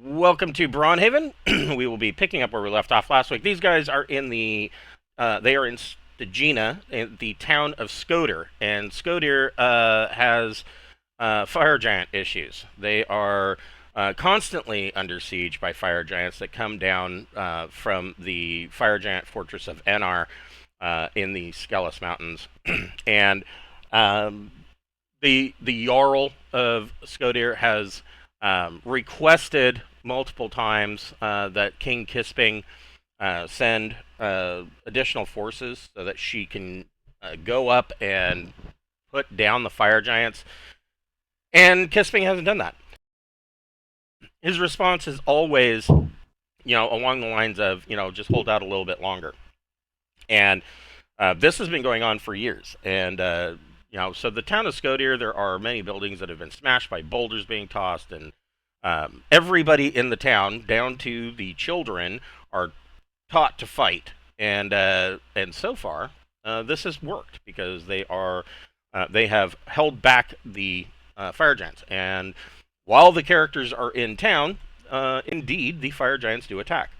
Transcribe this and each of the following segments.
Welcome to Braunhaven. We will be picking up where we left off last week. These guys are in they are in Stagina, in the town of Skoedir, and Skoedir has fire giant issues. They are constantly under siege by fire giants that come down from the fire giant fortress of Enar in the Skellis Mountains, and the Jarl of Skoedir has requested multiple times that King Kisping send additional forces so that she can go up and put down the fire giants. And Kisping hasn't done that. His response is always, along the lines of, just hold out a little bit longer. And this has been going on for years. And, so the town of Skoedir, there are many buildings that have been smashed by boulders being tossed, and everybody in the town, down to the children, are taught to fight. And so far, this has worked because they have held back the fire giants. And while the characters are in town, indeed, the fire giants do attack.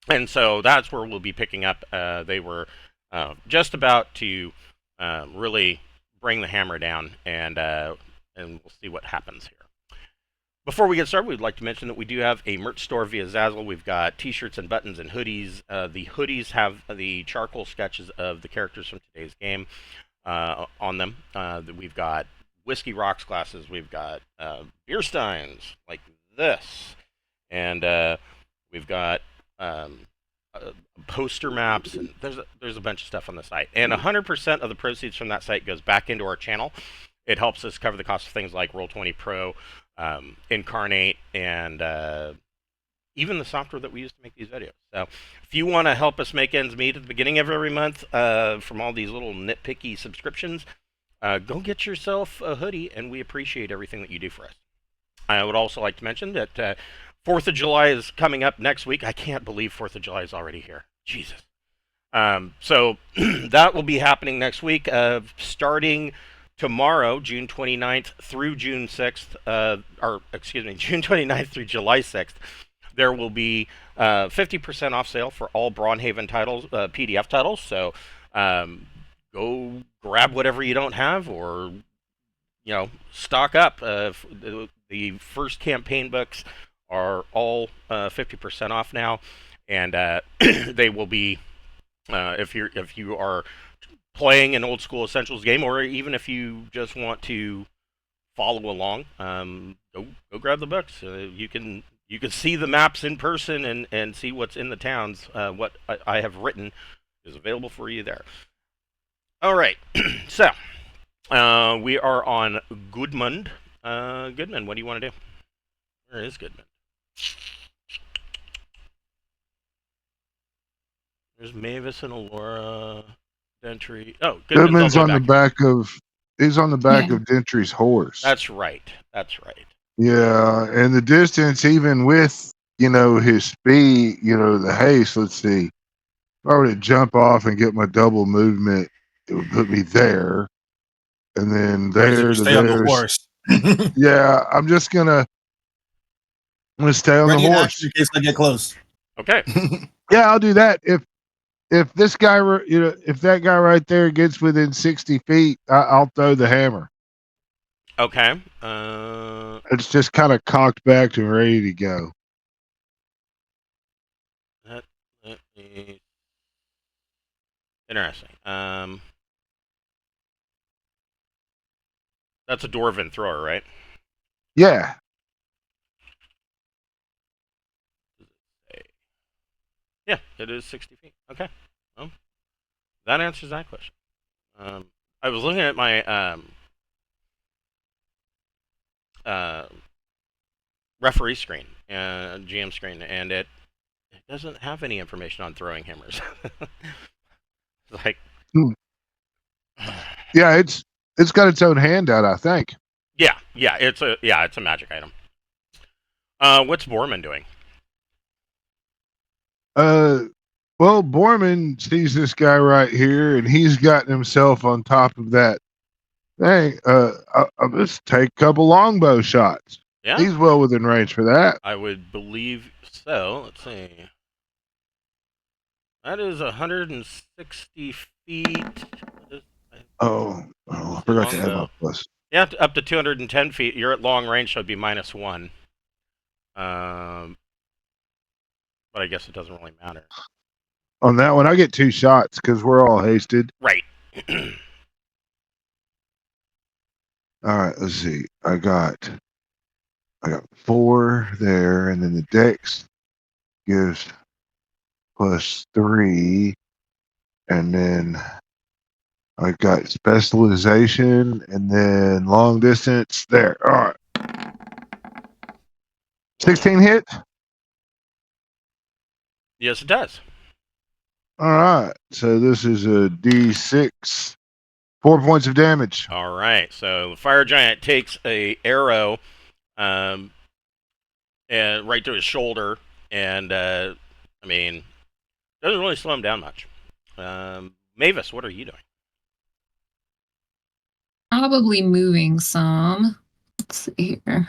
And so that's where we'll be picking up. They were just about to really bring the hammer down, and we'll see what happens here. Before we get started, we'd like to mention that we do have a merch store via Zazzle. We've got t-shirts and buttons and hoodies. The hoodies have the charcoal sketches of the characters from today's game on them. We've got whiskey rocks glasses. We've got beer steins like this. And we've got poster maps, and there's a bunch of stuff on the site. And 100% of the proceeds from that site goes back into our channel. It helps us cover the cost of things like Roll20 Pro, Incarnate, and even the software that we use to make these videos. So if you want to help us make ends meet at the beginning of every month from all these little nitpicky subscriptions, go get yourself a hoodie, and we appreciate everything that you do for us. I would also like to mention that 4th of July is coming up next week. I can't believe 4th of July is already here. Jesus. So that will be happening next week, starting tomorrow, June 29th through June 6th, June 29th through July 6th. There will be 50% off sale for all Braunhaven titles, PDF titles. So go grab whatever you don't have, or stock up. The first campaign books are all 50% off now, and they will be if you are playing an old school Essentials game, or even if you just want to follow along, go grab the books. You can see the maps in person and see what's in the towns. What I have written is available for you there. All right, so we are on Gudmund. Gudmund, what do you want to do? Where is Gudmund? There's Mavis and Alora, Dentry. Oh, Goodman's on the back of. He's on the back of Dentry's horse. That's right. Yeah, and the distance, even with his speed, the haste. Let's see. If I were to jump off and get my double movement, it would put me there, and then there to stay on the horse. Yeah, I'm gonna stay on the horse in case I get close. Okay. Yeah, I'll do that. If this guy, if that guy right there gets within 60 feet, I'll throw the hammer. Okay. It's just kind of cocked back and ready to go. Interesting. That's a dwarven thrower, right? Yeah. Yeah, it is 60 feet. Okay. Well, that answers that question. I was looking at my referee screen, GM screen, and it doesn't have any information on throwing hammers. Like, yeah, it's got its own handout, I think. Yeah, it's a magic item. What's Borman doing? Well, Borman sees this guy right here, and he's gotten himself on top of that thing. I'll just take a couple longbow shots. Yeah, He's well within range for that. I would believe so. Let's see. That is 160 feet. Oh, I forgot to add my Longbow. plus. Yeah, up to 210 feet. You're at long range, so it'd be -1. Um, but I guess it doesn't really matter. On that one, I get 2 shots because we're all hasted. Right. All right, let's see. I got 4 there, and then the dex gives +3, and then I got specialization, and then long distance there. All right, 16 hit. Yes, it does. All right, so this is a D6, 4 points of damage. All right. So the fire giant takes a arrow, and right to his shoulder, and I mean, doesn't really slow him down much. Mavis, what are you doing? Probably moving some. Let's see here.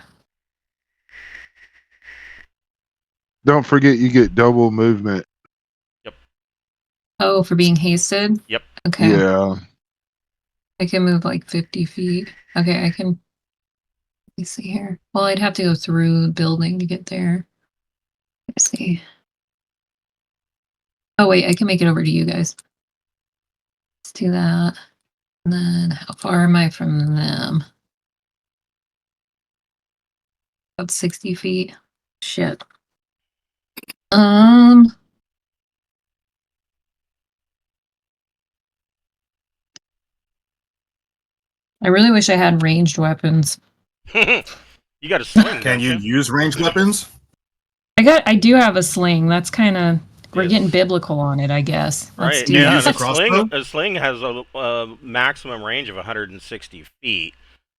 Don't forget you get double movement. Oh, for being hasted? Yep. Okay. Yeah. I can move like 50 feet. Okay, I can. Let me see here. Well, I'd have to go through the building to get there. Let's see. Oh, wait, I can make it over to you guys. Let's do that. And then how far am I from them? About 60 feet. Shit. I really wish I had ranged weapons. You got a sling, Can don't you use ranged weapons? I do have a sling. That's kind of we're Yes. getting biblical on it, I guess. Let's Right. do Yeah, use that. a crossbow? a sling has a maximum range of 160 feet.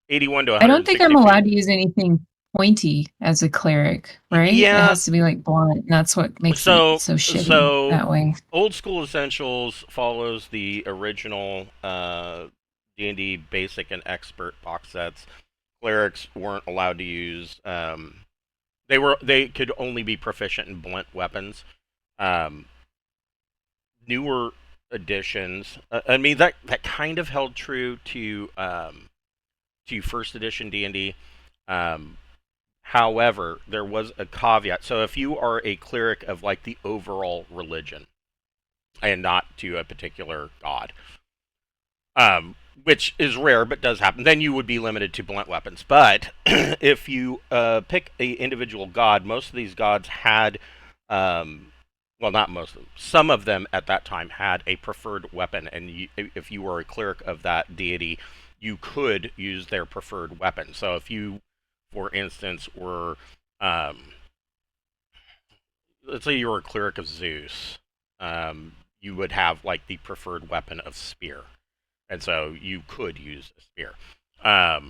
81 to 160 I don't think I'm feet. allowed to use anything pointy as a cleric, right? Yeah. It has to be like blunt. And that's what makes So- it so shitty so- that way. Old School Essentials follows the original D&D basic and expert box sets. Clerics weren't allowed to use. They could only be proficient in blunt weapons. Newer editions. I mean that kind of held true to first edition D&D. However, there was a caveat. So if you are a cleric of like the overall religion, and not to a particular god, which is rare but does happen, then you would be limited to blunt weapons. But if you pick a individual god, most of these gods had, well, not most of them, some of them at that time had a preferred weapon, and if you were a cleric of that deity, you could use their preferred weapon. So if you, for instance, were, let's say you were a cleric of Zeus, you would have like the preferred weapon of spear, and so you could use a spear. That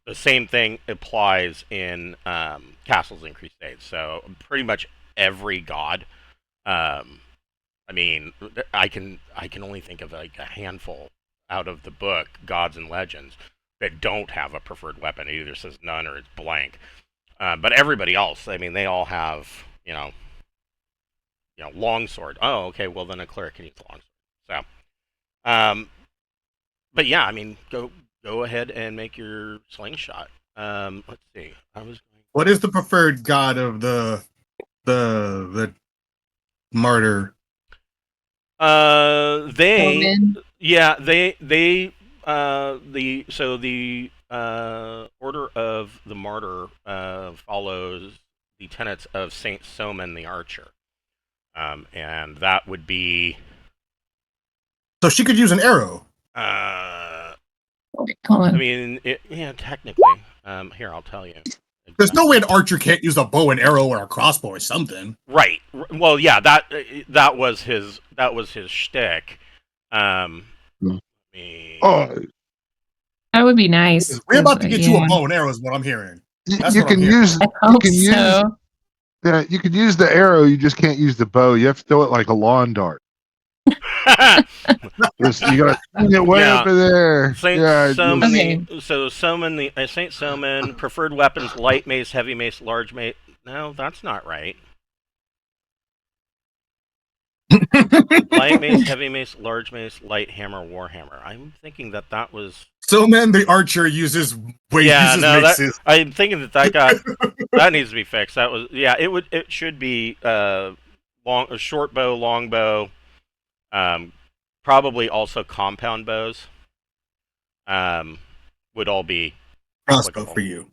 the same thing applies in castles and crusades. So pretty much every god. I mean, I can only think of like a handful out of the book, Gods and Legends, that don't have a preferred weapon. It either says none or it's blank. But everybody else, I mean, they all have, longsword. Oh, okay, well then a cleric can use a longsword. So, but yeah, I mean, go ahead and make your slingshot. Let's see. What is the preferred god of the martyr? Woman. Yeah, the Order of the Martyr follows the tenets of Saint Soman the Archer, and that would be. So she could use an arrow. Hold on. I mean, yeah, technically. Here, I'll tell you. There's no way an archer can't use a bow and arrow or a crossbow or something. Right. Well, yeah, that was his shtick. Oh, That would be nice. We're about to get you yeah. a bow and arrow is what I'm hearing. That's you what I'm can hearing. use. I You hope can use. so. Yeah, you could use the arrow. You just can't use the bow. You have to throw it like a lawn dart. You got it way Now, up in there. Saint Yeah. Soman, Okay. Saint Soman, preferred weapons: light mace, heavy mace, large mace. No, that's not right. Light mace, heavy mace, large mace, light hammer, warhammer. I'm thinking that was. So man, the archer uses Yeah, no, that maces. I'm thinking that needs to be fixed. That was it should be a short bow, long bow, probably also compound bows. Would all be Crossbow applicable. for you.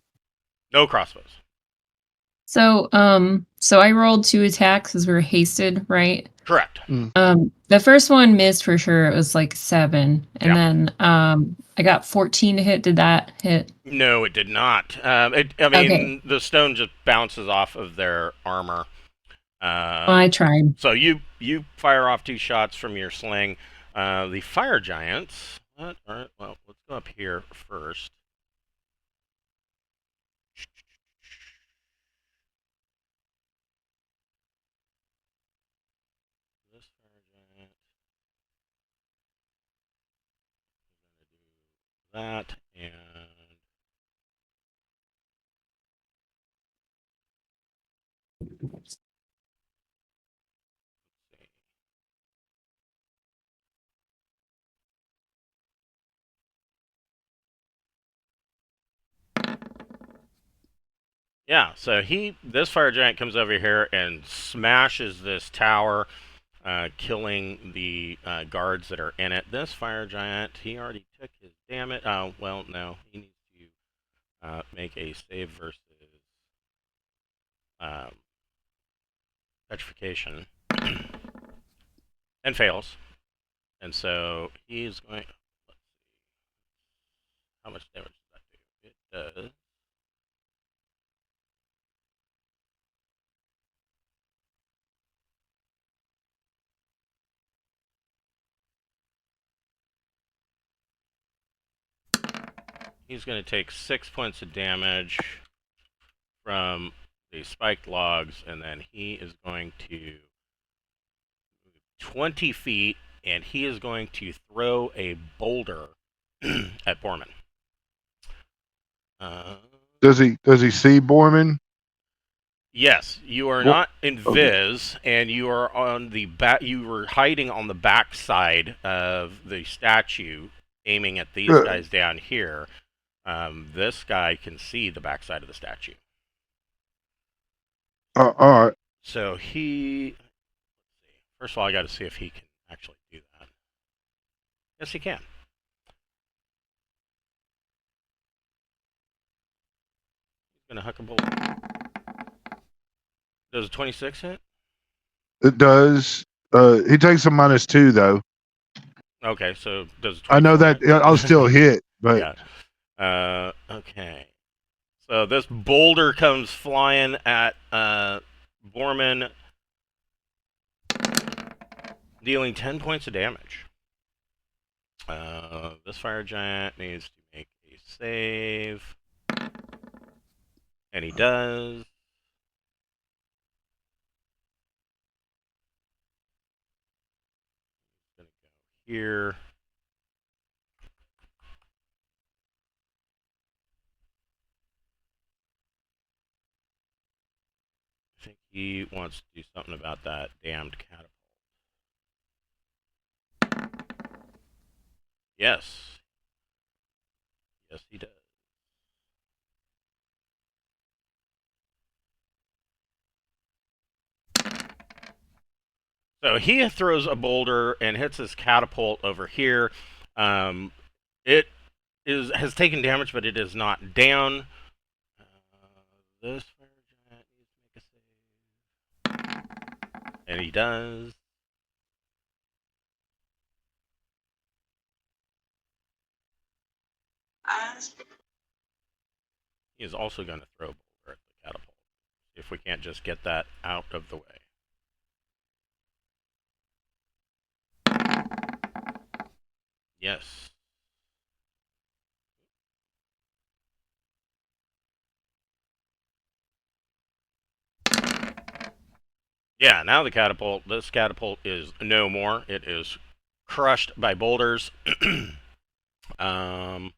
No crossbows. So I rolled 2 attacks because we were hasted, right? Correct. The first one missed for sure. It was like 7, and Yeah. then I got 14 to hit. Did that hit? No, it did not. Okay. The stone just bounces off of their armor. Well, I tried. So you fire off 2 shots from your sling. The fire giants. All right. Well, let's go up here first. This fire giant is going to do that, and let's see. Yeah, so this fire giant comes over here and smashes this tower, killing the guards that are in it. This fire giant, he already took his damage. Oh, well, no, he needs to make a save versus um, petrification, and fails. And so he's going. Let's see, how much damage does that do? It does. He's going to take 6 points of damage from the spiked logs, and then he is going to move 20 feet, and he is going to throw a boulder at Borman. Does he see Borman? Yes, you are Well, not invis, and you are on the back. You were hiding on the back side of the statue, aiming at these guys down here. This guy can see the backside of the statue. All right. So first of all, I got to see if he can actually do that. Yes, he can. He's gonna huck a bullet. Does a 26 hit? It does. He takes a -2 though. Okay, so does I know that I'll still hit, but yeah. Okay. So this boulder comes flying at Borman, dealing 10 points of damage. This fire giant needs to make a save, and he does. He's gonna go here. I think he wants to do something about that damned catapult. Yes. Yes, he does. So he throws a boulder and hits his catapult over here. It has taken damage, but it is not down. This fire giant needs to make a save, and he does. He is also going to throw a boulder at the catapult. If we can't just get that out of the way. Yes. Yeah, now this catapult is no more. It is crushed by boulders. Down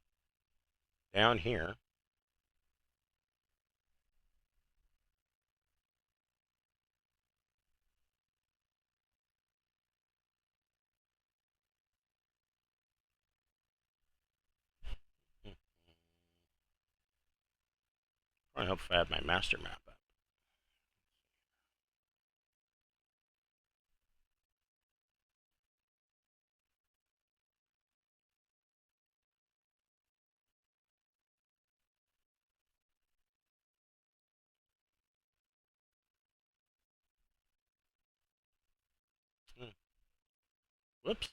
here. I hope if I had my master map up. Whoops.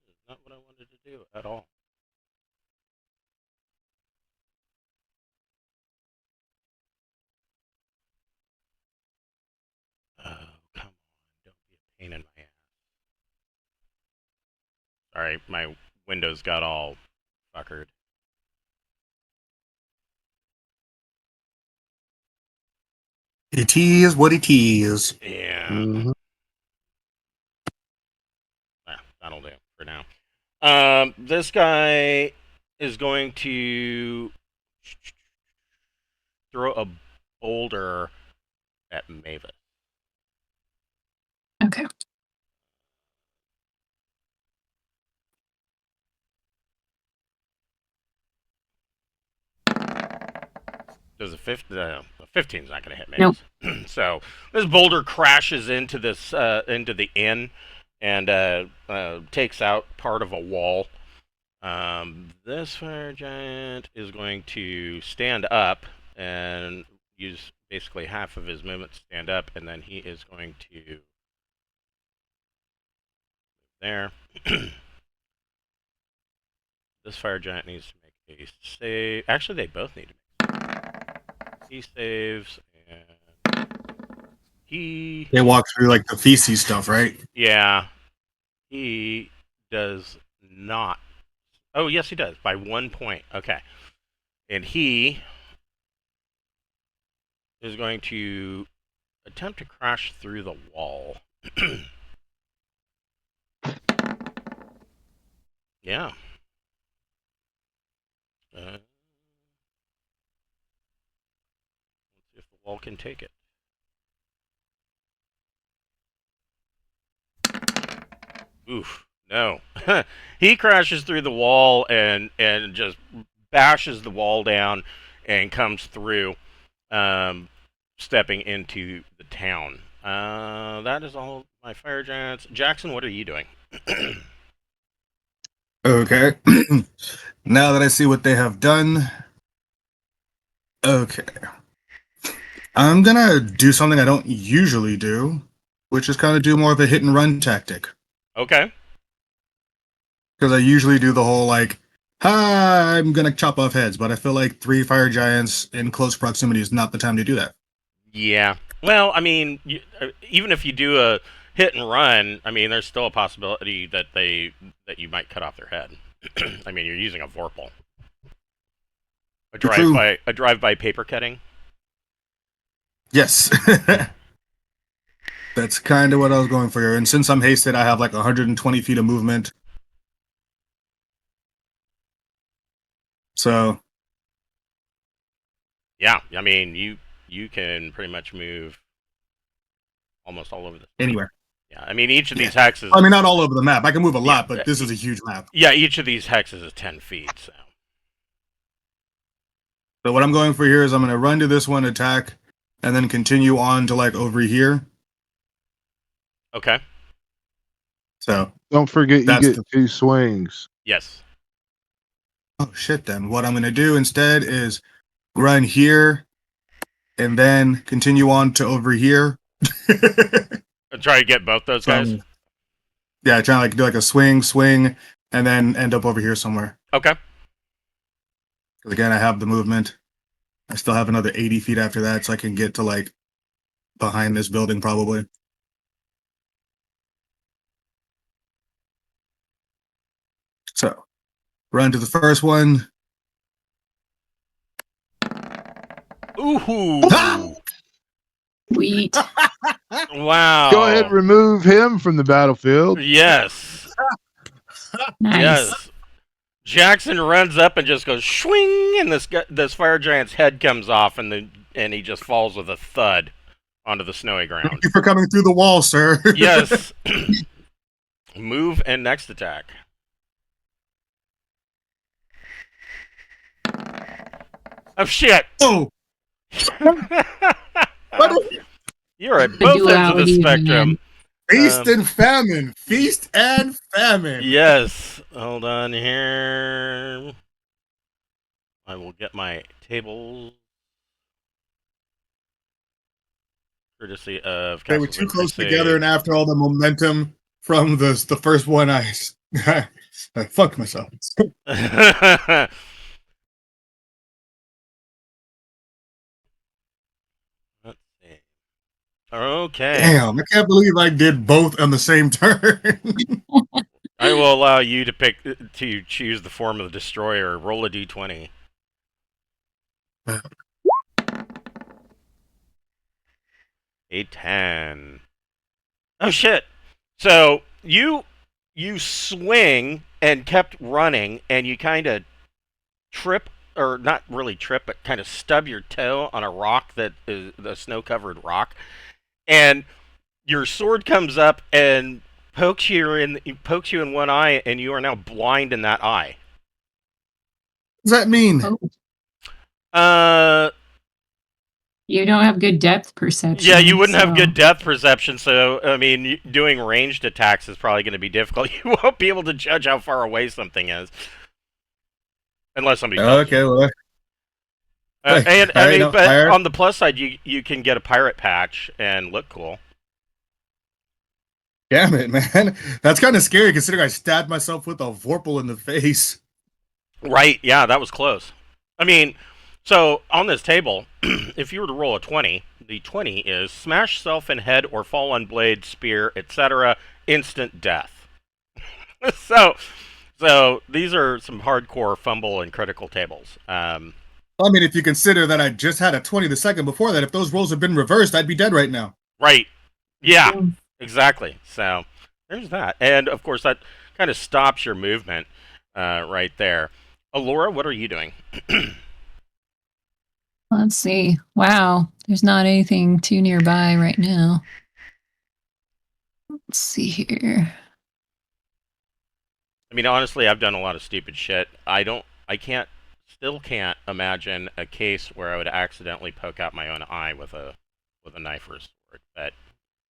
This is not what I wanted to do at all. Oh, come on. Don't be a pain in my ass. Sorry, my windows got all fuckered. It is what it is. Yeah. Mhm. That'll do for now. This guy is going to throw a boulder at Mavis. Okay. Does a 15's not going to hit Mavis. Nope. So this boulder crashes into this into the inn and takes out part of a wall. This fire giant is going to stand up and use basically half of his movement to stand up, and then he is going to there. This fire giant needs to make a save. Actually, they both need to make. He saves, and he. They walk through like the feces stuff, right? Yeah, he does not. Oh, yes, he does by 1 point. Okay, and he is going to attempt to crash through the wall. Yeah. Let's see if the wall can take it. Oof. No. He crashes through the wall and just bashes the wall down and comes through, stepping into the town. That is all my fire giants. Jackson, what are you doing? Okay. Now that I see what they have done. Okay. I'm gonna do something I don't usually do, which is kind of do more of a hit and run tactic. Okay. Because I usually do the whole like, hi, I'm gonna chop off heads, but I feel like 3 fire giants in close proximity is not the time to do that. Yeah. Well, I mean, even if you do a hit and run, I mean, there's still a possibility that you might cut off their head. I mean, you're using a Vorpal. A drive-by paper cutting. Yes. That's kind of what I was going for here. And since I'm hasted, I have like 120 feet of movement. So. Yeah, I mean, you can pretty much move almost all over the anywhere. Yeah, I mean, each of these hexes. I mean, not all over the map. I can move a lot, but this is a huge map. Yeah, each of these hexes is 10 feet. So what I'm going for here is I'm going to run to this one, attack, and then continue on to like over here. Okay. So don't forget you get 2 swings. Yes. Oh shit! Then what I'm going to do instead is run here, and then continue on to over here. Try to get both those guys. Yeah, trying to like do like a swing, and then end up over here somewhere. Okay. Because again, I have the movement. I still have another 80 feet after that, so I can get to like behind this building probably. So, run to the first one. Ooh. Sweet. Wow. Go ahead and remove him from the battlefield. Yes. Nice. Yes. Jackson runs up and just goes swing, and this fire giant's head comes off, and he just falls with a thud onto the snowy ground. Thank you for coming through the wall, sir. Yes. Move and next attack. Oh shit! Oh, You're at both ends of the duality, spectrum. man. feast and famine. Feast and famine. Yes. Hold on here. I will get my tables. Courtesy of They were Castle too close Crusade. together, and after all the momentum from the first one, I fucked myself. Let's see. Okay. Damn, I can't believe I did both on the same turn. I will allow you to choose the form of the destroyer. Roll a d20. A 10. Oh shit! So you swing and kept running, and you kind of trip, or not really trip, but kind of stub your toe on a rock that is a snow-covered rock, and your sword comes up and pokes you in one eye, and you are now blind in that eye. What does that mean? Oh, you don't have good depth perception. Yeah, you wouldn't have so- good depth perception, so, I mean, doing ranged attacks is probably going to be difficult. You won't be able to judge how far away something is. Unless somebody tells you. Okay, well, And, I Alright, mean, no, but fire. on the plus side, you can get a pirate patch and look cool. damn it, man. That's kind of scary considering I stabbed myself with a Vorpal in the face. Right, yeah, that was close. I mean, so, on this table, if you were to roll a 20, the 20 is smash self in head or fall on blade, spear, etc., instant death. So these are some hardcore fumble and critical tables. I mean, if you consider that I just had a 20 the second before that, if those rolls had been reversed, I'd be dead right now. Right. Yeah, Mm. exactly. So, there's that. And, of course, that kind of stops your movement right there. Alora, what are you doing? Let's see. Wow, there's not anything too nearby right now. Let's see here. I mean, honestly, I've done a lot of stupid shit. Still can't imagine a case where I would accidentally poke out my own eye with a knife or a sword. But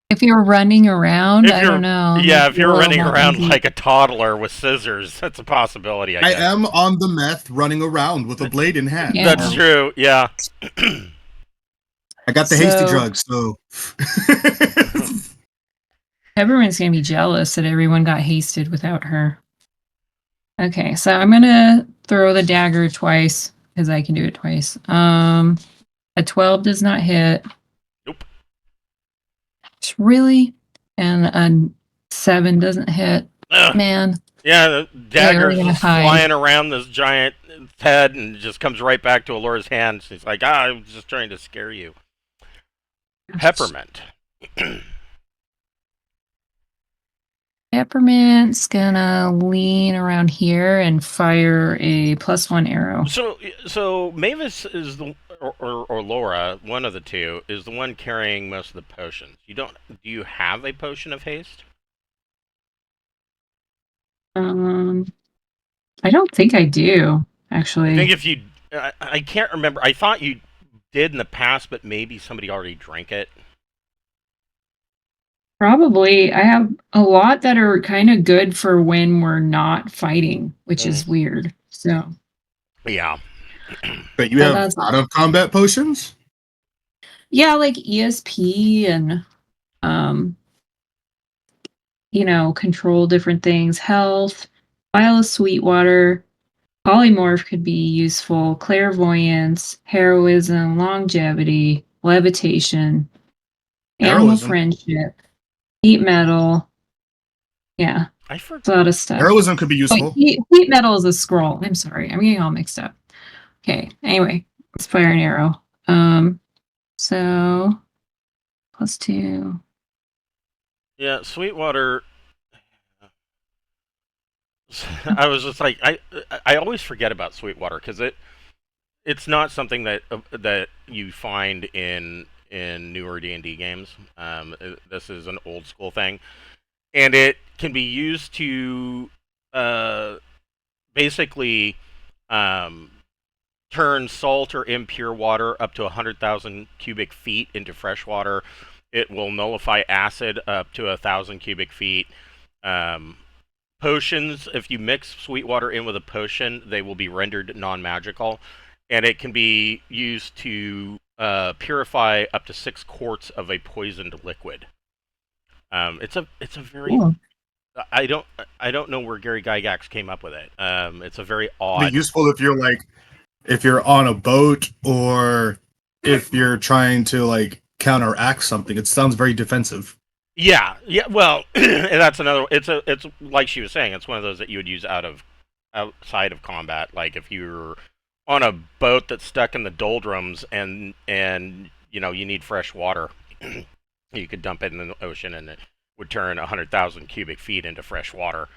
If you're running around, I don't know. yeah, if you're Roll running that around one. like a toddler with scissors, that's a possibility. I I guess. am on the meth running around with a blade in hand. Yeah. That's true. Yeah. I got the hasty So- drugs, so. Everyone's gonna be jealous that everyone got hasted without her. Okay, so I'm gonna throw the dagger twice because I can do it twice. A 12 does not hit. Nope. Really? And a 7 doesn't hit. Ugh. Man, Yeah, the dagger we're is gonna just hide. flying around this giant head and just comes right back to Alora's hand. She's like, I was just trying to scare you. Peppermint. Peppermint's gonna lean around here and fire a +1 arrow. So Mavis is or Laura, one of the two, is the one carrying most of the potions. Do you have a potion of haste? I don't think I do, actually. I think if you, I can't remember. I thought you did in the past, but maybe somebody already drank it. Probably. I have a lot that are kind of good for when we're not fighting, which is weird. So, Yeah. But you So have that's- out of combat potions? yeah, like ESP and, control different things. Health, vial of sweet water, polymorph could be useful, clairvoyance, heroism, longevity, levitation, animal Heroism? friendship, heat metal. Yeah, I it's forgot. a lot of stuff. Heroism could be Wait, useful. heat metal is a scroll. I'm sorry. I'm getting all mixed up. Okay. Anyway, let's fire an arrow. So +2. Yeah, Sweetwater. I was just like, I always forget about Sweetwater because it's not something that you find in newer D&D games. This is an old school thing, and it can be used to uh, basically um, turn salt or impure water up to 100,000 cubic feet into fresh water. It will nullify acid up to 1,000 cubic feet. Um, Potions, if you mix sweet water in with a potion, they will be rendered non-magical, and it can be used to purify up to 6 quarts of a poisoned liquid. It's a very Cool. I don't I don't know where Gary Gygax came up with it. It's a very Be odd. useful if you're on a boat or if you're trying to like counteract something. It sounds very defensive. Yeah, yeah. Well, and that's another. It's like she was saying. It's one of those that you would use outside of combat. Like if you're on a boat that's stuck in the doldrums and you need fresh water, you could dump it in the ocean and it would turn 100,000 cubic feet into fresh water.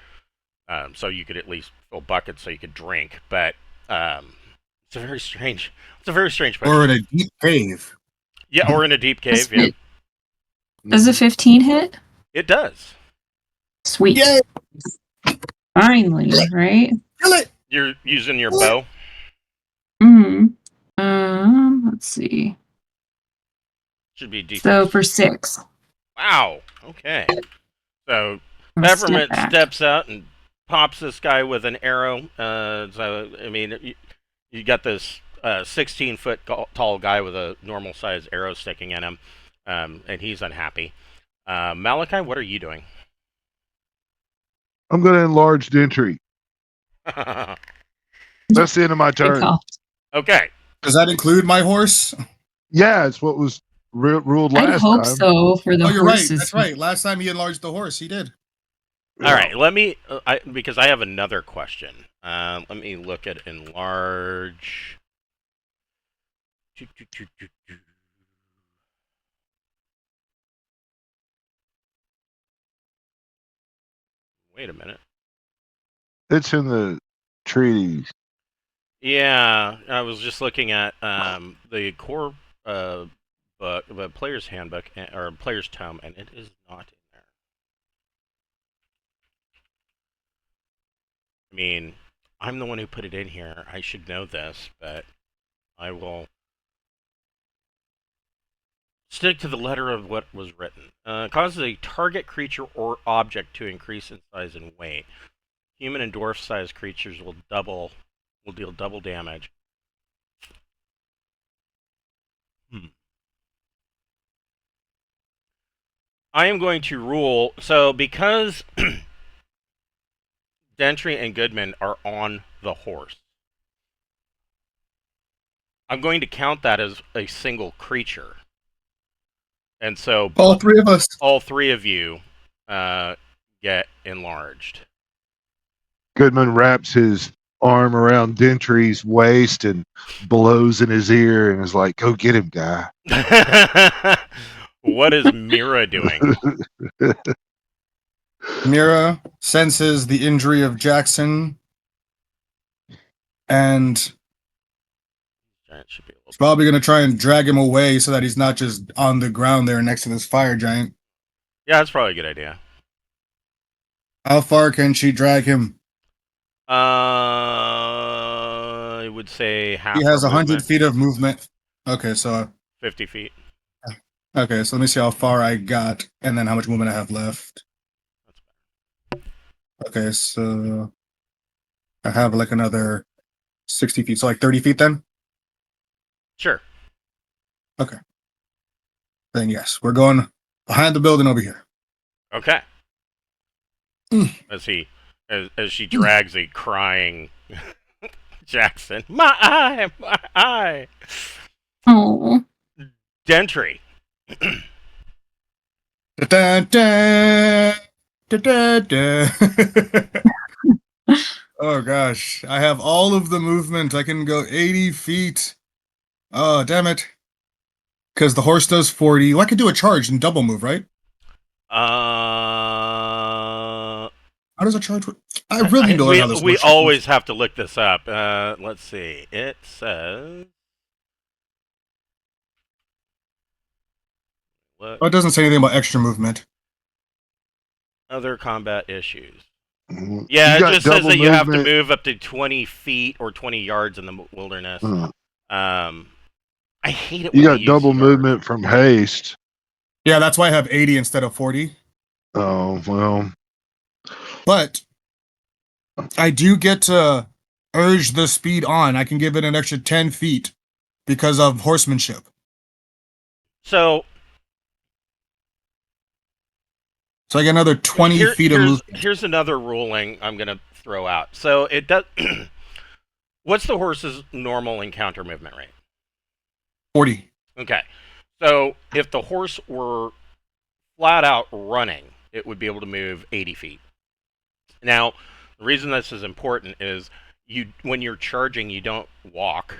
So you could at least fill buckets so you could drink. But it's a very strange. It's a very strange Or in potion. a deep cave. Yeah, or in a deep cave. Yeah, Does a 15 hit? it does. Sweet. Yay! Finally, right? Kill it! You're using your bow. Let's see. Should be decent. So for 6. Wow. Okay. So I'm step Peppermint back. steps out and pops this guy with an arrow. So I mean, you got this 16-foot tall guy with a normal sized arrow sticking in him, and he's unhappy. Malachi, what are you doing? I'm going to enlarge Dentry. That's the end of my Good turn. call. Okay. Does that include my horse? Yeah, it's what was ruled I'd last hope time. so for the Oh, you're right. horses. That's right. Last time he enlarged the horse, he did. All right. Let me, because I have another question. Let me look at enlarge. Wait a minute. It's in the treaties. Yeah, I was just looking at the core book, the player's handbook or player's tome, and it is not in there. I mean, I'm the one who put it in here. I should know this, but I will stick to the letter of what was written. Causes a target creature or object to increase in size and weight. Human and dwarf-sized creatures will deal double damage. I am going to rule. So because Dentry and Goodman are on the horse, I'm going to count that as a single creature. And so All three of us. all three of you get enlarged. Goodman wraps his arm around Dentry's waist and blows in his ear and is like, "Go get him, guy." What is Mira doing? Mira senses the injury of Jackson and Giant should be a little. is probably going to try and drag him away so that he's not just on the ground there next to this fire giant. Yeah, that's probably a good idea. How far can she drag him? I would say half. He has her 100 movement, feet of movement. Okay, so 50 feet. let me see how far I got and then how much movement I have left. Okay, so I have like another 60 feet, so like 30 feet then? Sure. Then yes, we're going behind the building over here. Okay. As she drags a crying Jackson. My eye, my eye. Oh, Dentry. Da-da-da, da-da-da. Oh gosh, I have all of the movement. I can go 80 feet. Oh, damn it. Because the horse does 40. Well, I could do a charge and double move, right? Uh, How does a charge work? I really need to learn how this we works. always have to look this up. Let's see. It says. What Oh, it doesn't say anything about extra movement. other combat issues? You Yeah, it got just says double that you have to movement. move up to 20 feet or 20 yards in the wilderness. I hate it You when they got use double yards. movement from haste. Yeah, that's why I have 80 instead of 40. Oh well. But I do get to urge the speed on. I can give it an extra 10 feet because of horsemanship. So So I get another 20 feet of movement. here's another ruling I'm gonna throw out. So it does. What's the horse's normal encounter movement rate? 40. Okay. So if the horse were flat out running, it would be able to move 80 feet. Now, the reason this is important is when you're charging, you don't walk.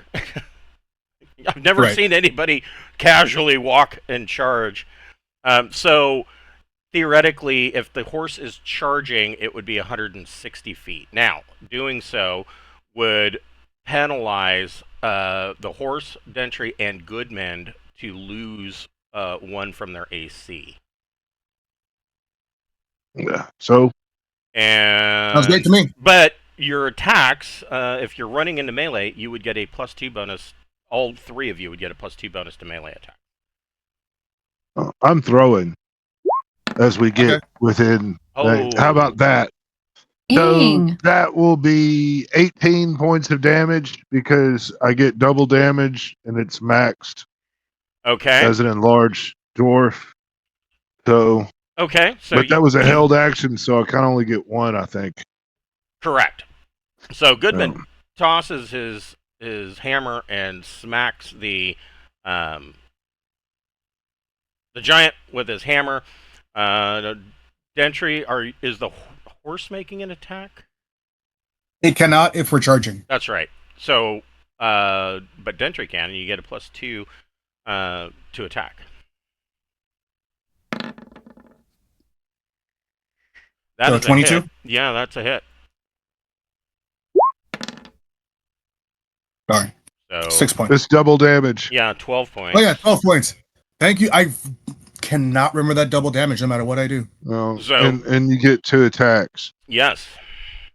I've never seen anybody casually walk and charge. So theoretically, if the horse is charging, it would be 160 feet. Now, doing so would penalize the horse, Dentry, and Goodman to lose one from their AC. Yeah. So. And Sounds great to me. But your attacks, if you're running into melee, you would get a +2 bonus. All three of you would get a +2 bonus to melee attack. I'm throwing as we get within. Oh. How about that? Dang. So that will be 18 points of damage because I get double damage and it's maxed Okay. as an enlarged dwarf. So. Okay. So but that was a held action, so I kind of only get one, I think. Correct. So Goodman tosses his hammer and smacks the giant with his hammer. Dentry, is the horse making an attack? It cannot if we're charging. That's right. So, but Dentry can, and you get a +2 to attack. That is 22? Yeah, that's a hit. Darn. So 6 points. It's double damage. Yeah, 12 points. Oh yeah, 12 points. Thank you. I cannot remember that double damage no matter what I do. So, and you get 2 attacks. Yes,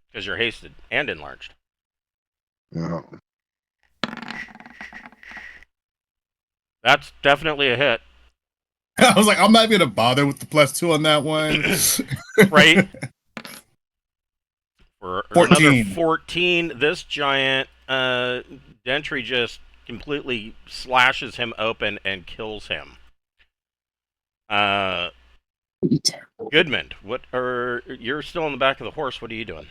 because you're hasted and enlarged. Yeah. That's definitely a hit. I was like, I'm not going to bother with the +2 on that one. Right? For 14. Another 14, this giant Dentry just completely slashes him open and kills him. Goodman, you're still in the back of the horse. What are you doing?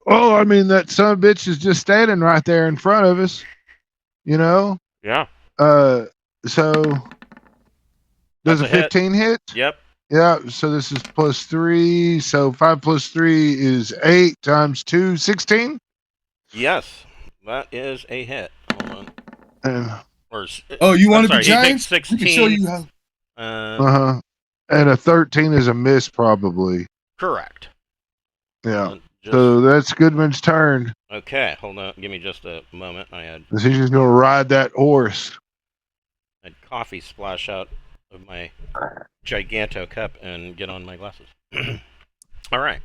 Oh, I mean, that son of a bitch is just standing right there in front of us. You know? Yeah. So does a 15 hit? Yep. Yeah, so this is +3. So 5 + 3 is 8 × 2, 16? Yes, that is a hit. Hold on. You wanted the giants? 16. We can show you how. And a 13 is a miss, probably. Correct. Yeah. So that's Goodman's turn. Okay, hold on. Give me just a moment. He's just going to ride that horse. I had coffee splash out of my giganto cup and get on my glasses. All right.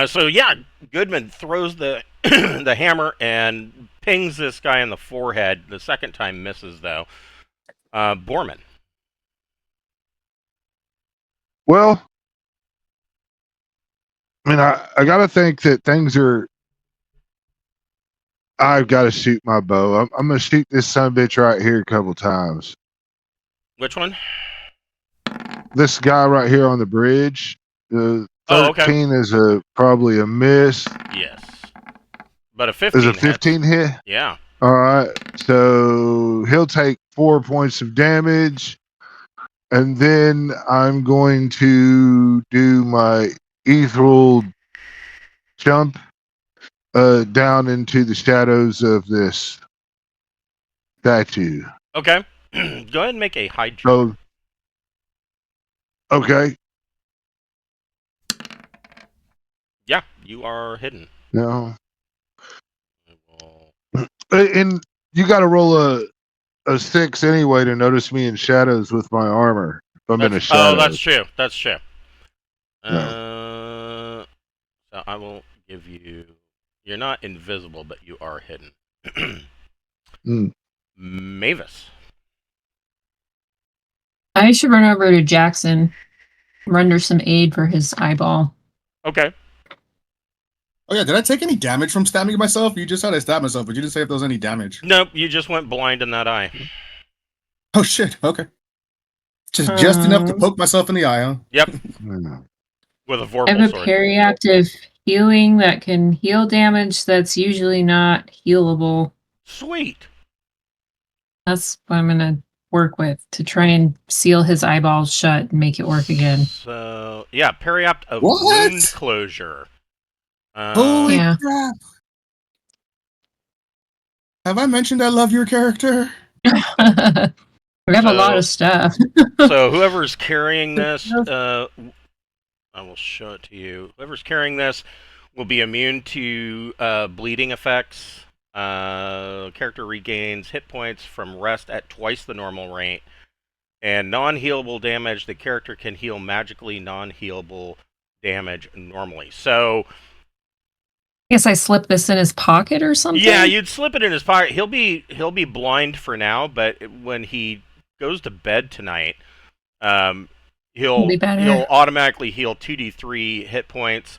So yeah, Goodman throws the the hammer and pings this guy in the forehead. The second time misses though. Borman. Well, I mean, I got to think that things are. I've got to shoot my bow. I'm going to shoot this son of a bitch right here a couple times. Which one? This guy right here on the bridge. The 13 is probably a miss. Yes. But a 15 is a 15 hit? Yeah. All right. So he'll take 4 points of damage. And then I'm going to do my ethereal jump down into the shadows of this statue. Okay. Go ahead and make a hide check. So Okay. Yeah, you are hidden. No. I will- And you got to roll a 6 anyway to notice me in shadows with my armor. If I'm in a shadow. that's true. That's true. No. So I will give you. You're not invisible, but you are hidden. Mm. Mavis. I should run over to Jackson, render some aid for his eyeball. Okay. Oh yeah, did I take any damage from stabbing myself? You just said I stabbed myself, but you didn't say if there was any damage. Nope, you just went blind in that eye. Oh shit. Okay. Just enough to poke myself in the eye, huh? Yep. Mm. With a I vorpal have a sword. periactive healing that can heal damage that's usually not healable. Sweet. That's what I'm gonna work with to try and seal his eyeballs shut and make it work again. So yeah, periapt of What? wound closure. Holy Yeah. crap! Have I mentioned I love your character? We have a lot of stuff. So whoever's carrying this, I will show it to you. Whoever's carrying this will be immune to bleeding effects. Character regains hit points from rest at twice the normal rate. And non-healable damage, the character can heal magically non-healable damage normally. So I guess I slip this in his pocket or something. yeah, you'd slip it in his pocket. He'll be blind for now, but when he goes to bed tonight, It'll be better. he'll automatically heal 2d3 hit points,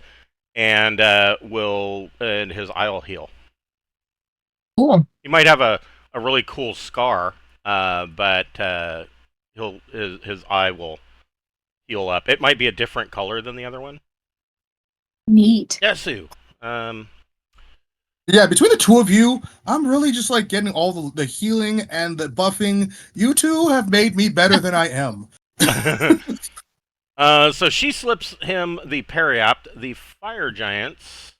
and his eye will heal. Cool. He might have a really cool scar, but his eye will heal up. It might be a different color than the other one. Neat. Yesu. Yeah, between the two of you, I'm really just like getting all the healing and the buffing. You two have made me better than I am. So she slips him the periapt. The fire giants.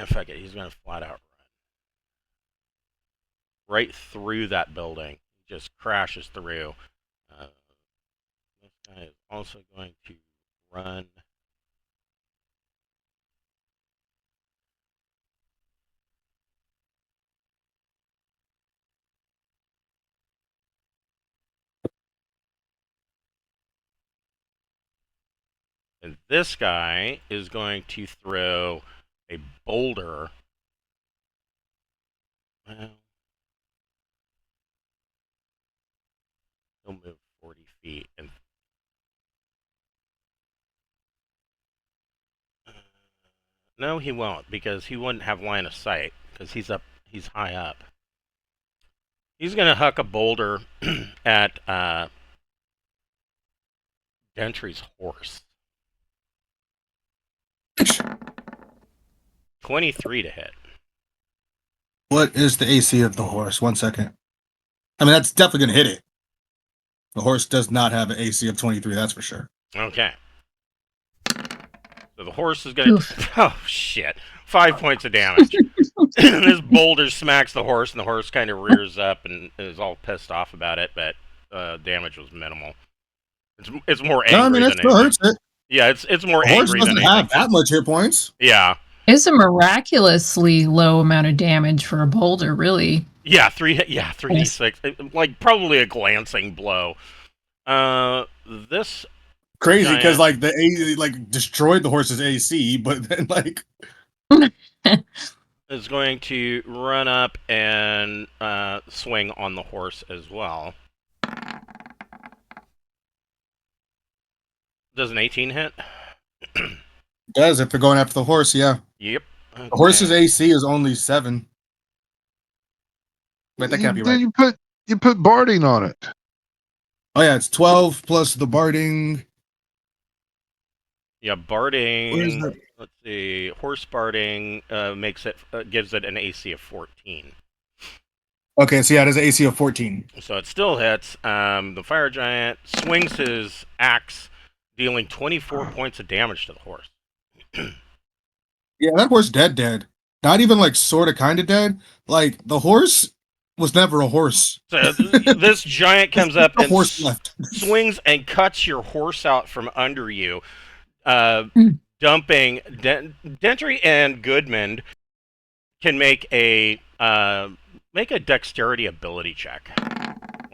Fuck it, he's gonna flat out run right through that building. He just crashes through. This guy is also going to run. And this guy is going to throw a boulder. Well, he'll move 40 feet. And no, he won't, because he wouldn't have line of sight, because he's high up. He's going to huck a boulder at Gentry's horse. 23 to hit. What is the AC of the horse? 1 second. I mean, that's definitely going to hit it. The horse does not have an AC of 23, that's for sure. Okay. So the horse is going to... Oh, shit. 5 points of damage. This boulder smacks the horse, and the horse kind of rears up and is all pissed off about it, but damage was minimal. It's more angry No, I mean, that than still anything. hurts it. Yeah, it's more The horse angry than doesn't anything. have that much hit points. Yeah. It's a miraculously low amount of damage for a boulder, really. Yeah, 3d6. Like, probably a glancing blow. This Crazy, because giant- like the AC like destroyed the horse's AC, but then like is going to run up and swing on the horse as well. Does an 18 hit? does if they're going after the horse, yeah. Yep. Okay. The horse's AC is only 7. Wait, that can't be right. You put barding on it. Oh yeah, it's 12 plus the barding. Yeah, Where is barding. that? Let's see. Horse barding gives it an AC of 14. Okay, so yeah, it has an AC of 14. So it still hits. The fire giant swings his axe, dealing 24 points of damage to the horse. Yeah, that horse dead. Not even like sort of kind of dead. Like the horse was never a horse. So this giant comes up A and horse left. swings and cuts your horse out from under you, Mm. dumping Dentry and Goodman can make a dexterity ability check.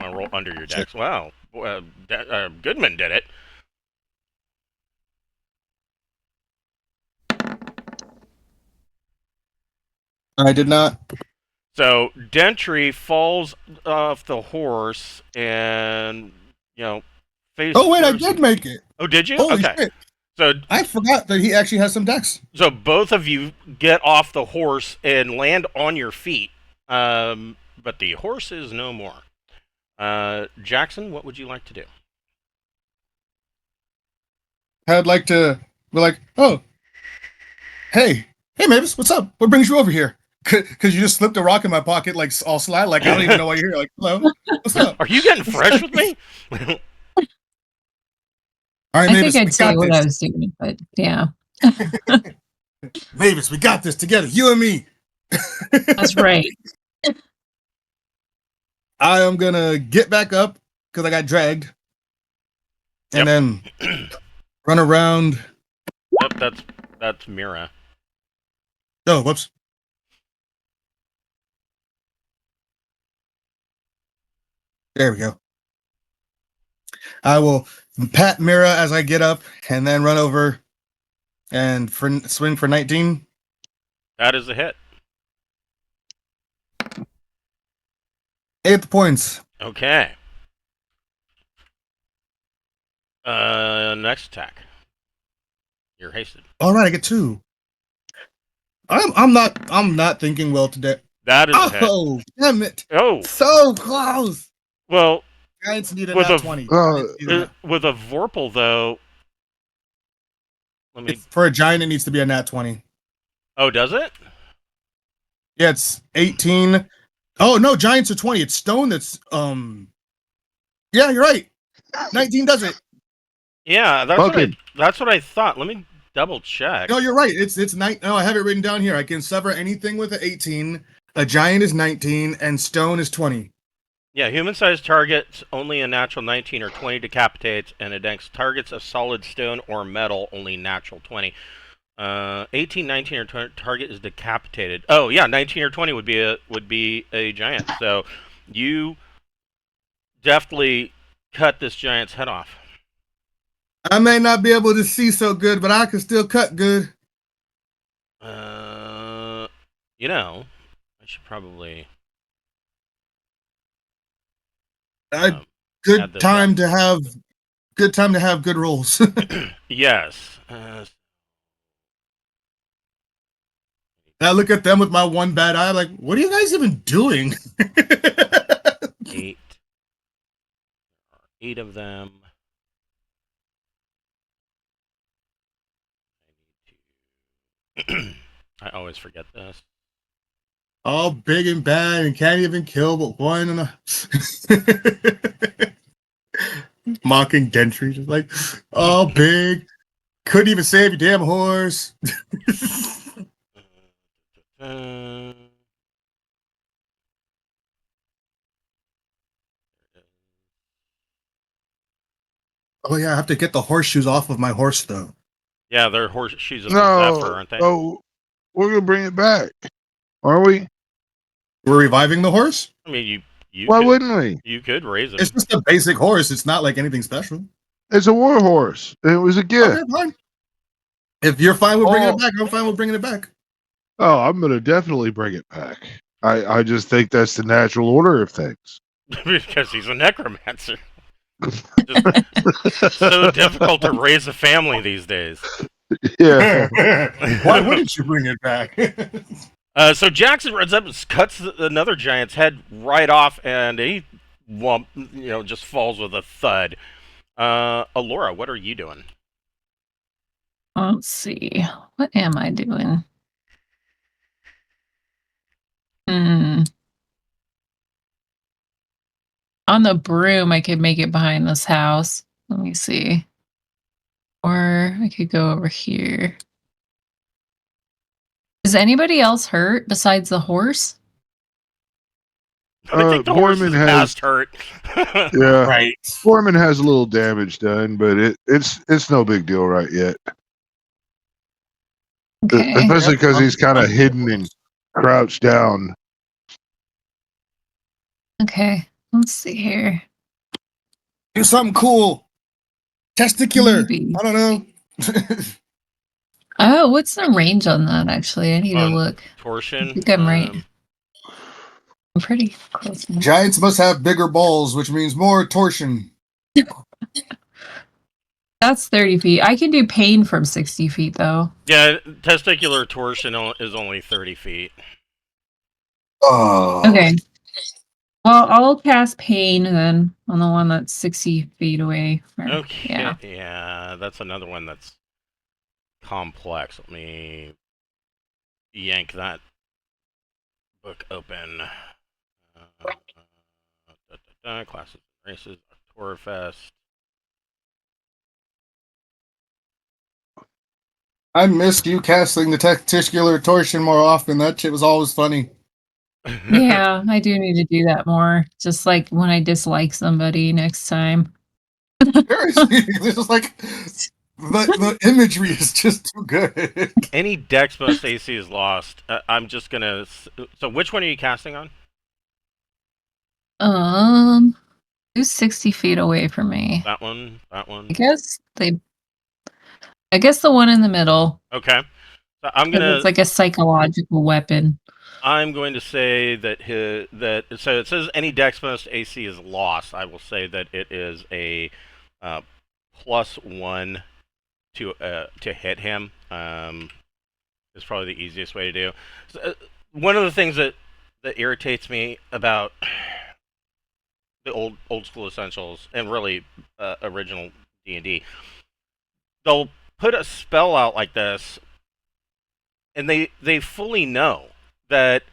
Want to roll under your dex? Wow, Goodman did it. I did not. So Dentry falls off the horse and face. Oh wait, I first. did make it. Oh, did you? Holy Okay. shit. So I forgot that he actually has some dex. So both of you get off the horse and land on your feet, but the horse is no more. Jackson, what would you like to do? I'd like to be like, oh, hey, Mavis, what's up? What brings you over here? Because you just slipped a rock in my pocket, like all sly, like I don't even know why you're here. Like, hello, what's up? Are you getting fresh with me? All right, I Mavis, think we I'd say got what I this. was doing, but yeah, Mavis, we got this together, you and me. that's right. I am gonna get back up because I got dragged, and then run around. Yep, that's Mira. Oh, whoops. There we go. I will pat Mira as I get up, and then run over and swing for 19. That is a hit. 8 points. Okay. Next attack. You're hasted. All right, I get 2. I'm not thinking well today. That is a hit. Oh, damn it! Oh, So close. well, Giants need a With nat a- 20. with a Vorpal though. Let me. For a giant, it needs to be a nat 20. Oh, does it? Yeah, it's 18. Oh no, giants are 20. It's stone that's Yeah, you're right. 19 does it. Yeah, Fucking- that's what I thought. Let me double check. No, you're right. It's 9. No, I have it written down here. I can sever anything with an 18. A giant is 19, and stone is 20. Yeah, human-sized targets only a natural 19 or 20 decapitates, and against targets of solid stone or metal only natural 20. 18, 19, or 20 target is decapitated. Oh yeah, 19 or 20 would be a giant. So you deftly cut this giant's head off. I may not be able to see so good, but I can still cut good. I should probably. Good add this time up. to have good rolls. Yes. I look at them with my one bad eye, like, what are you guys even doing? 8. 8 of them. I always forget this. All big and bad and can't even kill but one. And mocking Dentry, just like, all big, couldn't even save your damn horse. Oh yeah, I have to get the horseshoes off of my horse though. Yeah, they're horseshoes of the No, Zephyr, aren't they? oh, we're gonna bring it back, are we? We're reviving the horse? I mean, you Why could, wouldn't we? you could raise it. It's just a basic horse. It's not like anything special. It's a war horse. It was a gift. Okay, fine. If you're fine with bringing Oh. it back, I'm fine with bringing it back. Oh, I'm gonna definitely bring it back. I just think that's the natural order of things. Because he's a necromancer. Just so difficult to raise a family these days. Yeah. Why wouldn't you bring it back? So Jackson runs up and cuts another giant's head right off, and he just falls with a thud. Alora, what are you doing? Let's see. What am I doing? On the broom, I could make it behind this house. Let me see. Or I could go over here. Is anybody else hurt besides the horse? I think the horse Borman is has past hurt. yeah. Right. Borman has a little damage done, but it's no big deal right yet. Okay. Especially because he's kind of hidden and crouched down. Okay. Let's see here. Do something cool. Testicular. Maybe. I don't know. Oh, what's the range on that, actually? I need to On look. Torsion. I think I'm right. I'm pretty close now. Giants must have bigger balls, which means more torsion. That's 30 feet. I can do pain from 60 feet, though. Yeah, testicular torsion is only 30 feet. Oh. Okay. Well, I'll cast pain then on the one that's 60 feet away. Okay. Yeah. Yeah, that's another one that's complex. Let me yank that book open. Classes and races, Oktoberfest. I missed you casting the testicular torsion more often. That shit was always funny. Yeah, I do need to do that more. Just like when I dislike somebody next time. Seriously, it's just like the imagery is just too good. Any dex most AC is lost. I'm just gonna. So, which one are you casting on? Who's 60 feet away from me? That one. That one. I guess the one in the middle. Okay. So I'm 'Cause gonna. it's like a psychological weapon. I'm going to say that so it says any dex most AC is lost. I will say that it is a +1 to hit him. Is probably the easiest way to do. So, one of the things that irritates me about the old school essentials and really original D&D, they'll put a spell out like this, and they fully know that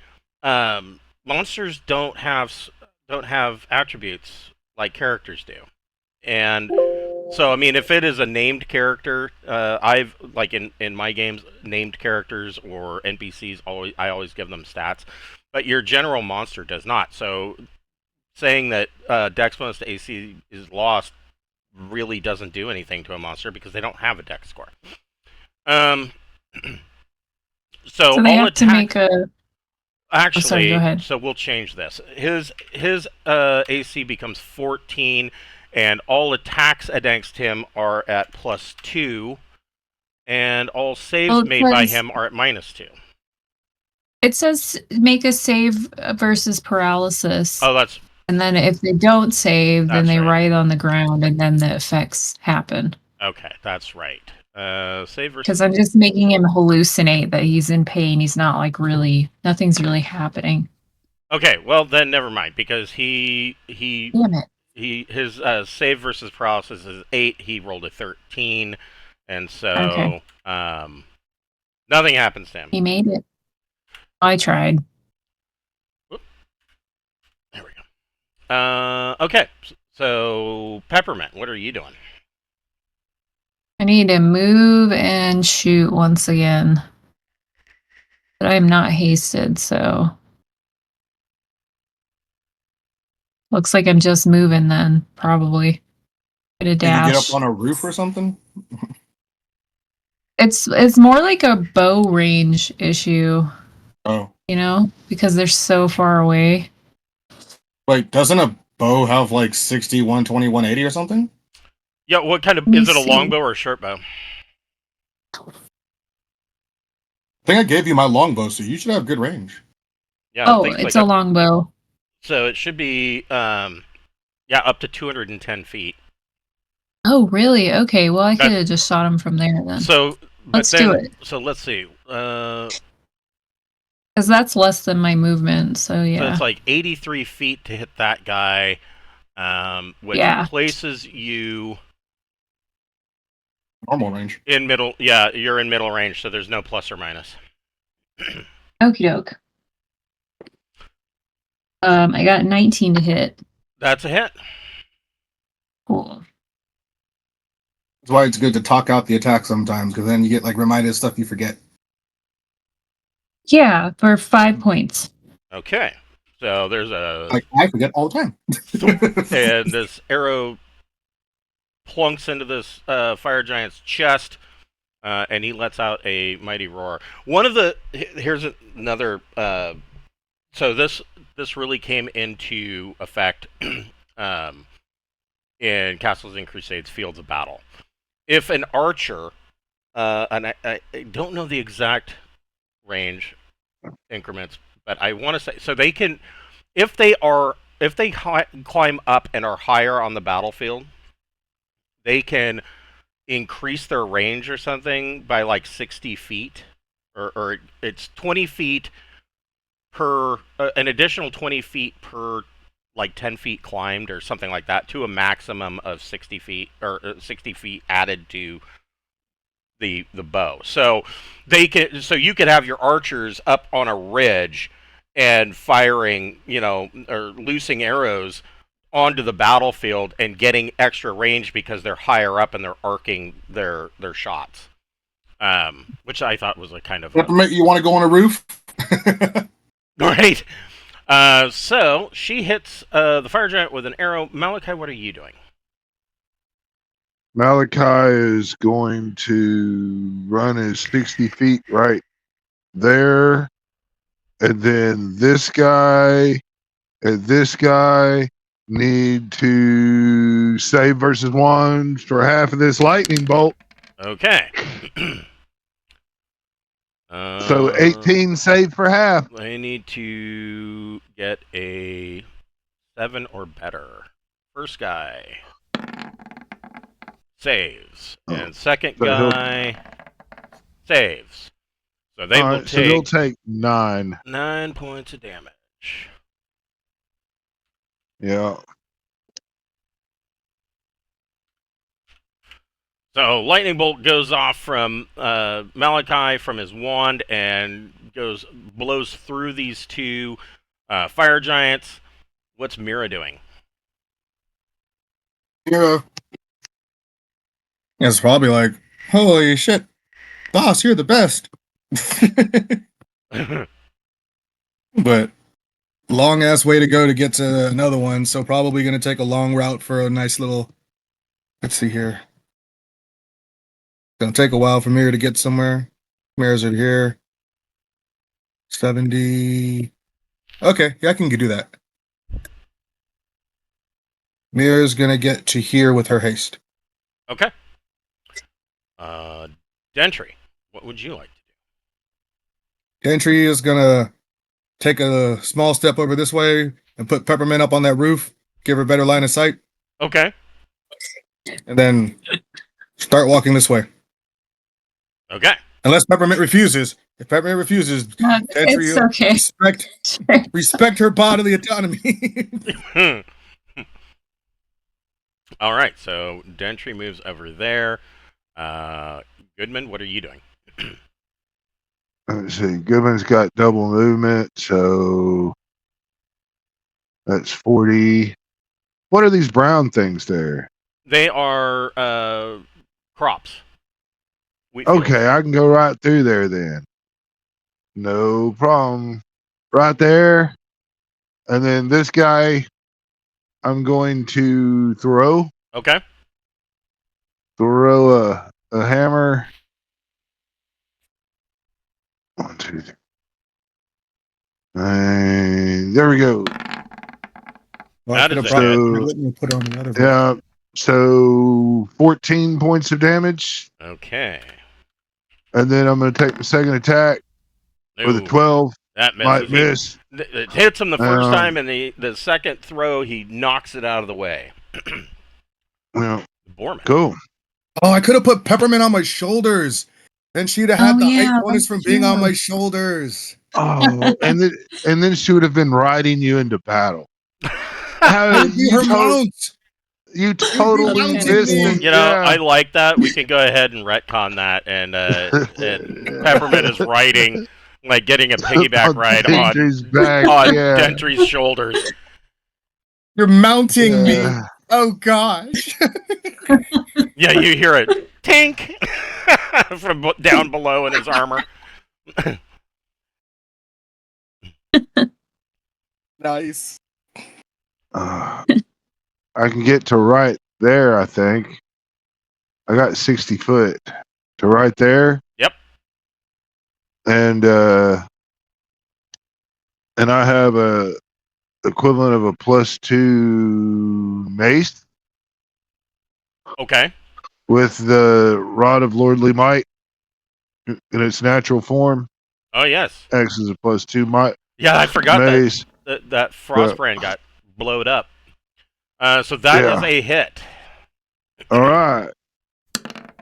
monsters don't have attributes like characters do, and so I mean, if it is a named character, I've like in my games, named characters or NPCs I always give them stats, but your general monster does not. So saying that Dex bonus to AC is lost really doesn't do anything to a monster because they don't have a Dex score. So they all have to make a. Actually, sorry, go ahead. So we'll change this. His AC becomes 14, and all attacks against him are at +2, and all saves made by him are at -2. It says make a save versus paralysis. Oh, that's. And then if they don't save, then That's they right. write on the ground, and then the effects happen. Okay, that's right. Save versus. Because I'm just making him hallucinate that he's in pain. He's not like really. Nothing's really happening. Okay, well then never mind because he Damn it. his save versus paralysis is 8. He rolled a 13, and so Okay. nothing happens to him. He made it. I tried. There we go. Okay, so Peppermint, what are you doing? I need to move and shoot once again. But I am not hasted, so. Looks like I'm just moving then, probably. Get a dash. Can you get up on a roof or something? It's more like a bow range issue, Oh. you know, because they're so far away. Wait, doesn't a bow have like 60, 120, 180 or something? Yeah, what kind of Let me is it? A see. longbow or a short bow? I think I gave you my longbow, so you should have good range. Yeah, I Oh, think it's a longbow. So it should be up to 210 feet. Oh, really? Okay, well, I could have just shot him from there then. So Let's do it. So let's see. Because that's less than my movement, so So yeah. it's like 83 feet to hit that guy, which Yeah. places you Normal range. in middle. Yeah, you're in middle range, so there's no plus or minus. Okie doke. I got 19 to hit. That's a hit. Cool. That's why it's good to talk out the attack sometimes, because then you get like reminded of stuff you forget. Yeah, for 5 points. Okay. So there's a Like I forget all the time. and this arrow plunks into this fire giant's chest, and he lets out a mighty roar. Here's another. So this really came into effect in Castles and Crusades Fields of Battle. If an archer, and I don't know the exact range increments, but I want to say so they can, if they climb up and are higher on the battlefield, they can increase their range or something by like 60 feet, or it's 20 feet per an additional 20 feet per like 10 feet climbed or something like that, to a maximum of 60 feet, or 60 feet added to the bow. So you could have your archers up on a ridge and firing, or loosing arrows onto the battlefield and getting extra range because they're higher up and they're arcing their shots. Which I thought was a kind of You want to go on a roof? great. So she hits the fire giant with an arrow. Malachi, what are you doing? Malachi is going to run his 60 feet right there. And then this guy and this guy need to save versus wands for half of this lightning bolt. Okay. So 18 save for half. I need to get a 7 or better. First guy saves, and second so guy saves. So they will take. So they'll take 9. 9 points of damage. Yeah. So lightning bolt goes off from Malachi from his wand and blows through these two fire giants. What's Mira doing? Yeah. It's probably like, holy shit, boss, you're the best. But long ass way to go to get to another one, so probably gonna take a long route for a nice little. Let's see here. Gonna take a while for Mira to get somewhere. Mira's over here. 70. Okay, yeah, I can do that. Mira's gonna get to here with her haste. Okay. Dentry, what would you like to do? Dentry is gonna take a small step over this way and put Peppermint up on that roof, give her better line of sight. Okay. And then start walking this way. Okay. Unless Peppermint refuses. If Peppermint refuses, Dentry it's okay. respect her bodily autonomy. All right, so Dentry moves over there. Goodman, what are you doing? Let's see. Goodman's got double movement, so that's 40. What are these brown things there? They are crops. Okay, I can go right through there then. No problem. Right there. And then this guy, I'm going to throw. Okay. Throw a hammer. 1, 2, 3. And there we go. How does put on the other yeah. So 14 points of damage. Okay. And then I'm going to take the second attack with a 12. That misses. Might miss. It hits him the first time, and the second throw, he knocks it out of the way. Well, Borman. Cool. Oh, I could have put Peppermint on my shoulders. Then she'd have had the 8 bonus from being on my shoulders. Oh, and then she would have been riding you into battle. You totally missed it. I like that. We can go ahead and retcon that, and Peppermint is riding, like getting a piggyback ride on Dentry's shoulders. You're mounting me. Oh gosh. Yeah, you hear it tink from down below in his armor. Nice. I can get to right there, I think. I got 60 foot to right there. Yep. And I have a equivalent of a +2 mace Okay. with the Rod of Lordly Might in its natural form. Oh yes. Acts as a +2 might Yeah, I forgot mace. that But, Frostbrand got blowed up. So that is yeah. a hit. All right.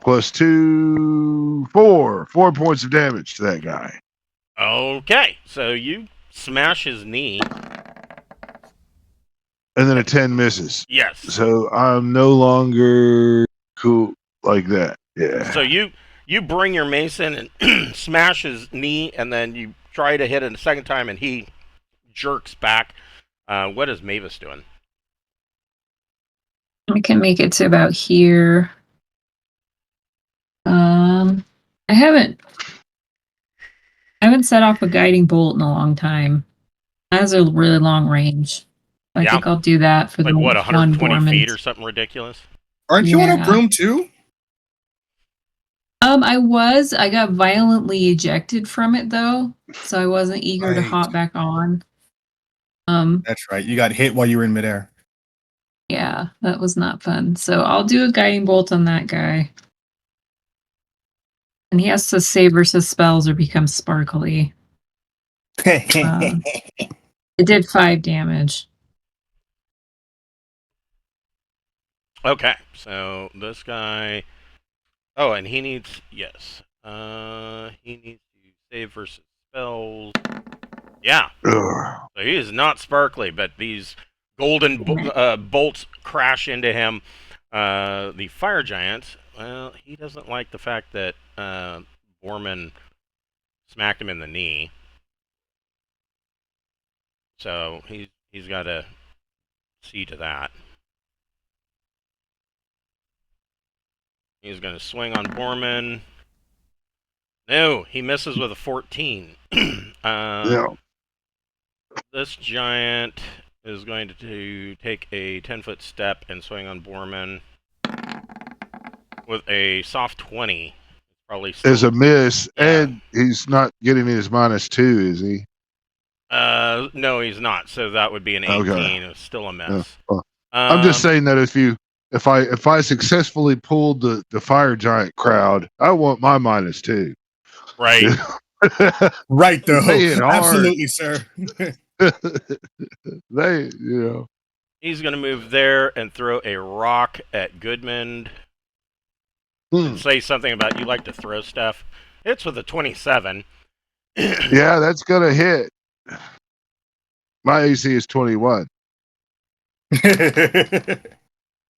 +2, 4. 4 points of damage to that guy. Okay. So you smash his knee. And then a 10 misses. Yes. So I'm no longer cool like that. Yeah. So you bring your mace in and smash his knee, and then you try to hit it a second time, and he jerks back. What is Mavis doing? I can make it to about here. I haven't set off a guiding bolt in a long time. That has a really long range. I think I'll do that for Like the what, 120 one feet or something ridiculous? Aren't you on a Yeah. broom too? I got violently ejected from it though, so I wasn't eager to Right. hop back on. That's right. You got hit while you were in midair. Yeah, that was not fun. So I'll do a guiding bolt on that guy. And he has to save versus spells or become sparkly. It did 5 damage. Okay, so this guy. Oh, and he needs he needs to save versus spells. Yeah. Ugh. So he is not sparkly, but these golden bolts crash into him. The fire giant. Well, he doesn't like the fact that Borman smacked him in the knee. So he's got to see to that. He's going to swing on Borman. No, he misses with a 14. Yeah. This giant is going to take a 10-foot step and swing on Borman with a soft 20. Probably still, As a miss, Yeah. and he's not getting his -2, is he? no, he's not. So that would be an 18. Okay. It's still a miss. Well, I'm just saying that if I successfully pulled the fire giant crowd, I want my -2. Right. Right, though. They hit hard. Absolutely, sir. They, He's going to move there and throw a rock at Goodman. And say something about you like to throw stuff. It's with a 27. Yeah, that's gonna hit. My AC is 21.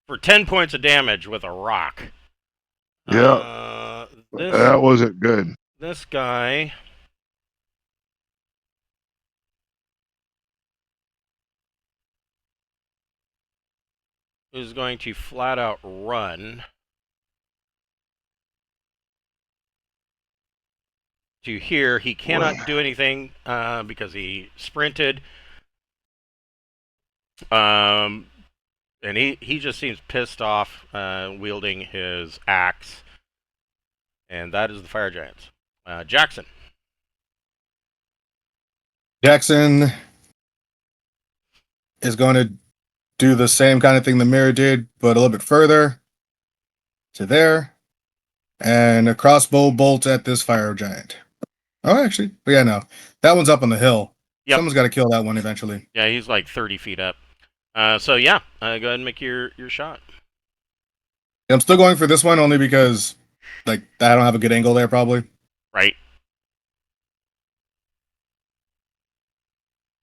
For 10 points of damage with a rock. Yeah. That wasn't good. This guy is going to flat out run to here. He cannot do anything because he sprinted. And he just seems pissed off wielding his axe. And that is the fire giants. Jackson. Jackson is going to do the same kind of thing the mirror did, but a little bit further to there. And a crossbow bolt at this fire giant. Oh, actually, but yeah, no. That one's up on the hill. Yep. Someone's got to kill that one eventually. Yeah, he's like 30 feet up. So yeah, go ahead and make your shot. I'm still going for this one only because, like, I don't have a good angle there, probably. Right.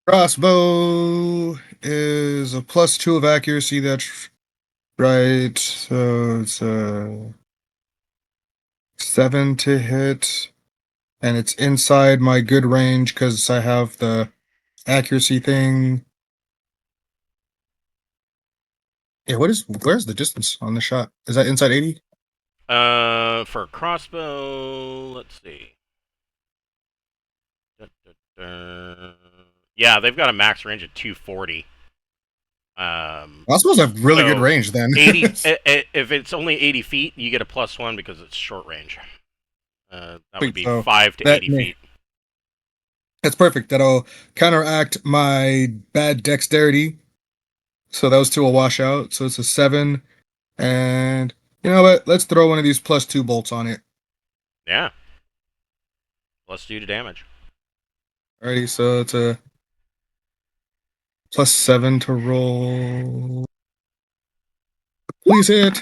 Crossbow is a +2 of accuracy. That's right. So it's 7 to hit, and it's inside my good range because I have the accuracy thing. Yeah, where's the distance on the shot? Is that inside 80? For a crossbow, let's see. Yeah, they've got a max range of 240. I suppose I have really good So, range then. 80. If it's only 80 feet, you get a +1 because it's short range. That would be So 5 to that 80 feet. that's perfect. That'll counteract my bad dexterity. So those two will wash out. So it's a 7. And you know what? Let's throw one of these +2 bolts on it. Yeah. +2 to damage. Alrighty, so it's a +7 to roll. Please hit.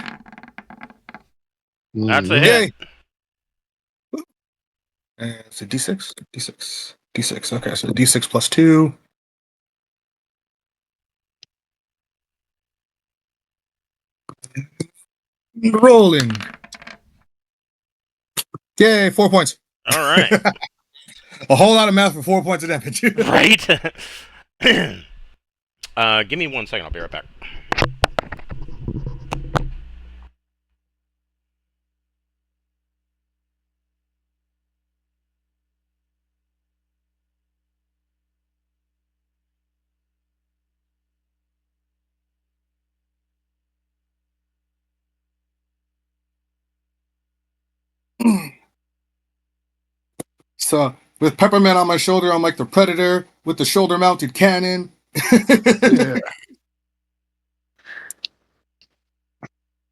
That's a Mhm. hit. Yay! And it's a D6. D6. D6. Okay, so D6 +2. Rolling. Yay, 4 points. All right. A whole lot of math for 4 points of damage. Right? Give me 1 second. I'll be right back. So with Peppermint on my shoulder, I'm like the Predator with the shoulder-mounted cannon. Yeah.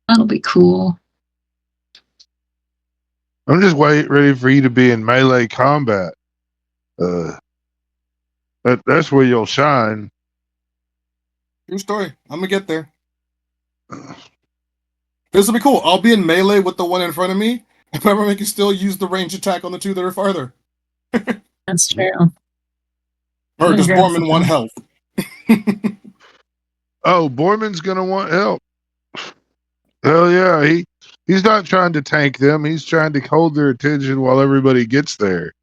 That'll be cool. I'm just ready for you to be in melee combat. That's where you'll shine. True story. I'm gonna get there. This will be cool. I'll be in melee with the one in front of me, and Peppermint can still use the range attack on the two that are farther. That's true. Or I'm does gonna grab Borman want some. health? Oh, Borman's gonna want help. Hell yeah, he's not trying to tank them. He's trying to hold their attention while everybody gets there.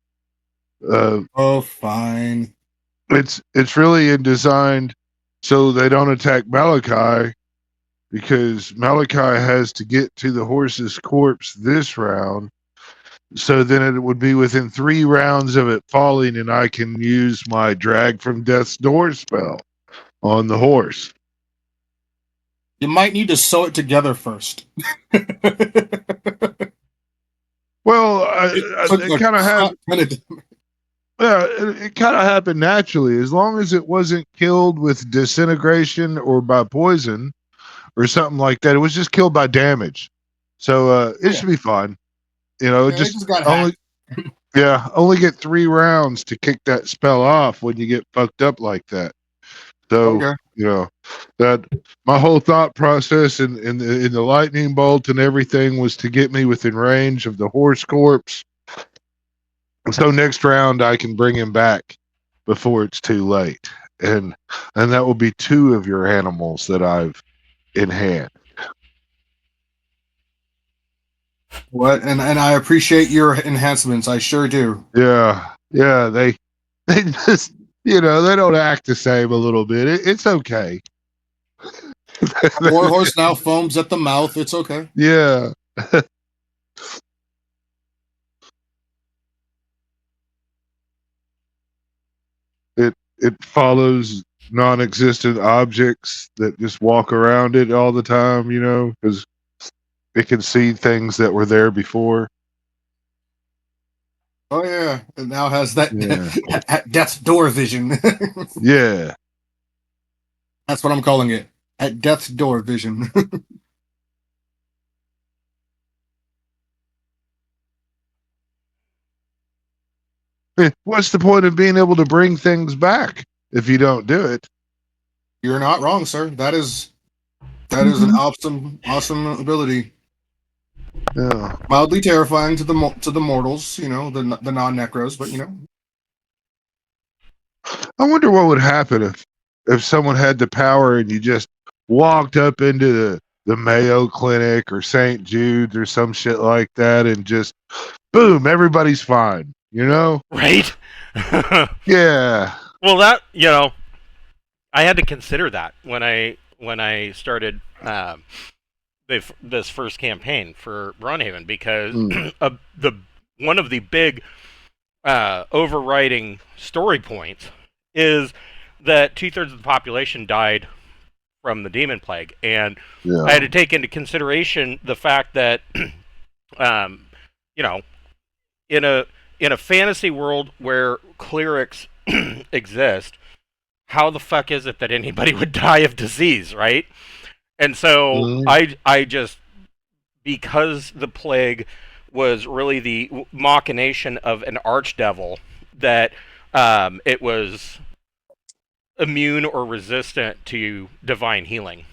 Oh, fine. It's really designed so they don't attack Malachi, because Malachi has to get to the horse's corpse this round. So then it would be within 3 rounds of it falling, and I can use my drag from death's door spell on the horse. You might need to sew it together first. Well, took it a kind of crap had. minute. Yeah, it kind of happened naturally, as long as it wasn't killed with disintegration or by poison or something like that. It was just killed by damage, so it should be fine. You know, Yeah, they just just got only hacked. only get 3 rounds to kick that spell off when you get fucked up like that. So Okay. you know that my whole thought process in the lightning bolt and everything was to get me within range of the horse corpse. So next round I can bring him back before it's too late, and that will be 2 of your animals that I've in hand. What? And I appreciate your enhancements. I sure do. Yeah, they just they don't act the same a little bit. It's okay. Warhorse now foams at the mouth. It's okay. Yeah. It follows non-existent objects that just walk around it all the time, because it can see things that were there before. Oh yeah, it now has that Yeah. death's door vision. Yeah. That's what I'm calling it. At death's door vision. What's the point of being able to bring things back if you don't do it? You're not wrong, sir. That is an awesome ability. Yeah. Mildly terrifying to the mortals, the non-necros, but I wonder what would happen if someone had the power and you just walked up into the Mayo Clinic or St. Jude's or some shit like that, and just boom, everybody's fine. Right? Yeah. Well, I had to consider that when I started this first campaign for Braunhaven, because Mm. one of the big overriding story points is that 2/3 of the population died from the demon plague, and Yeah. I had to take into consideration the fact that, you know, in a fantasy world where clerics exist, how the fuck is it that anybody would die of disease, right? And so Mhm. I just, because the plague was really the machination of an archdevil, that it was immune or resistant to divine healing,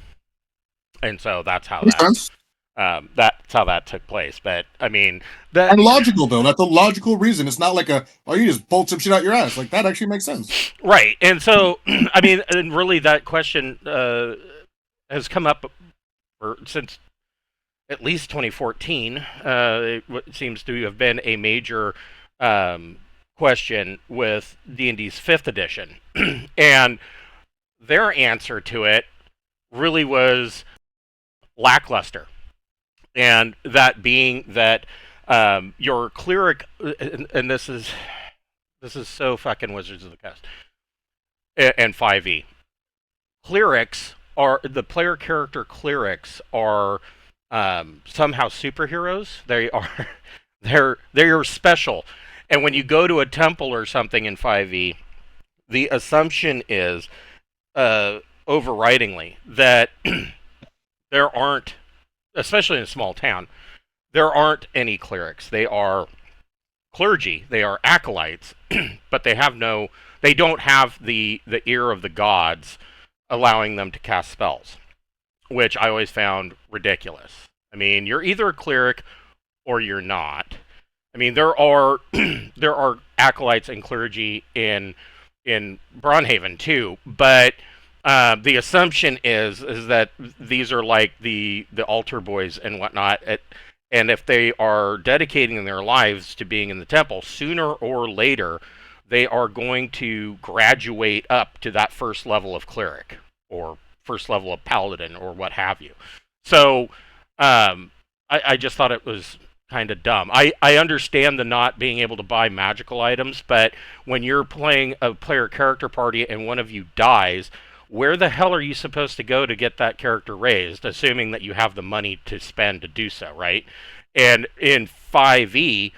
and so that's how Makes sense. that took place. But I mean, that And logical though. That's a logical reason. It's not like you just pulled some shit out your ass. Like that actually makes sense. right, and so I mean, and really that question has come up since at least 2014. It seems to have been a major question with D&D's 5th edition, and their answer to it really was lackluster, and that being that your cleric, and this is so fucking Wizards of the Coast and 5e. Clerics are the player character. Clerics are somehow superheroes. They are they're special, and when you go to a temple or something in 5e, the assumption is overridingly that there aren't, especially in a small town, there aren't any clerics. They are clergy, they are acolytes, but they don't have the ear of the gods allowing them to cast spells, which I always found ridiculous. I mean, you're either a cleric or you're not. I mean, there are there are acolytes and clergy in Braunhaven too, but the assumption is that these are like the altar boys and whatnot. And if they are dedicating their lives to being in the temple, sooner or later, they are going to graduate up to that first level of cleric or first level of paladin or what have you. So I just thought it was kind of dumb. I understand the not being able to buy magical items, but when you're playing a player character party and one of you dies, where the hell are you supposed to go to get that character raised, assuming that you have the money to spend to do so, right? And in 5e,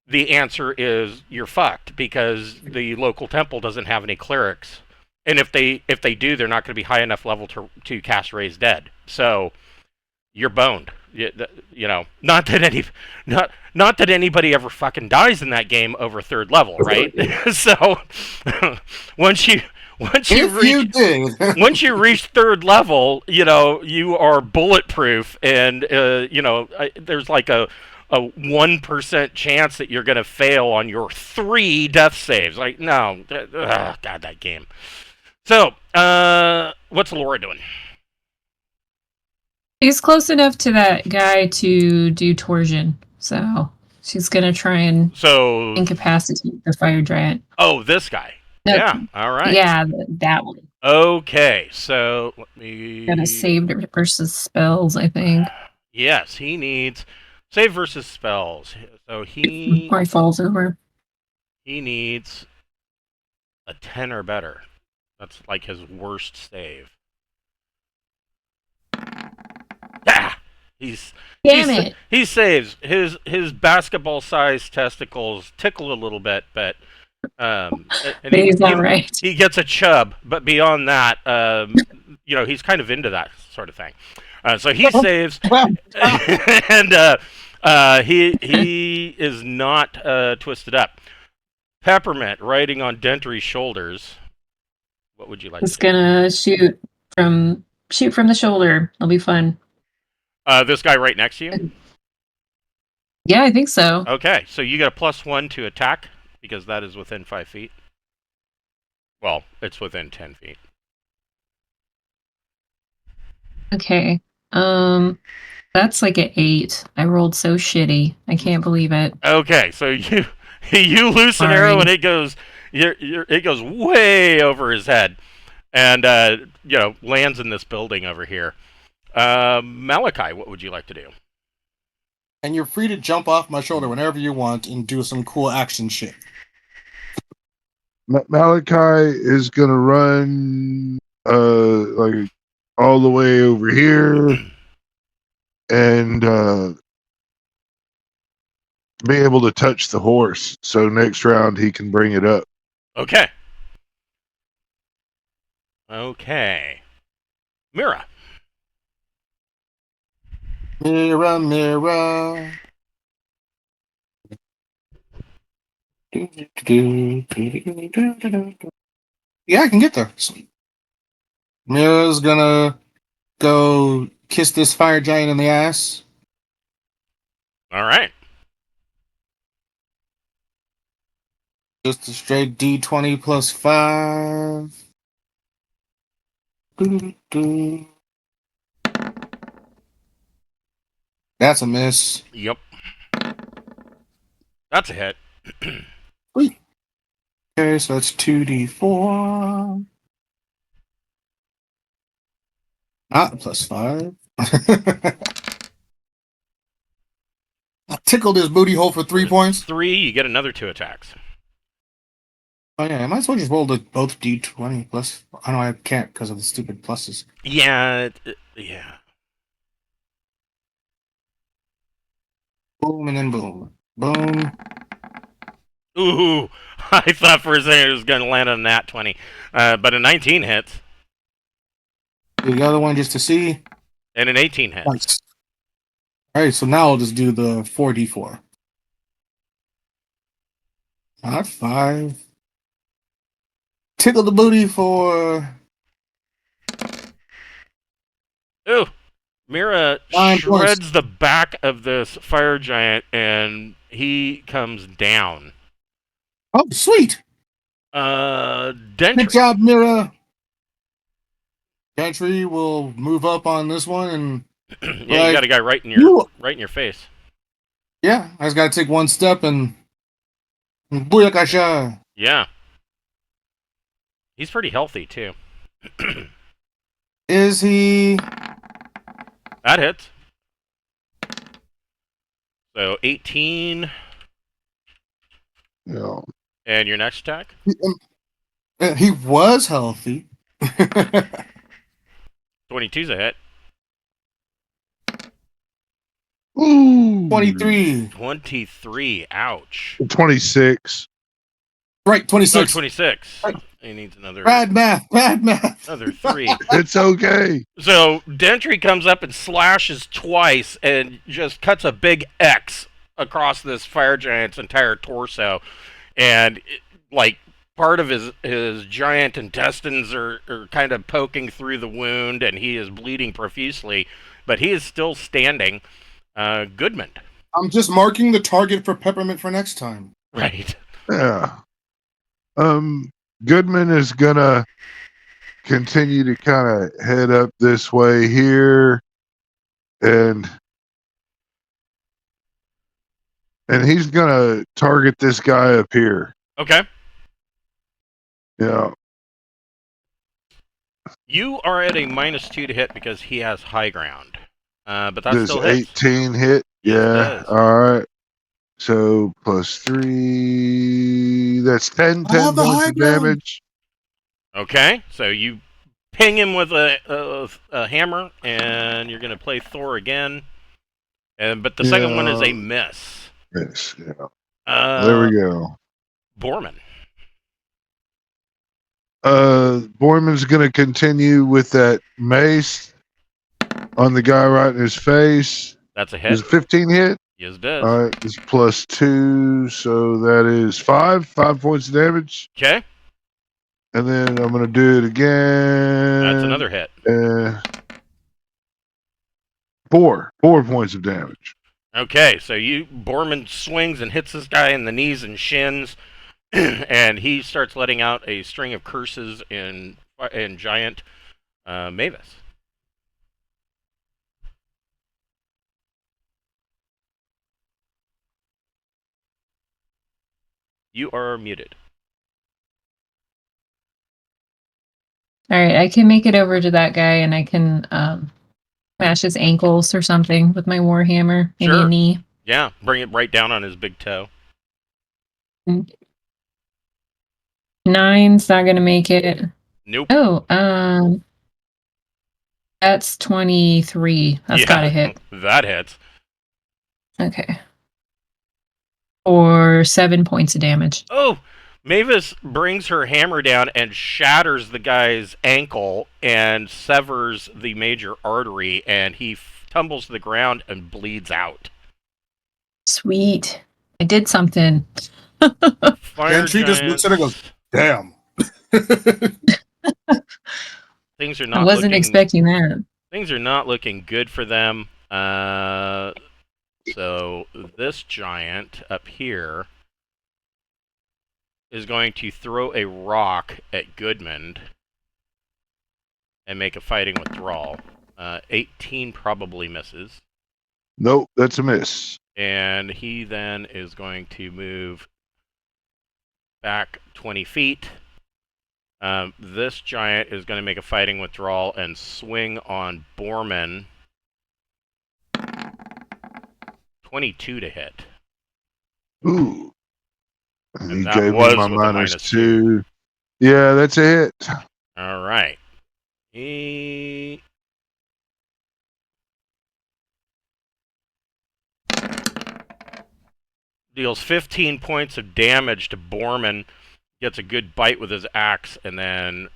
the answer is you're fucked, because the local temple doesn't have any clerics. And if they do, they're not going to be high enough level to cast Raise Dead. So you're boned. You know, not that anybody ever fucking dies in that game over 3rd level, right? So once you once you reach 3rd level, you know, you are bulletproof, and there's like a 1% chance that you're gonna fail on your 3 death saves. Like, no, God, that game. So, what's Laura doing? She's close enough to that guy to do torsion, so she's gonna try and incapacitate the fire giant. Oh, this guy. No, yeah, all right. Yeah, that one. Okay, so let me... Gonna save versus spells, I think. Yes, he needs save versus spells. So he... Before he falls over. He needs a 10 or better. That's like his worst save. Ah! He saves. His basketball-sized testicles tickle a little bit, but and he's all right. He gets a chub, but beyond that, he's kind of into that sort of thing. So he saves, and he is not twisted up. Peppermint riding on Dentry's shoulders. What would you like? It's gonna shoot from the shoulder. It'll be fun. This guy right next to you? Yeah, I think so. Okay, so you get a +1 to attack, because that is within 5 feet. Well, it's within 10 feet. Okay. That's like an 8. I rolled so shitty. I can't believe it. Okay, so you loose an arrow and it goes way over his head, and lands in this building over here. Malachi, what would you like to do? And you're free to jump off my shoulder whenever you want and do some cool action shit. Malachi is gonna run like all the way over here and be able to touch the horse. So next round he can bring it up. Okay. Okay. Mira. Mirror, mirror. Yeah, I can get there. Sweet. Mira's gonna go kiss this fire giant in the ass. All right. Just a straight D20 plus 5. That's a miss. Yep. That's a hit. Sweet. Okay, so that's 2D4. Not plus 5. I tickled his booty hole for 3 points. 3, you get another 2 attacks. Oh yeah, I might as well just roll both D20 plus. I know I can't because of the stupid pluses. Yeah, yeah. Boom and then boom. Boom. Ooh, I thought for a second it was going to land on that 20. But a 19 hits. Do the other one just to see. And an 18 hits. Nice. Alright, so now I'll just do the 4D4. Not 5. Tickle the booty for... Ooh, Mira 9 shreds points. the back of this fire giant and he comes down. Oh, sweet! Dentry. Good job, Mira. Gentry will move up on this one and... Yeah, you got a guy right in your face. Yeah, I just gotta take one step and... Booyakasha! Yeah. He's pretty healthy, too. Is he... That hits. So 18. Yeah. And your next attack? He was healthy. 22's a hit. Ooh. 23. 23. Ouch. 26. Right, 26. Oh, 26. Right. He needs another. Bad math. Another 3. It's okay. So Dentry comes up and slashes twice and just cuts a big X across this fire giant's entire torso, and like part of his giant intestines are kind of poking through the wound, and he is bleeding profusely, but he is still standing. Goodman. I'm just marking the target for Peppermint for next time. Right. Yeah. Goodman is gonna continue to kind of head up this way here, and he's gonna target this guy up here. Okay. Yeah. You are at a -2 to hit because he has high ground. But that Does still hits. 18 hit? Yes, it Yeah. does. All right. So plus 3. That's 10 I have the points high of ground. damage. Okay, so you ping him with a hammer, and you're going to play Thor again. But the second one is a miss. Yes. Yeah. There we go. Borman. Borman's going to continue with that mace on the guy right in his face. That's a hit. Is 15 hit? Yes, it does. All right, it's plus 2, so that is 5 points of damage. Okay, And then I'm going to do it again. that's another hit. 4 points of damage. Okay, so Borman swings and hits this guy in the knees and shins, and he starts letting out a string of curses in giant Mavis. You are muted. All right, I can make it over to that guy, and I can Smash his ankles or something with my warhammer. Maybe Sure. a knee. Yeah, bring it right down on his big toe. 9's not gonna make it. Nope. Oh, that's 23. That's gotta hit. That hits. Okay. Or 7 points of damage. Oh, Mavis brings her hammer down and shatters the guy's ankle and severs the major artery, and he tumbles to the ground and bleeds out. Sweet. I did something. Fire And she just looks at her and goes, giants. damn. Things are I not wasn't looking expecting that. things are not looking good for them. So this giant up here is going to throw a rock at Goodman and make a fighting withdrawal. 18 probably misses. Nope, that's a miss. And he then is going to move back 20 feet. This giant is going to make a fighting withdrawal and swing on Borman. 22 to hit. Ooh. And He that gave was me my with a -2. Yeah, that's a hit. All right. He deals 15 points of damage to Borman, gets a good bite with his axe, and then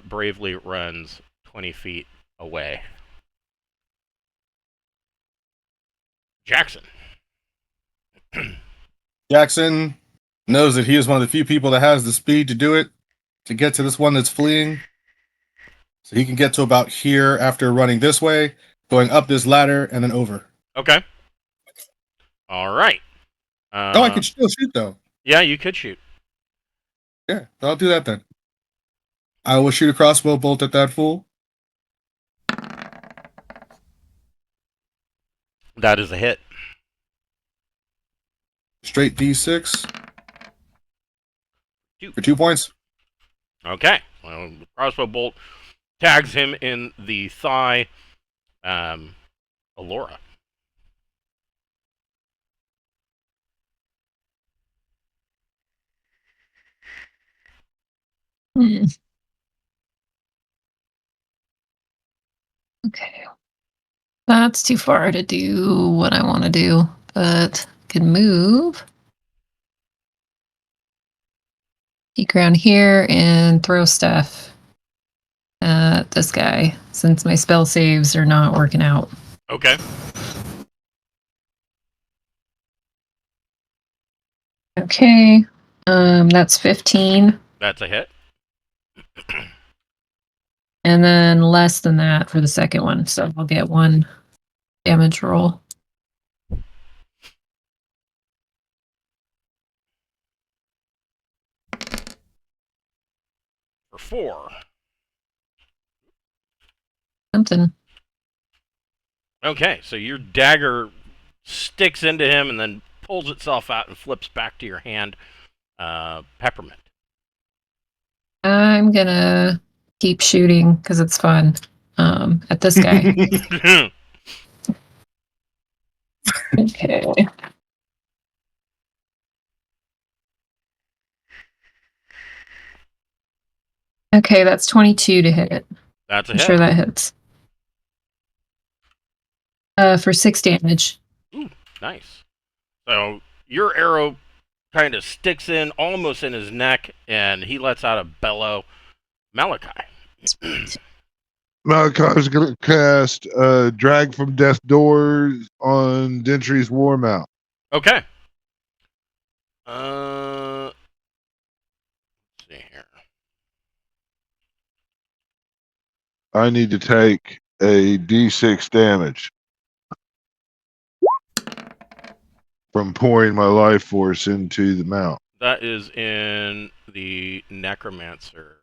bravely runs 20 feet away. Jackson. Jackson knows that he is one of the few people that has the speed to do it, to get to this one that's fleeing. So he can get to about here after running this way, going up this ladder, and then over. Okay. All right. I could still shoot, though. Yeah, you could shoot. Yeah, I'll do that then. I will shoot a crossbow bolt at that fool. That is a hit. Straight D6. Two. For 2 points. Okay. Well, the crossbow bolt tags him in the thigh. Alora. Okay. That's too far to do what I want to do, but I can move. Peek around here and throw stuff at this guy, since my spell saves are not working out. Okay. Okay. That's 15. That's a hit. And then less than that for the second one. So I'll get 1 damage roll. For 4. Something. Okay, so your dagger sticks into him and then pulls itself out and flips back to your hand. Peppermint. I'm gonna keep shooting because it's fun. At this guy. Okay. Okay, that's 22 to hit it. That's a I'm hit. sure that hits. For 6 damage. Ooh, nice. So your arrow kind of sticks in almost in his neck, and he lets out a bellow. Malachi. Malachi's going to cast Drag from Death Doors on Dentry's War Mount. Okay. Let's see here. I need to take a D6 damage from pouring my life force into the mount. That is in the Necromancer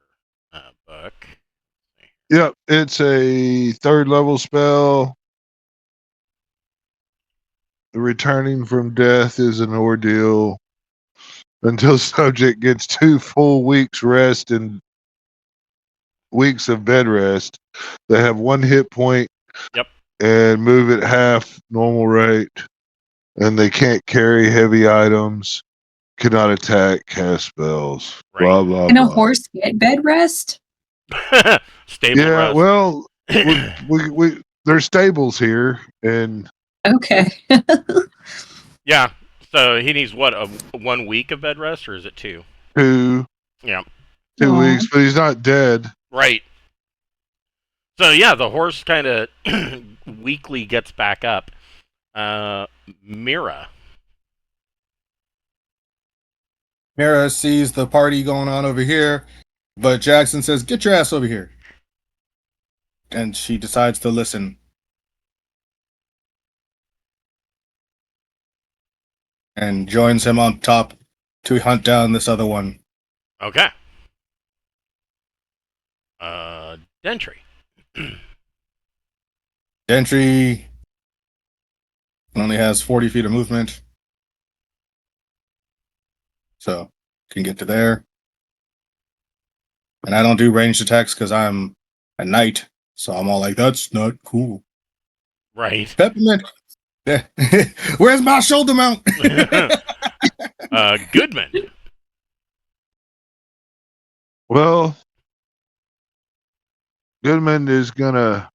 book. Yep, it's a 3rd level spell. Returning from death is an ordeal until subject gets 2 full weeks rest and weeks of bed rest. They have 1 hit point Yep. And move at half normal rate. And they can't carry heavy items. Cannot attack, cast spells. Right. Blah, blah, Can a blah. horse get bed rest? Stable Yeah, rest. well, we there's stables here, and Okay. Yeah. So he needs what, a 1 week of bed rest, or is it 2? two Yeah. 2 weeks, but he's not dead. Right. So yeah, the horse kind of weekly gets back up. Mira. Mira sees the party going on over here, but Jackson says, "Get your ass over here." And she decides to listen. And joins him on top to hunt down this other one. Okay. Dentry. Gentry only has 40 feet of movement. So can get to there. And I don't do ranged attacks because I'm a knight. So I'm all like, that's not cool. Right. Peppermint. Yeah. Where's my shoulder mount? Goodman. Well, Goodman is gonna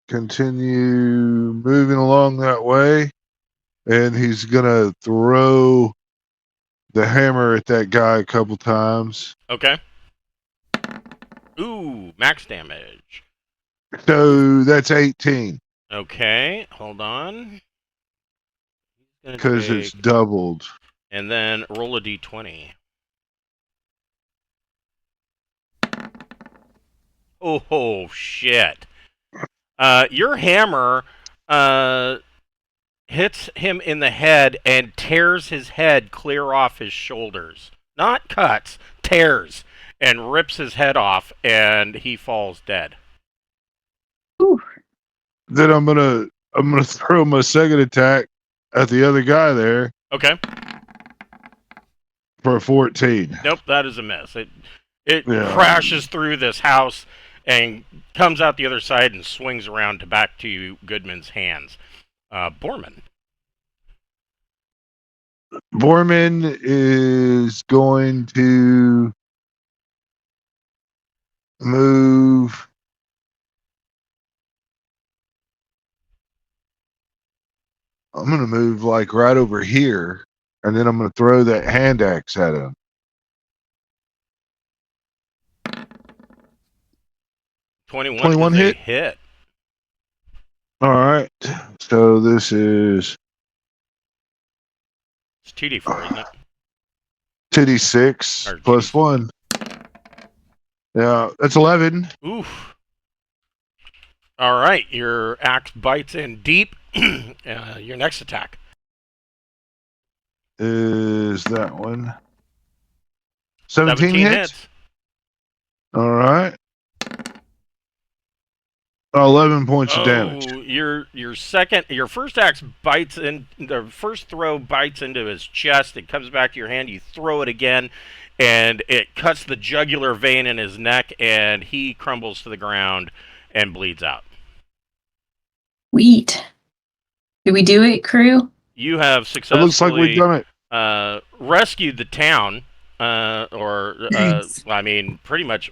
continue moving along that way, and he's gonna throw the hammer at that guy a couple times. Okay. Ooh, max damage. So that's 18 Okay, hold on. because it's doubled. And then roll a d20. Oh, shit. Your hammer hits him in the head and tears his head clear off his shoulders. Not cuts, tears, and rips his head off, and he falls dead. Ooh. Then I'm gonna throw my second attack at the other guy there Okay. for 14. Nope, that is a miss. It Yeah. crashes through this house and comes out the other side and swings around to back to Goodman's hands. Borman. Borman is going to move. I'm going to move like right over here, and then I'm going to throw that hand axe at him. 21 hit? hit. All right. So this is It's 2d4, isn't it? 2d6 Or plus 2d6. 1. Yeah, that's 11. Oof. All right, your axe bites in deep. Your next attack. Is that one? 17 17 hits? hits. All right. 11 points of damage. Your first axe bites in, the first throw bites into his chest. It comes back to your hand. You throw it again, and it cuts the jugular vein in his neck, and he crumbles to the ground and bleeds out. Sweet. Did we do it, crew? You have It successfully looks like we've done it. rescued the town, Nice. I mean, pretty much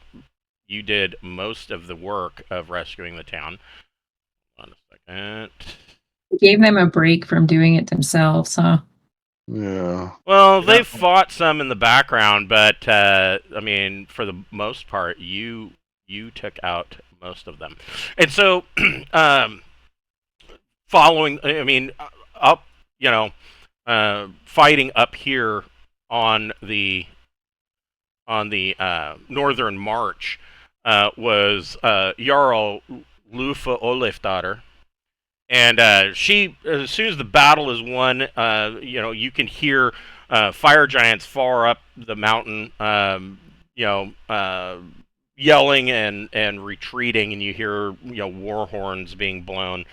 you did most of the work of rescuing the town. Hold on a second. We gave them a break from doing it themselves, huh? Yeah. Well, Yeah. they fought some in the background, but I mean, for the most part, you took out most of them, and so following, I mean, up, fighting up here on the northern march was Jarl Lufa Olifdottir. And she, as soon as the battle is won, you can hear fire giants far up the mountain, yelling and retreating, and you hear war horns being blown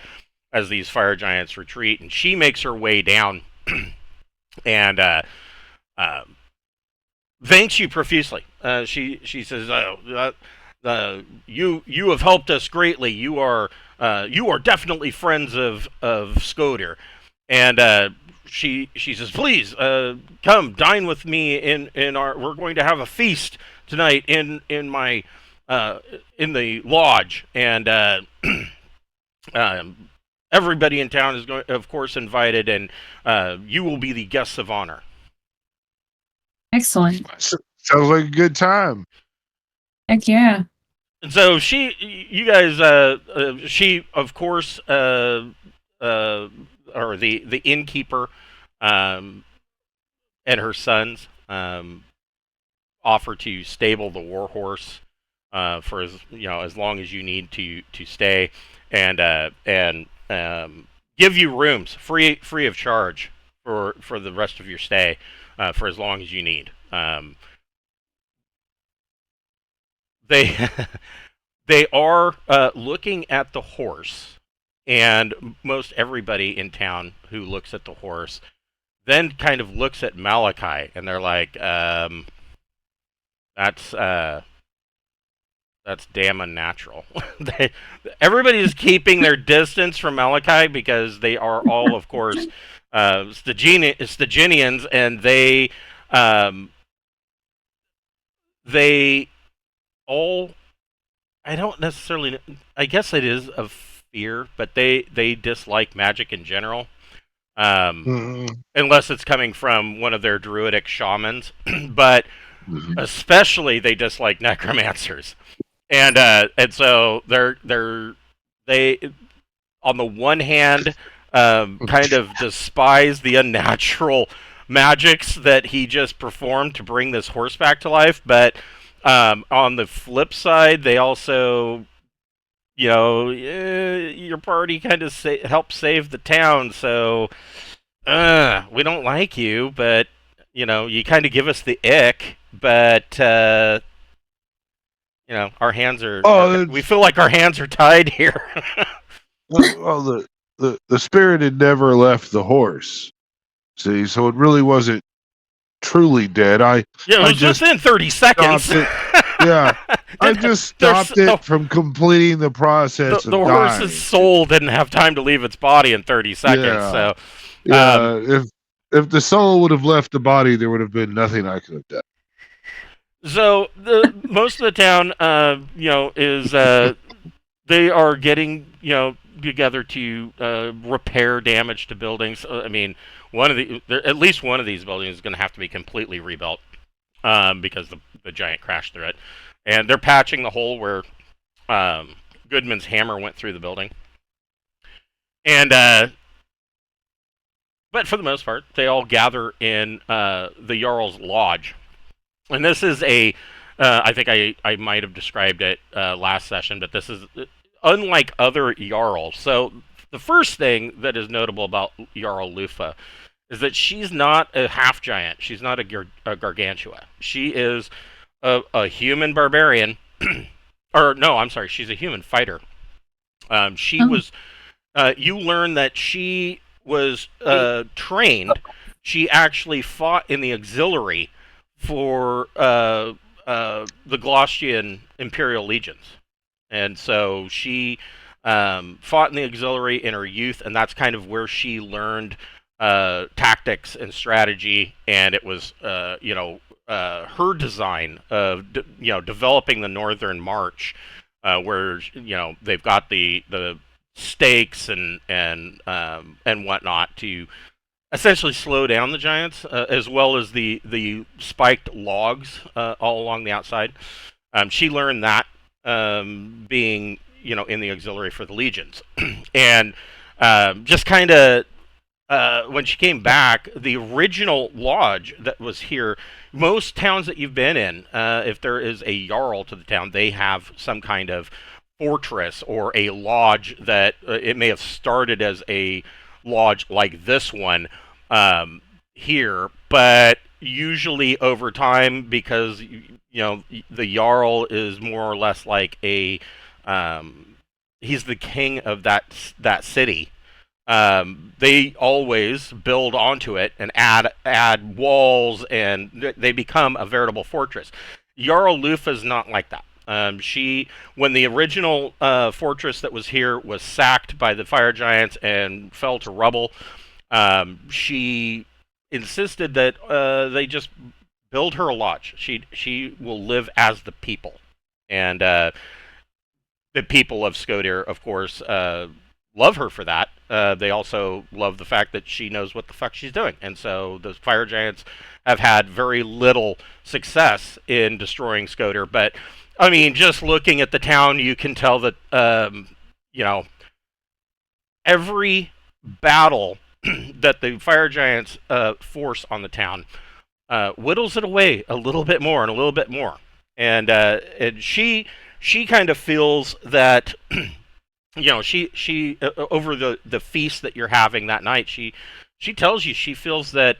as these fire giants retreat. And she makes her way down, and thanks you profusely. She says, you have helped us greatly. You are definitely friends of Skoedir." And she says, "Please come dine with me in our. We're going to have a feast tonight in my in the lodge, and everybody in town is of course invited, and you will be the guests of honor." Excellent. Sounds like a good time. Heck yeah. And so you guys, she of course, or the innkeeper, and her sons, offer to stable the warhorse, for as long as you need to stay, and give you rooms free of charge for the rest of your stay, for as long as you need. They they are looking at the horse, and most everybody in town who looks at the horse then kind of looks at Malachi, and they're like, that's damn unnatural. Everybody's keeping their distance from Malachi because they are all, of course, Stygianians, and they all, I don't necessarily, I guess it is of fear, but they dislike magic in general. Unless it's coming from one of their druidic shamans, but especially they dislike necromancers, and so they on the one hand kind of despise the unnatural magics that he just performed to bring this horse back to life, but on the flip side, they also, your party kind of helped save the town, so we don't like you, but you kind of give us the ick, but our hands are. We feel like our hands are tied here. Well, the spirit had never left the horse. See, so it really wasn't truly dead. It was just in 30 seconds. Yeah, I just stopped it from completing the process. The horse's soul didn't have time to leave its body in 30 seconds. Yeah. So, if the soul would have left the body, there would have been nothing I could have done. So most of the town, is they are getting together to repair damage to buildings. I mean, at least one of these buildings is going to have to be completely rebuilt, because the giant crashed through it, and they're patching the hole where Goodman's hammer went through the building. And but for the most part, they all gather in the Jarl's lodge, and this is I think I might have described it last session, but this is unlike other Jarls. So the first thing that is notable about Jarl Lufa is that she's not a half giant. She's not a gargantua. She is a human barbarian, or no, I'm sorry, she's a human fighter. She was. You learn that she was trained. She actually fought in the auxiliary for the Glaucian Imperial Legions, and so she fought in the auxiliary in her youth, and that's kind of where she learned tactics and strategy. And it was her design of developing the Northern March, where they've got the stakes and whatnot to essentially slow down the giants, as well as the spiked logs all along the outside. She learned that being in the auxiliary for the legions, and just kind of when she came back, the original lodge that was here. Most towns that you've been in, if there is a jarl to the town, they have some kind of fortress or a lodge that it may have started as a lodge like this one here, but usually over time, because the jarl is more or less like he's the king of that city. They always build onto it and add walls, and they become a veritable fortress. Jarl Lufa is not like that. When the original fortress that was here was sacked by the fire giants and fell to rubble, she insisted that they just build her a lodge. She will live as the people, and the people of Skoedir, of course, love her for that. They also love the fact that she knows what the fuck she's doing, and so the fire giants have had very little success in destroying Skoedir. But I mean, just looking at the town, you can tell that every battle that the fire giants force on the town whittles it away a little bit more and a little bit more, and she kind of feels that she over the feast that you're having that night, she tells you she feels that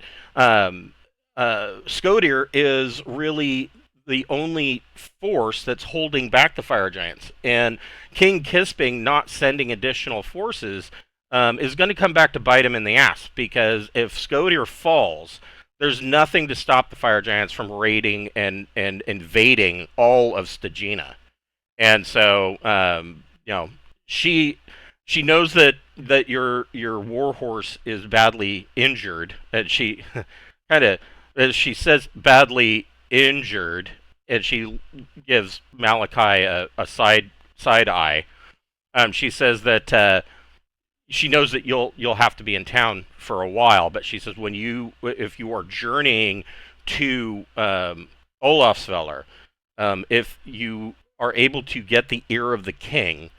Skoedir is really the only force that's holding back the fire giants, and King Kisping not sending additional forces is going to come back to bite him in the ass, because if Skoedir falls, there's nothing to stop the fire giants from raiding and invading all of Stagina. And so she knows that your warhorse is badly injured, and she kind of, as she says, badly injured, and she gives Malachi a side eye. She says that she knows that you'll have to be in town for a while, but she says if you are journeying to Olafsveller, if you are able to get the ear of the king,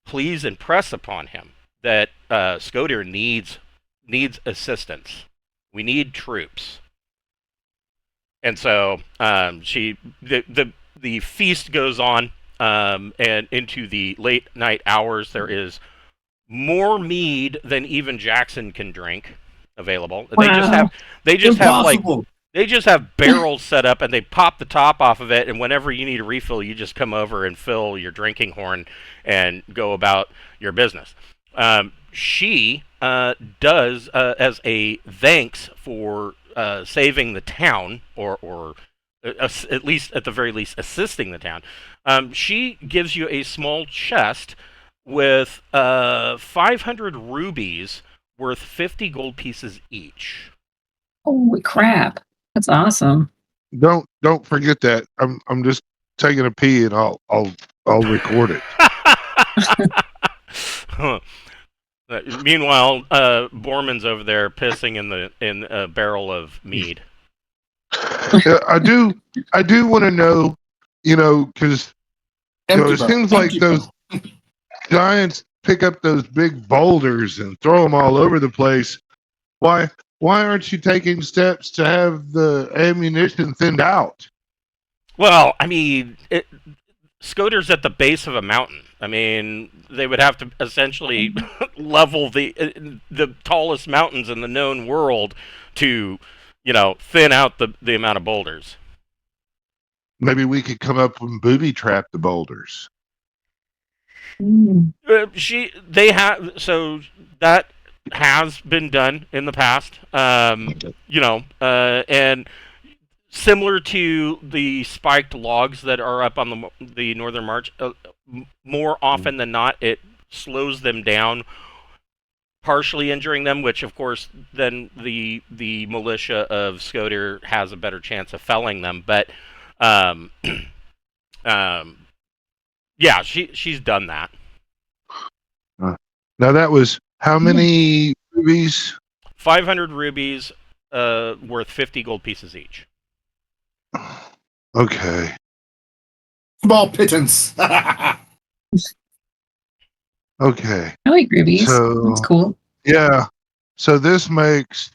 please impress upon him that Skoedir needs assistance. We need troops. And so the feast goes on, and into the late night hours. There is more mead than even Jackson can drink available. Wow. They just Impossible. have barrels set up, and they pop the top off of it, and whenever you need a refill, you just come over and fill your drinking horn and go about your business. She does, as a thanks for saving the town, or at least, at the very least, assisting the town, she gives you a small chest with 500 rubies worth 50 gold pieces each. Holy crap. That's awesome. Don't forget that. I'm just taking a pee, and I'll record it. Meanwhile, Borman's over there pissing in a barrel of mead. I do want to know, because it seems like those giants pick up those big boulders and throw them all over the place. Why aren't you taking steps to have the ammunition thinned out? Well, I mean, Skoedir's at the base of a mountain. I mean, they would have to essentially level the tallest mountains in the known world to, thin out the amount of boulders. Maybe we could come up and booby trap the boulders. So that has been done in the past. And similar to the spiked logs that are up on the northern march, more often than not, it slows them down, partially injuring them, which of course then the militia of Skoedir has a better chance of felling them. But yeah, she's done that. Now that was how many rubies? 500 rubies, worth 50 gold pieces each. Okay. Small pittance. Okay. I like rubies. So, that's cool. Yeah. So this makes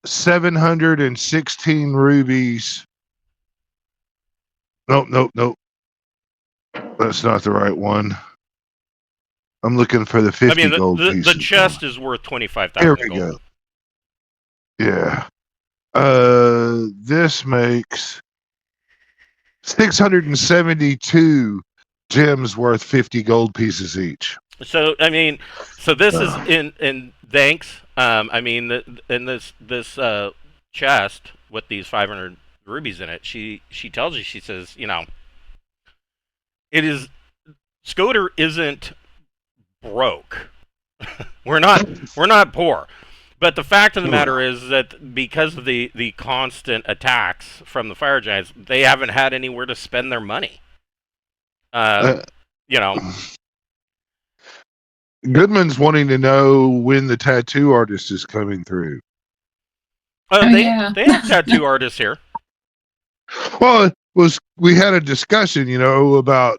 716 rubies. Nope. That's not the right one. I'm looking for the 50 gold pieces. The chest is worth 25,000 Here we gold. go. Yeah. This makes 672 gems worth 50 gold pieces each. So this is in thanks. In this chest with these 500 rubies in it, she tells you, she says, it is Skoedir isn't broke. we're not poor. But the fact of the matter is that because of the constant attacks from the fire giants, they haven't had anywhere to spend their money. You know, Goodman's wanting to know when the tattoo artist is coming through. Yeah. they have tattoo artists here. Well, we had a discussion, about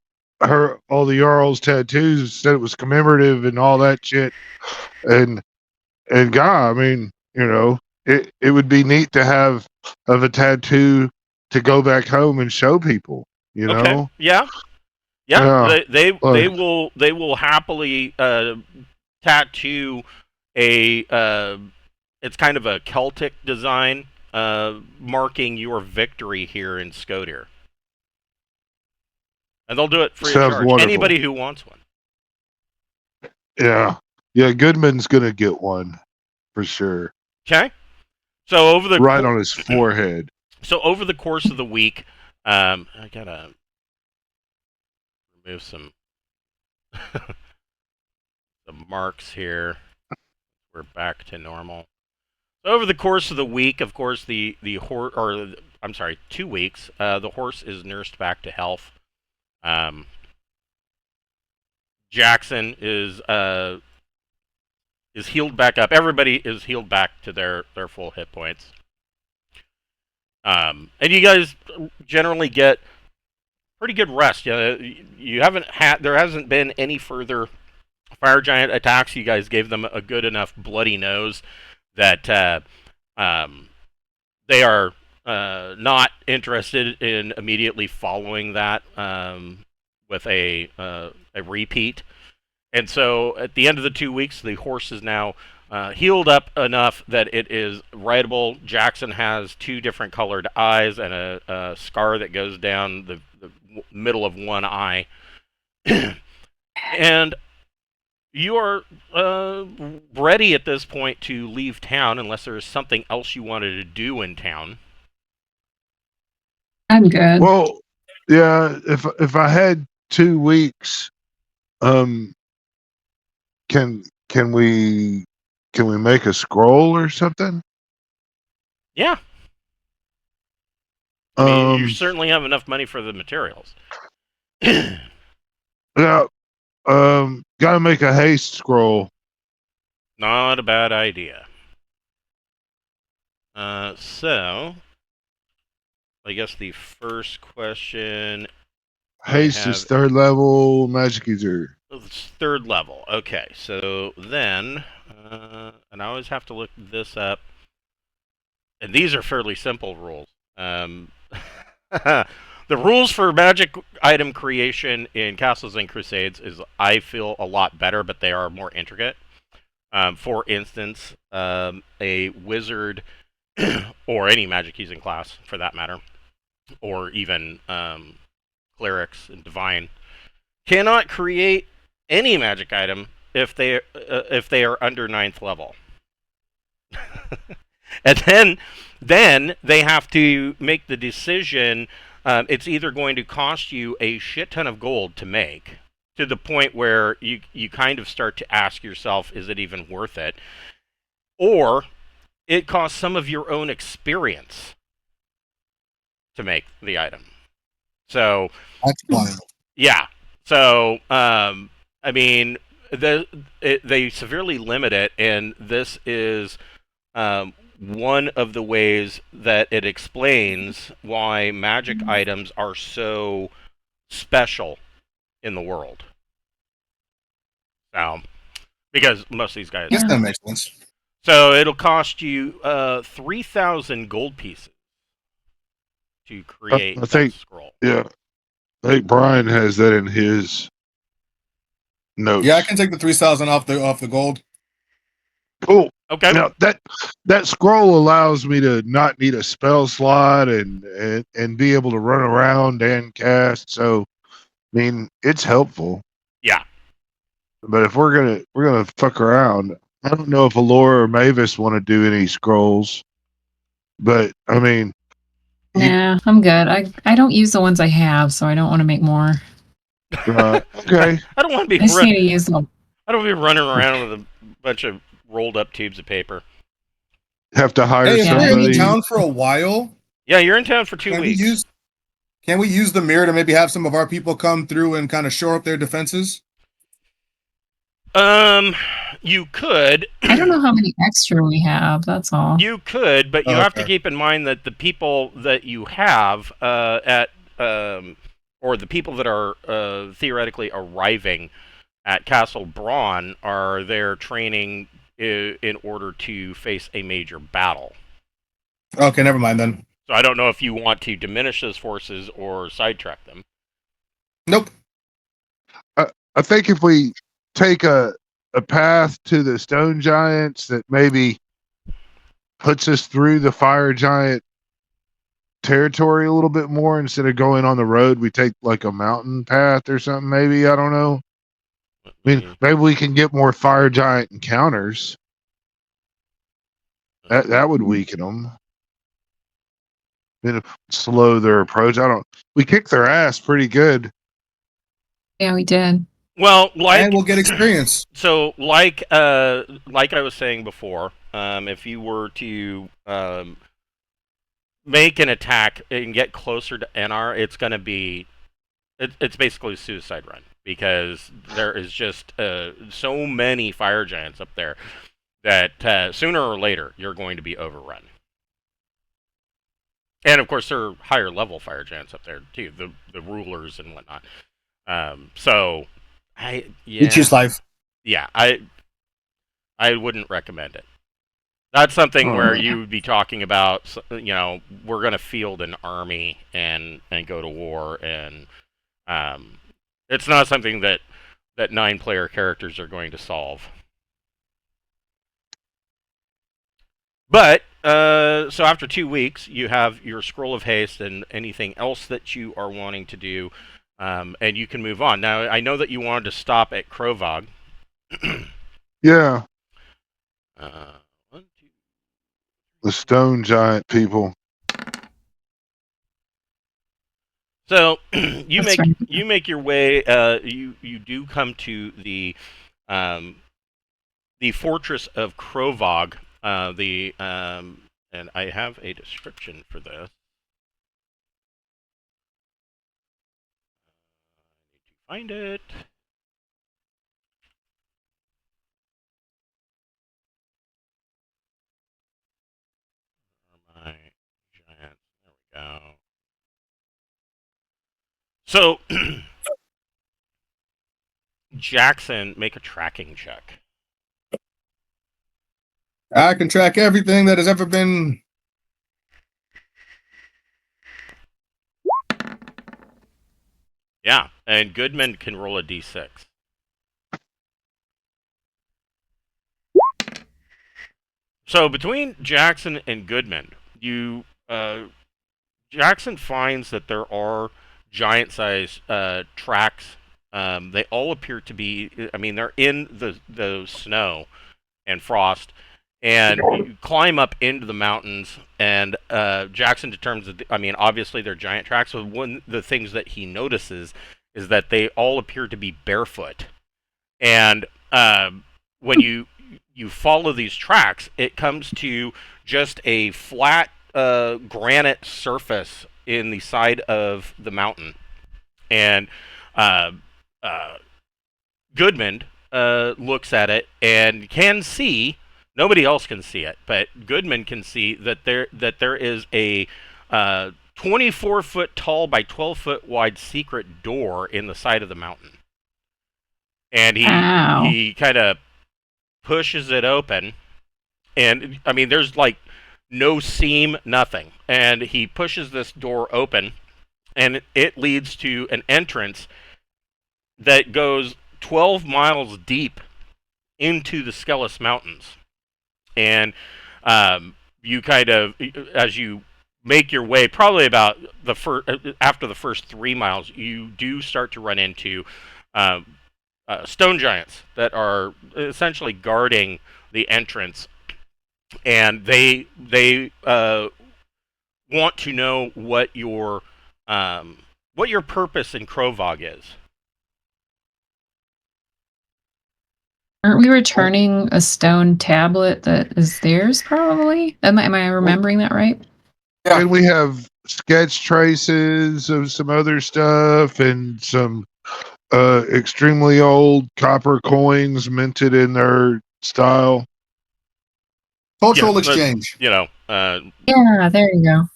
all the Jarl's tattoos, said it was commemorative and all that shit. And God, I mean, it would be neat to have of a tattoo to go back home and show people, Okay. Yeah. They will happily tattoo a it's kind of a Celtic design marking your victory here in Skoedir. And they'll do it free of Sounds charge. wonderful. Anybody who wants one. Yeah. Goodman's gonna get one for sure. Okay. So over the right on his forehead. So over the course of the week, I gotta remove some some marks here. We're back to normal. So over the course of the week, of course, the horse, or I'm sorry, 2 weeks, the horse is nursed back to health. Jackson is healed back up. Everybody is healed back to their full hit points. And you guys generally get pretty good rest. You haven't had, there hasn't been any further fire giant attacks. You guys gave them a good enough bloody nose that they are not interested in immediately following that with a repeat. And so at the end of the 2 weeks, the horse is now healed up enough that it is rideable. Jackson has 2 different colored eyes and a scar that goes down the middle of one eye. And you are ready at this point to leave town unless there is something else you wanted to do in town. I'm good. Well, yeah, if I had 2 weeks, can we make a scroll or something? Yeah. I mean, you certainly have enough money for the materials. Yeah. Gotta make a haste scroll. Not a bad idea. So, I guess the first question. Haste is 3rd level, magic user. It's 3rd level. Okay, so then, and I always have to look this up. And these are fairly simple rules. The rules for magic item creation in Castles and Crusades is, I feel, a lot better, but they are more intricate. For instance, a wizard, or any magic using class for that matter, or even clerics and divine, cannot create any magic item if they are under 9th level. And then they have to make the decision. It's either going to cost you a shit ton of gold to make, to the point where you kind of start to ask yourself, is it even worth it? Or it costs some of your own experience to make the item. So that's funny. Yeah. So I mean, they severely limit it, and this is one of the ways that it explains why magic items are so special in the world. So, because most of these guys. Yes, that makes sense. So it'll cost you 3,000 gold pieces to create that scroll. Yeah, I think Brian has that in his notes. Yeah, I can take the 3,000 off the gold. Cool. Okay. Now that scroll allows me to not need a spell slot and be able to run around and cast. So, I mean, it's helpful. Yeah. But if we're gonna fuck around, I don't know if Alora or Mavis want to do any scrolls. But I mean, nah, I'm good. I don't use the ones I have, so I don't want to make more. Right. Okay. I don't want to I be just need to use them. I don't want to be running around with a bunch of rolled up tubes of paper. Have to hire Hey, if Yeah, I we're in somebody. town for a while, Yeah, you're in town for 2 can we weeks. use can we use the mirror to maybe have some of our people come through and kind of shore up their defenses? You could. I don't know how many extra we have. That's all. You could, but you Oh, have to okay. keep in mind that the people that you have or the people that are theoretically arriving at Castle Braun are there training in order to face a major battle. Okay, never mind then. So I don't know if you want to diminish those forces or sidetrack them. Nope. I think if we take a path to the stone giants that maybe puts us through the fire giant territory a little bit more instead of going on the road, we take like a mountain path or something. Maybe, I don't know. I mean, maybe we can get more fire giant encounters. That would weaken them. Slow their approach. I don't. We kicked their ass pretty good. Yeah, we did. Well, And we'll get experience. So, like I was saying before, if you were to make an attack and get closer to NR, it's going to be it's basically a suicide run because there is just so many fire giants up there that sooner or later you're going to be overrun. And of course, there are higher level fire giants up there too, the rulers and whatnot. So, You choose life. yeah, I wouldn't recommend it. That's something where you would be talking about, we're going to field an army and go to war, and it's not something that 9-player characters are going to solve. But so after 2 weeks, you have your scroll of haste and anything else that you are wanting to do, and you can move on. Now, I know that you wanted to stop at Crovag. Yeah. One, two. The stone giant people. So you That's make your way. You do come to the fortress of Crovag. And I have a description for this. I need to find it. My giant. There we go. So, Jackson, make a tracking check. I can track everything that has ever been. Yeah, and Goodman can roll a d6. So between Jackson and Goodman, Jackson finds that there are giant-sized tracks. They all appear to be. I mean, they're in the snow and frost, and you climb up into the mountains. And Jackson determines that. I mean, obviously they're giant tracks. So one of the things that he notices is that they all appear to be barefoot. And when you follow these tracks, it comes to just a flat granite surface in the side of the mountain, and uh, Goodman looks at it and can see. Nobody else can see it, but Goodman can see that there is a 24-foot tall by 12-foot wide secret door in the side of the mountain, and he kind of pushes it open, and I mean, there's like no seam, nothing. And he pushes this door open, and it leads to an entrance that goes 12 miles deep into the Skelos Mountains. And you kind of, as you make your way, probably about after the first 3 miles, you do start to run into stone giants that are essentially guarding the entrance, and they want to know what your purpose in Crovag is. Aren't we returning a stone tablet that is theirs? Probably. Am I remembering that right? Yeah. And we have sketch traces of some other stuff and some extremely old copper coins minted in their style. Cultural Yeah, exchange. Yeah, there you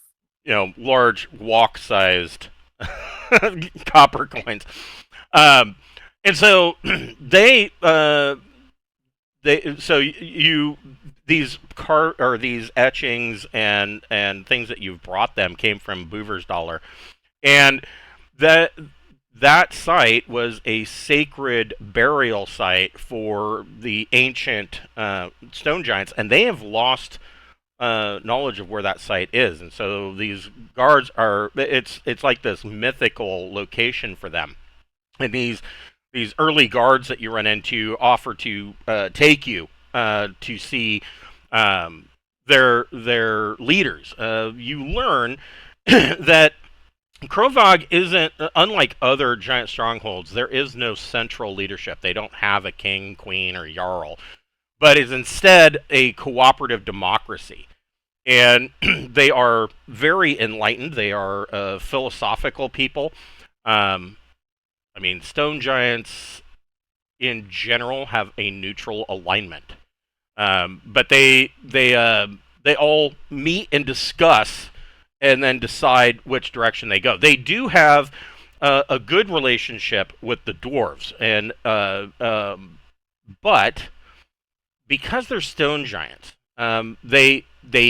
go. Large walk-sized copper coins. And so these etchings and things that you've brought them came from Boover's Dollar, and that site was a sacred burial site for the ancient stone giants, and they have lost knowledge of where that site is, and so these guards it's like this mythical location for them, and these early guards that you run into offer to take you to see their leaders. You learn that Crovag isn't, unlike other giant strongholds, there is no central leadership. They don't have a king, queen, or jarl, but is instead a cooperative democracy. And they are very enlightened. They are philosophical people. Stone giants in general have a neutral alignment, but they all meet and discuss, and then decide which direction they go. They do have a good relationship with the dwarves, and but because they're stone giants, they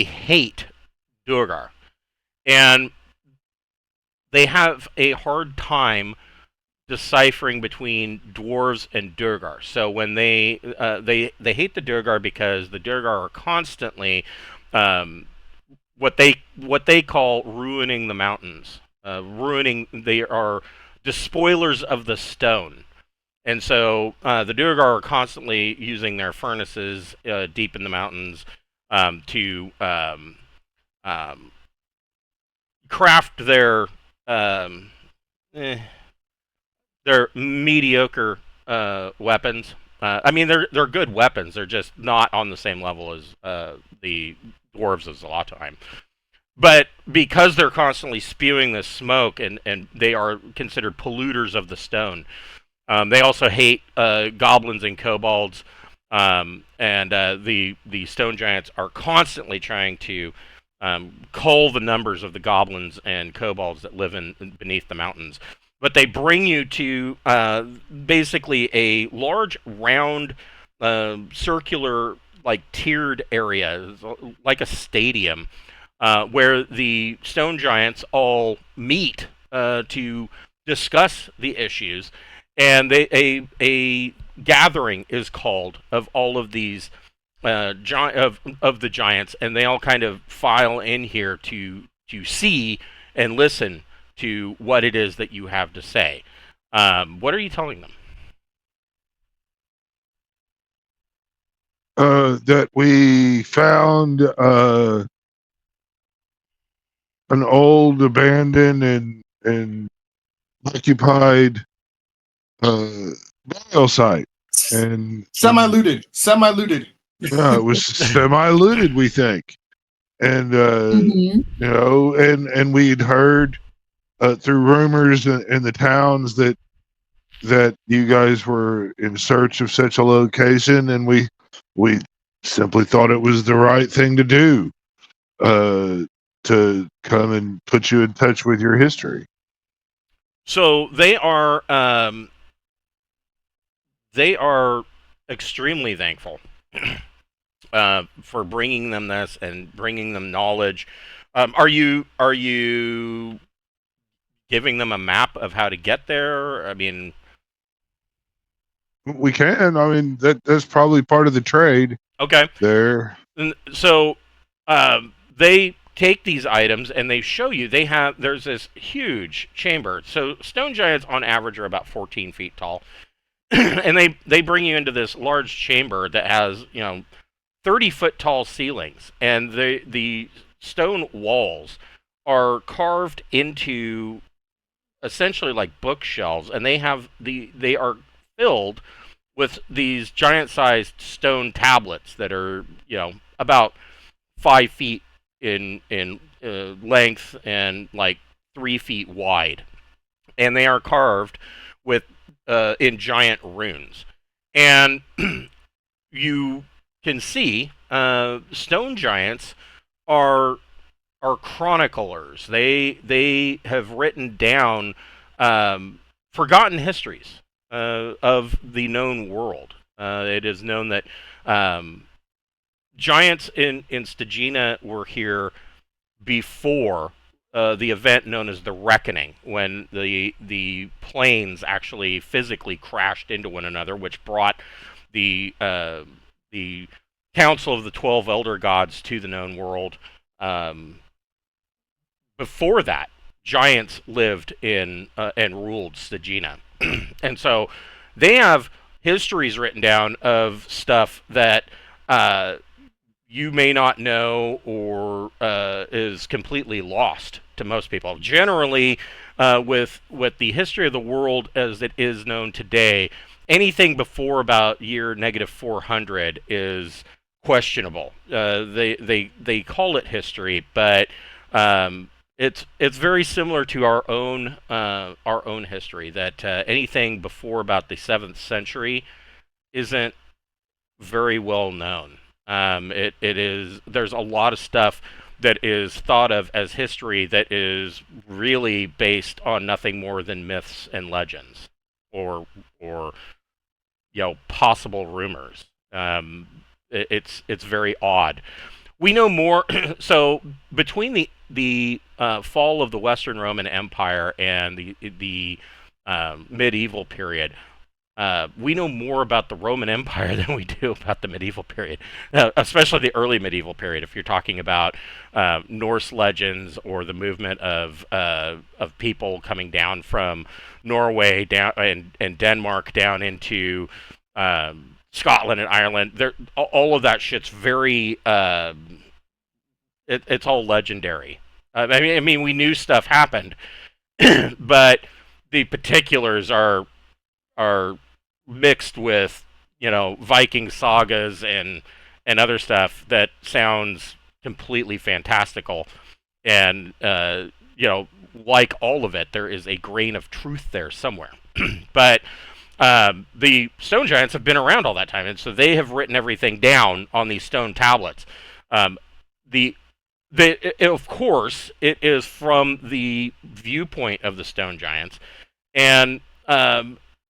hate Durgar, and they have a hard time deciphering between dwarves and Durgar. So when they hate the Durgar because the Durgar are constantly what they call ruining the mountains, They are despoilers of the stone. And so the Durgar are constantly using their furnaces deep in the mountains to craft their mediocre weapons. They're good weapons. They're just not on the same level as the dwarves of Zalatheim. But because they're constantly spewing this smoke, and they are considered polluters of the stone, they also hate goblins and kobolds, and the stone giants are constantly trying to cull the numbers of the goblins and kobolds that live beneath the mountains. But they bring you to basically a large, round, circular, like tiered area, like a stadium, where the stone giants all meet to discuss the issues, and a gathering is called of all of these of the giants, and they all kind of file in here to see and listen to what it is that you have to say. What are you telling them? That we found an old, abandoned, and occupied burial site, and Semi-looted. Yeah, it was semi-looted, we think, and and we'd heard through rumors in the towns that you guys were in search of such a location, and we simply thought it was the right thing to do to come and put you in touch with your history. So they are extremely thankful for bringing them this and bringing them knowledge. Are you giving them a map of how to get there? I mean, we can. I mean, that's probably part of the trade. Okay. There. So they take these items and they show you. There's this huge chamber. So stone giants on average are about 14 feet tall, and they bring you into this large chamber that has 30-foot tall ceilings, and the stone walls are carved into essentially like bookshelves, and they are filled with these giant-sized stone tablets that are, about 5 feet in length and like 3 feet wide, and they are carved with in giant runes. And you can see stone giants are chroniclers. They have written down forgotten histories of the known world. It is known that giants in Stagina were here before the event known as the Reckoning, when the planes actually physically crashed into one another, which brought the Council of the 12 Elder Gods to the known world. Before that, giants lived in and ruled Stagina, and so they have histories written down of stuff that you may not know, or is completely lost to most people. Generally, with the history of the world as it is known today, anything before about year -400 is questionable. They call it history, but it's very similar to our own history. That anything before about the 7th century isn't very well known. There's a lot of stuff that is thought of as history that is really based on nothing more than myths and legends, or possible rumors. It's very odd. We know more. So between the fall of the Western Roman Empire and the medieval period, we know more about the Roman Empire than we do about the medieval period, especially the early medieval period. If you're talking about Norse legends, or the movement of people coming down from Norway down and Denmark down into Scotland and Ireland, all of that shit's very it's all legendary. I mean, we knew stuff happened, but the particulars are mixed with Viking sagas and other stuff that sounds completely fantastical. And like all of it, there is a grain of truth there somewhere. But the stone giants have been around all that time, and so they have written everything down on these stone tablets. Of course, it is from the viewpoint of the stone giants, and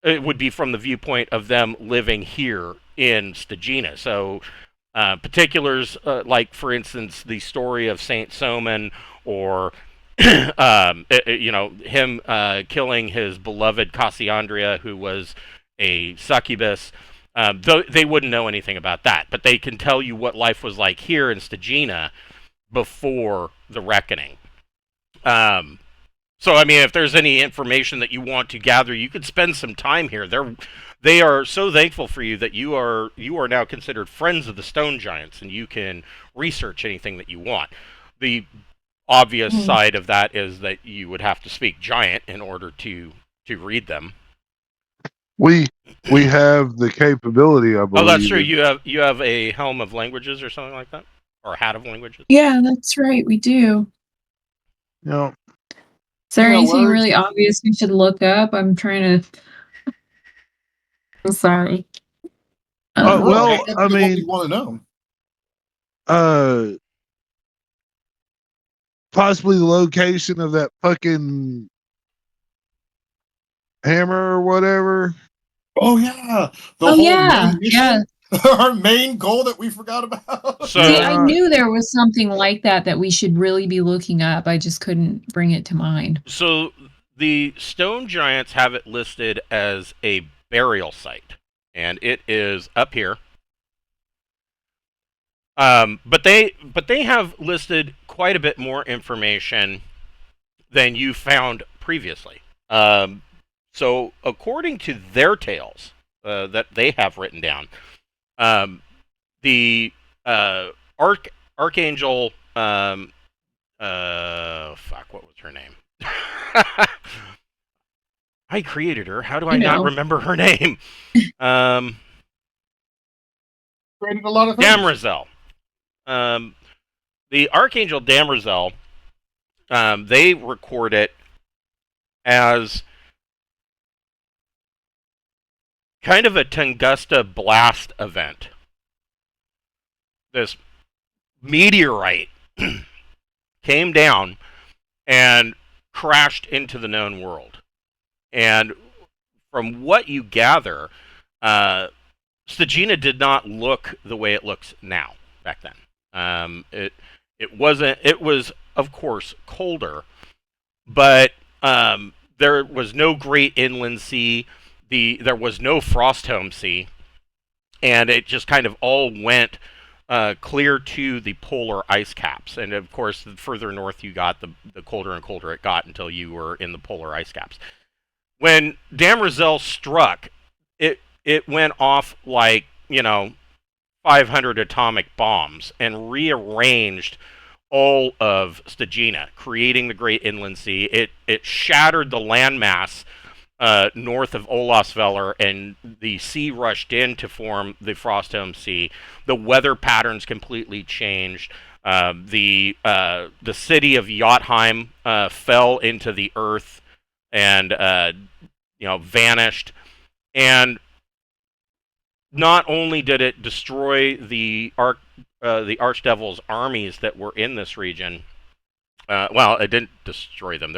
it would be from the viewpoint of them living here in Stagina. So particulars like, for instance, the story of Saint Soman, or him killing his beloved Cassiandria, who was a succubus. Though they wouldn't know anything about that, but they can tell you what life was like here in Stagina before the Reckoning. So, I mean, if there's any information that you want to gather, you could spend some time here. They are so thankful for you that you are now considered friends of the stone giants, and you can research anything that you want. The obvious side of that is that you would have to speak giant in order to read them. We have the capability, I believe. Oh, that's true. You have a helm of languages or something like that, or a hat of languages. Yeah, that's right. We do. No. Is there anything really obvious we should look up? I'm trying to. I'm sorry. Well, I mean, you want to know. Possibly the location of that fucking hammer or whatever. Oh yeah. Yeah. Our main goal that we forgot about. So, see, I knew there was something like that we should really be looking up. I just couldn't bring it to mind. So the stone giants have it listed as a burial site, and it is up here. But they have listed quite a bit more information than you found previously. So according to their tales that they have written down, the Archangel, fuck, what was her name? I created her. How do You I not know. remember her name? Created a lot of things. Damrizel. The Archangel Damrizel, they record it as kind of a Tunguska blast event. This meteorite came down and crashed into the known world. And from what you gather, Skoedir did not look the way it looks now back then. It wasn't. It was, of course, colder, but there was no great inland sea. There was no Frosthelm Sea, and it just kind of all went clear to the polar ice caps. And of course, the further north you got, the colder and colder it got until you were in the polar ice caps. When Damrizel struck, it went off like, 500 atomic bombs and rearranged all of Skoedir, creating the Great Inland Sea. It shattered the landmass north of Olafsveller, and the sea rushed in to form the Frosthelm Sea. The weather patterns completely changed. The city of Jotunheim fell into the earth and vanished. And not only did it destroy the Archdevil's armies that were in this region, well, it didn't destroy them.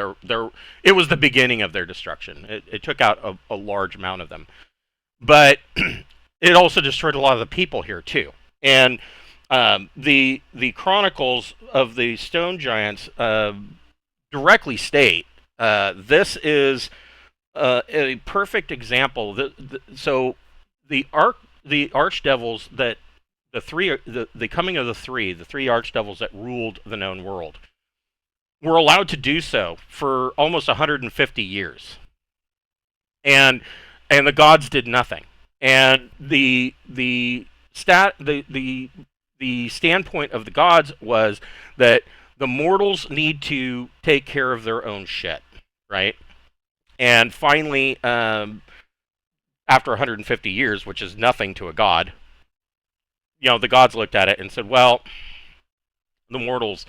It was the beginning of their destruction. It took out a large amount of them, but it also destroyed a lot of the people here too. And the chronicles of the Stone Giants directly state this is a perfect example. So the archdevils that the coming of the three archdevils that ruled the known world were allowed to do so for almost 150 years, and the gods did nothing. And the standpoint of the gods was that the mortals need to take care of their own shit, right? And finally, after 150 years, which is nothing to a god, the gods looked at it and said, well, the mortals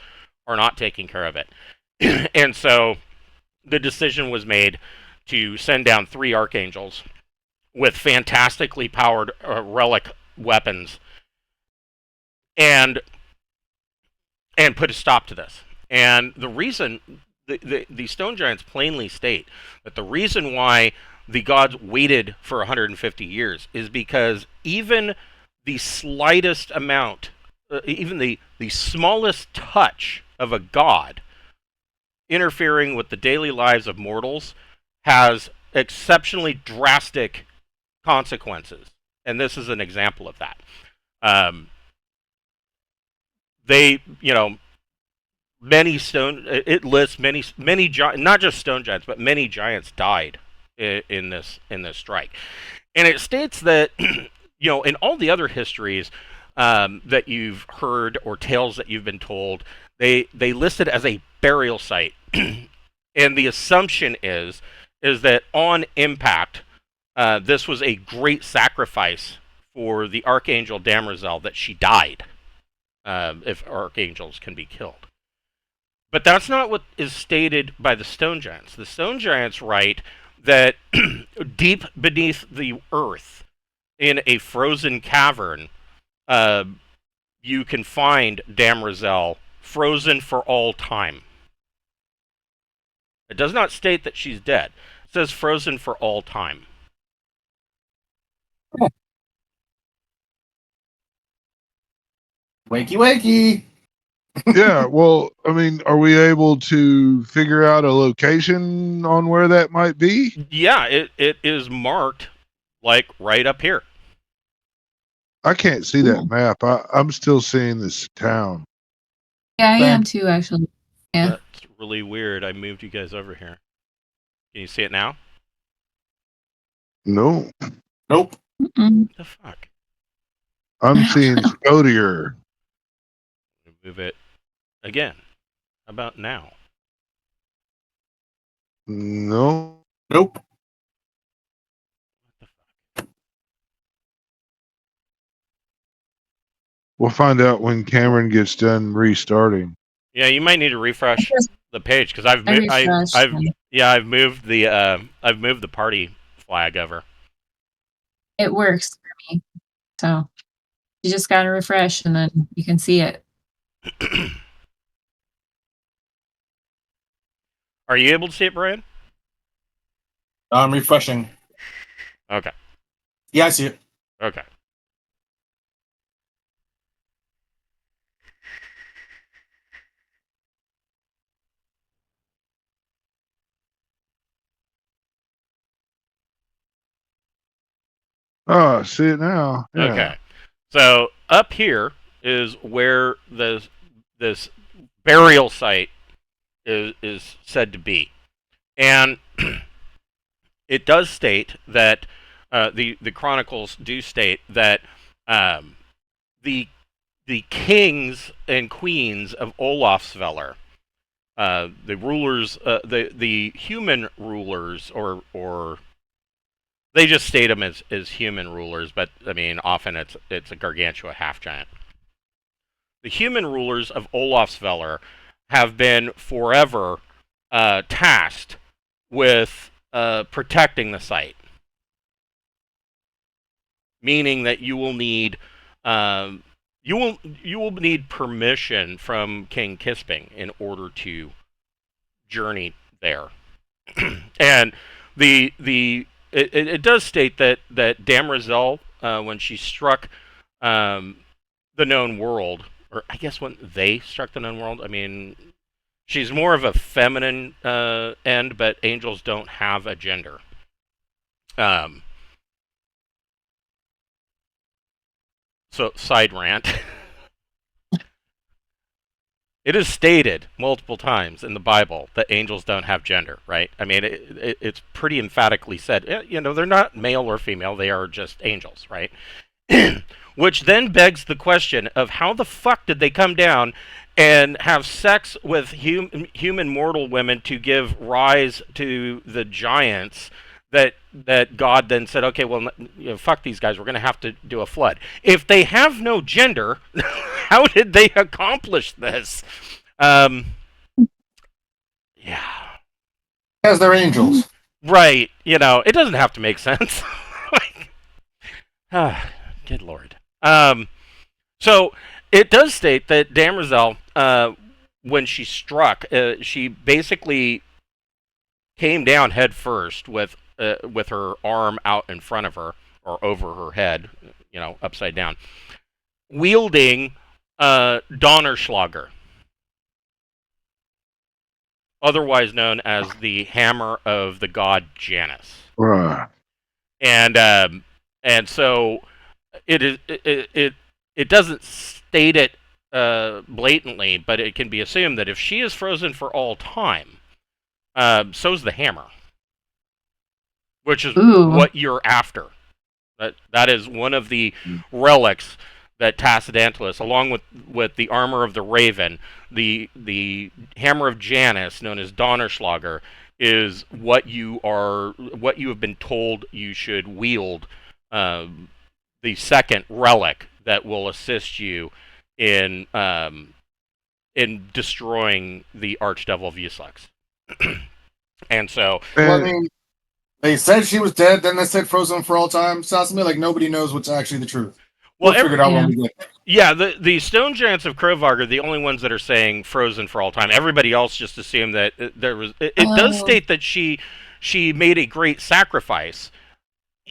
are not taking care of it. And so the decision was made to send down 3 archangels with fantastically powered relic weapons and put a stop to this. And the reason, the Stone Giants plainly state that the reason why the gods waited for 150 years is because even the slightest amount, even the smallest touch of a god interfering with the daily lives of mortals has exceptionally drastic consequences. And this is an example of that. It lists many not just stone giants, but many giants died in this strike. And it states that in all the other histories that you've heard or tales that you've been told, they list it as a burial site. And the assumption is that on impact, this was a great sacrifice for the Archangel Damrizel, that she died, if archangels can be killed. But that's not what is stated by the Stone Giants. The Stone Giants write that deep beneath the earth, in a frozen cavern, you can find Damrizel frozen for all time. It does not state that she's dead. It says frozen for all time. Wakey, wakey. Yeah, well, I mean, are we able to figure out a location on where that might be? Yeah, it is marked like right up here. I can't see that map. I'm still seeing this town. Yeah, I am too, actually. Yeah. That's really weird. I moved you guys over here. Can you see it now? No, Nope. Mm-mm. What the fuck? I'm seeing Skoedir. Move it again. How about now? No, Nope. We'll find out when Cameron gets done restarting. Yeah, you might need to refresh the page because I refreshed. I've moved the party flag over. It works for me. So you just got to refresh and then you can see it. Are you able to see it, Brian? I'm refreshing. Okay. Yeah, I see it. Okay. Oh, I see it now. Yeah. Okay. So up here is where this burial site is said to be, and it does state that the chronicles do state that the kings and queens of Olafsveller, the rulers, the human rulers, or they just state them as human rulers, but I mean often it's a gargantua half giant. The human rulers of Olafsveller have been forever tasked with protecting the site, meaning that you will need permission from King Kisping in order to journey there. And it does state that Damrizel, when she struck the known world, or I guess when they struck the known world, I mean, she's more of a feminine end, but angels don't have a gender. So, side rant. It is stated multiple times in the Bible that angels don't have gender, right? I mean, it's pretty emphatically said. You know, they're not male or female; they are just angels, right? Which then begs the question of how the fuck did they come down and have sex with human mortal women to give rise to the giants that God then said, okay, well, you know, fuck these guys, we're going to have to do a flood. If they have no gender, how did they accomplish this? Yeah. Because they're angels. Right. You know, it doesn't have to make sense. Good Lord. So it does state that Damrizel, when she struck, she basically came down head first with her arm out in front of her or over her head, you know, upside down, wielding Donnerschlager, otherwise known as the hammer of the god Janus. Right. And so it doesn't state it blatantly, but it can be assumed that if she is frozen for all time, so's the hammer, which is what you're after. That is one of the relics that Tassadantulus, along with the armor of the Raven, the hammer of Janus, known as Donnerschlager, is what you have been told you should wield. The second relic that will assist you in destroying the Archdevil Vuslax. And so, well, I mean, they said she was dead, then they said frozen for all time. Sounds to me like nobody knows what's actually the truth. We'll figure it out when we get there. Yeah, the Stone Giants of Crovag are the only ones that are saying frozen for all time. Everybody else just assumed that there was. It does state that she made a great sacrifice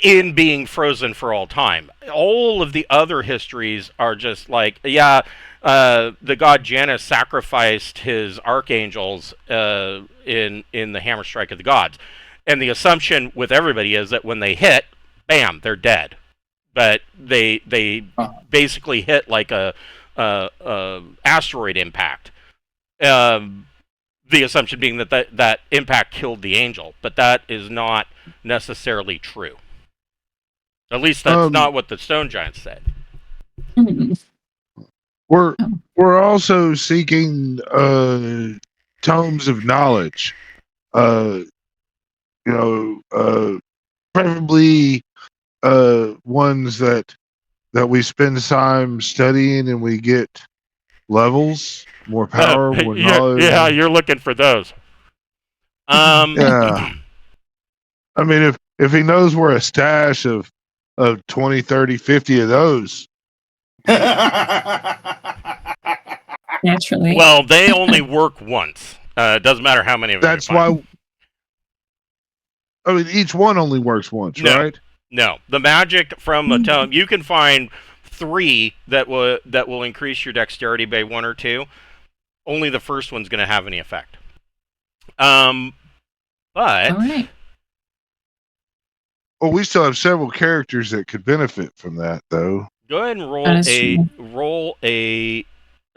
in being frozen for all time. All of the other histories are just like, yeah, the god Janus sacrificed his archangels in the hammer strike of the gods, and the assumption with everybody is that when they hit, bam, they're dead. But they basically hit like a asteroid impact. The assumption being that impact killed the angel, but that is not necessarily true. At least that's not what the Stone Giants said. We're also seeking tomes of knowledge. Preferably ones that that we spend time studying and we get levels, more power, more knowledge. You're looking for those. Yeah. I mean, if he knows we're a stash of 20, 30, 50 of those. Naturally. Well, they only work once. It doesn't matter how many of them. That's why. I mean, each one only works once, right? No, the magic from the tome, you can find 3 that will increase your dexterity by 1 or 2. Only the first one's going to have any effect. But All right. Well, we still have several characters that could benefit from that, though. go ahead and That roll a.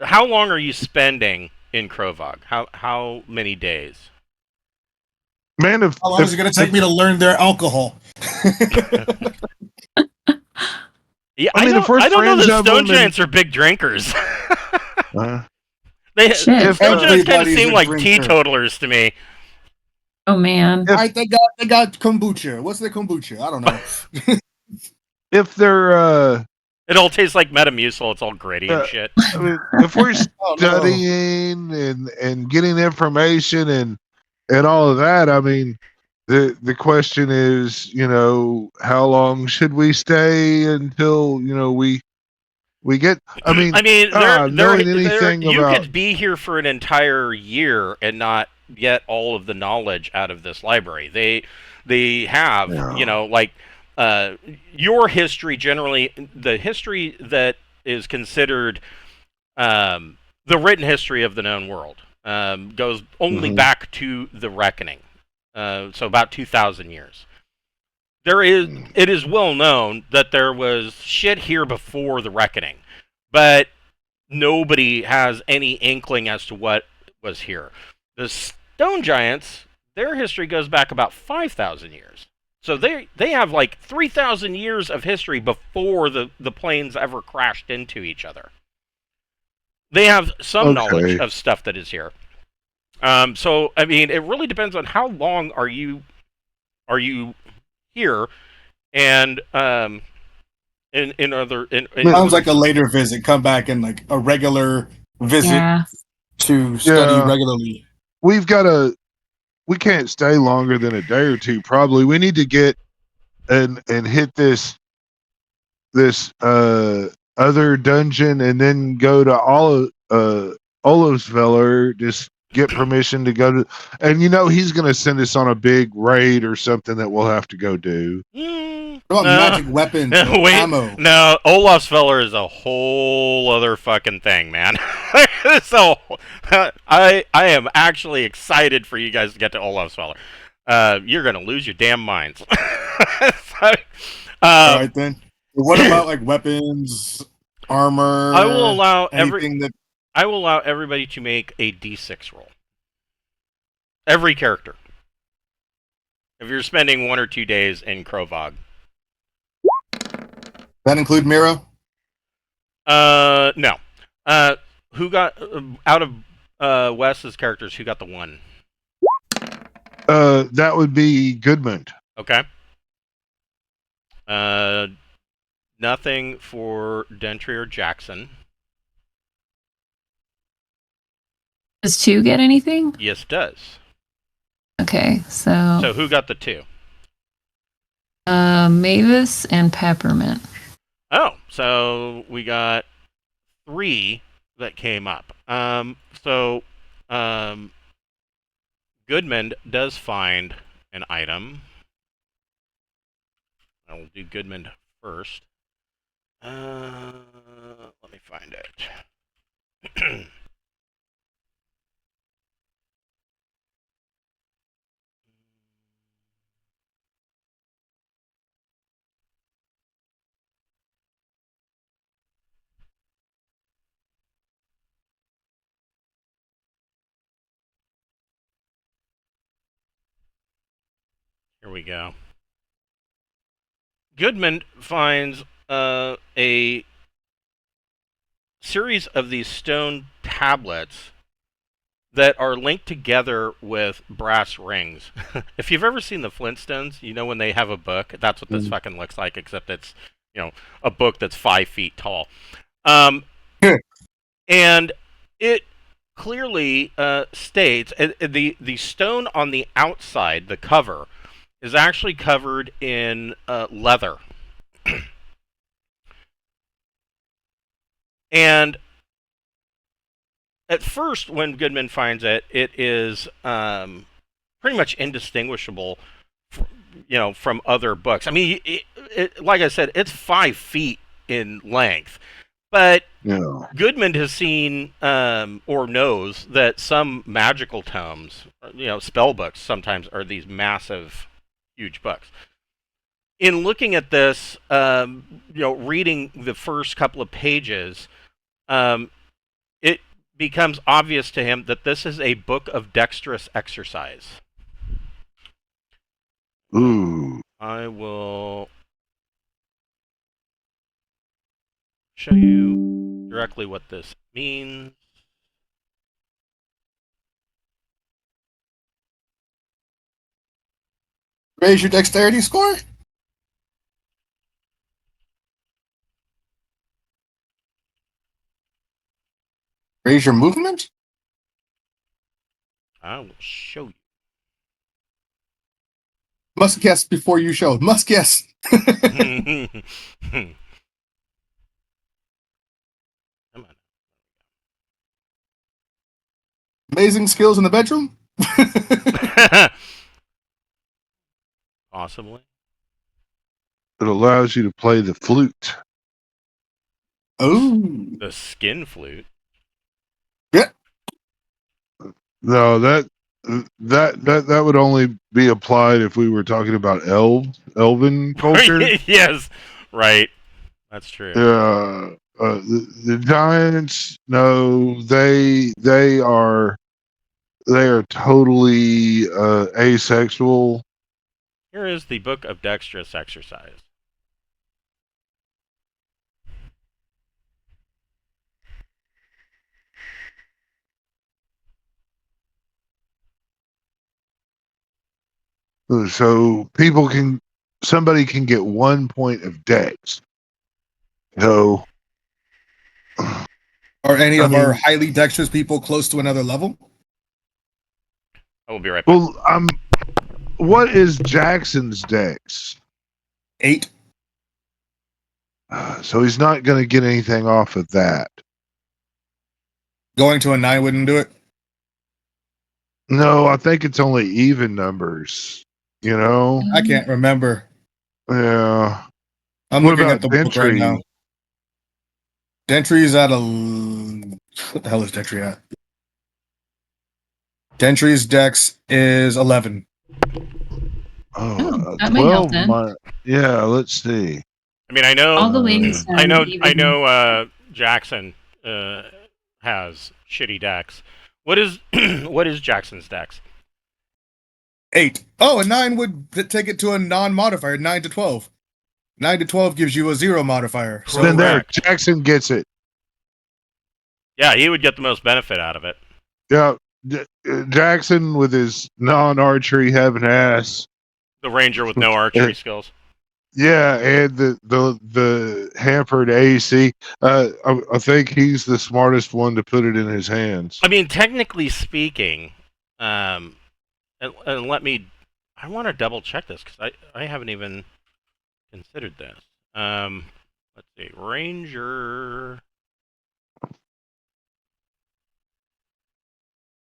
How long are you spending in Crovag? How many days? Man, How long is it going to take me to learn their alcohol? Yeah, I mean, if we're I don't know friends that of stone them giants are big drinkers. Shit. Stone giants kind of Everybody's seem a like drinker. teetotalers to me. Oh man. All right, they got kombucha. What's the kombucha? I don't know. if they're, It all tastes like Metamucil. It's all gritty and shit. I mean, if we're Oh, no. studying and getting information and all of that, I mean, the question is, how long should we stay until we get? I mean, knowing anything you about could be here for an entire year and not get all of the knowledge out of this library. They have, Yeah. your history generally, the history that is considered the written history of the known world goes only Mhm. back to the Reckoning, so about 2,000 years. It is well known that there was shit here before the Reckoning, but nobody has any inkling as to what was here. The Stone Giants, their history goes back about 5,000 years. So they have like 3,000 years of history before the planes ever crashed into each other. They have some knowledge of stuff that is here. So I mean, it really depends on how long are you here, and in other. Sounds like a later visit. Come back and like a regular visit Yeah. to study Yeah. regularly. We can't stay longer than a day or two. Probably we need to get and hit this other dungeon and then go to Olafsveller. Just get permission to go to, and he's going to send us on a big raid or something that we'll have to go do. What about magic weapons? Ammo. No, Olafsveller is a whole other fucking thing, man. So, I am actually excited for you guys to get to Olafsveller. You're gonna lose your damn minds. All right then. What about like weapons, armor? I will allow anything everybody to make a D6 roll. Every character. If you're spending 1 or 2 days in Crovag. that include Miro? No. Who got out of Wes's characters? Who got the 1? That would be Goodman. Okay. Nothing for Dentry or Jackson. Does 2 get anything? Yes, it does. Okay, so So who got the 2? Mavis and Peppermint. Oh, so we got 3 that came up. Goodman does find an item. I will do Goodman first. Let me find it. Here we go. Goodman finds a series of these stone tablets that are linked together with brass rings. If you've ever seen the Flintstones, when they have a book, that's what this fucking looks like, except it's, a book that's 5 feet tall. And it clearly states the stone on the outside, the cover, is actually covered in leather. And at first, when Goodman finds it, it is pretty much indistinguishable, from other books. I mean, like I said, it's 5 feet in length, but Yeah. Goodman has seen or knows that some magical tomes, spell books, sometimes are these massive, huge books. In looking at this, reading the first couple of pages, it becomes obvious to him that this is a book of dexterous exercise. Ooh. I will show you directly what this means. Raise your dexterity score. Raise your movement. I will show you. Must guess before you show. Must guess. Come on. Amazing skills in the bedroom. Possibly. It allows you to play the flute. Oh. The skin flute. No, that would only be applied if we were talking about elven culture. Yes, right. That's true. The giants, no, they are totally asexual. Here is the Book of Dexterous Exercise. So somebody can get 1 point of dex. So, Are any of our highly dexterous people close to another level? I will be right back. well, what is Jackson's dex? 8. So he's not going to get anything off of that. Going to a 9 wouldn't do it. No, I think it's only even numbers. I can't remember. Yeah. I'm What looking about at the book right Dentry? now. Dentry's at what the hell is Dentry at? Dentry's dex is 11. Oh, that might help 12. then. Yeah, let's see. I mean, I know. All the ladies I know. have I even- know. Jackson has shitty dex. What is what is Jackson's dex? 8. Oh, a 9 would take it to a non-modifier, 9 to 12. 9 to 12 gives you a 0 modifier. So Then there, Correct. Jackson gets it. Yeah, he would get the most benefit out of it. Yeah, Jackson with his non-archery having ass. The ranger with no archery skills. Yeah, and the hampered AC. I think he's the smartest one to put it in his hands. I mean, technically speaking, and let me. I want to double check this because I haven't even considered this. Let's see, ranger.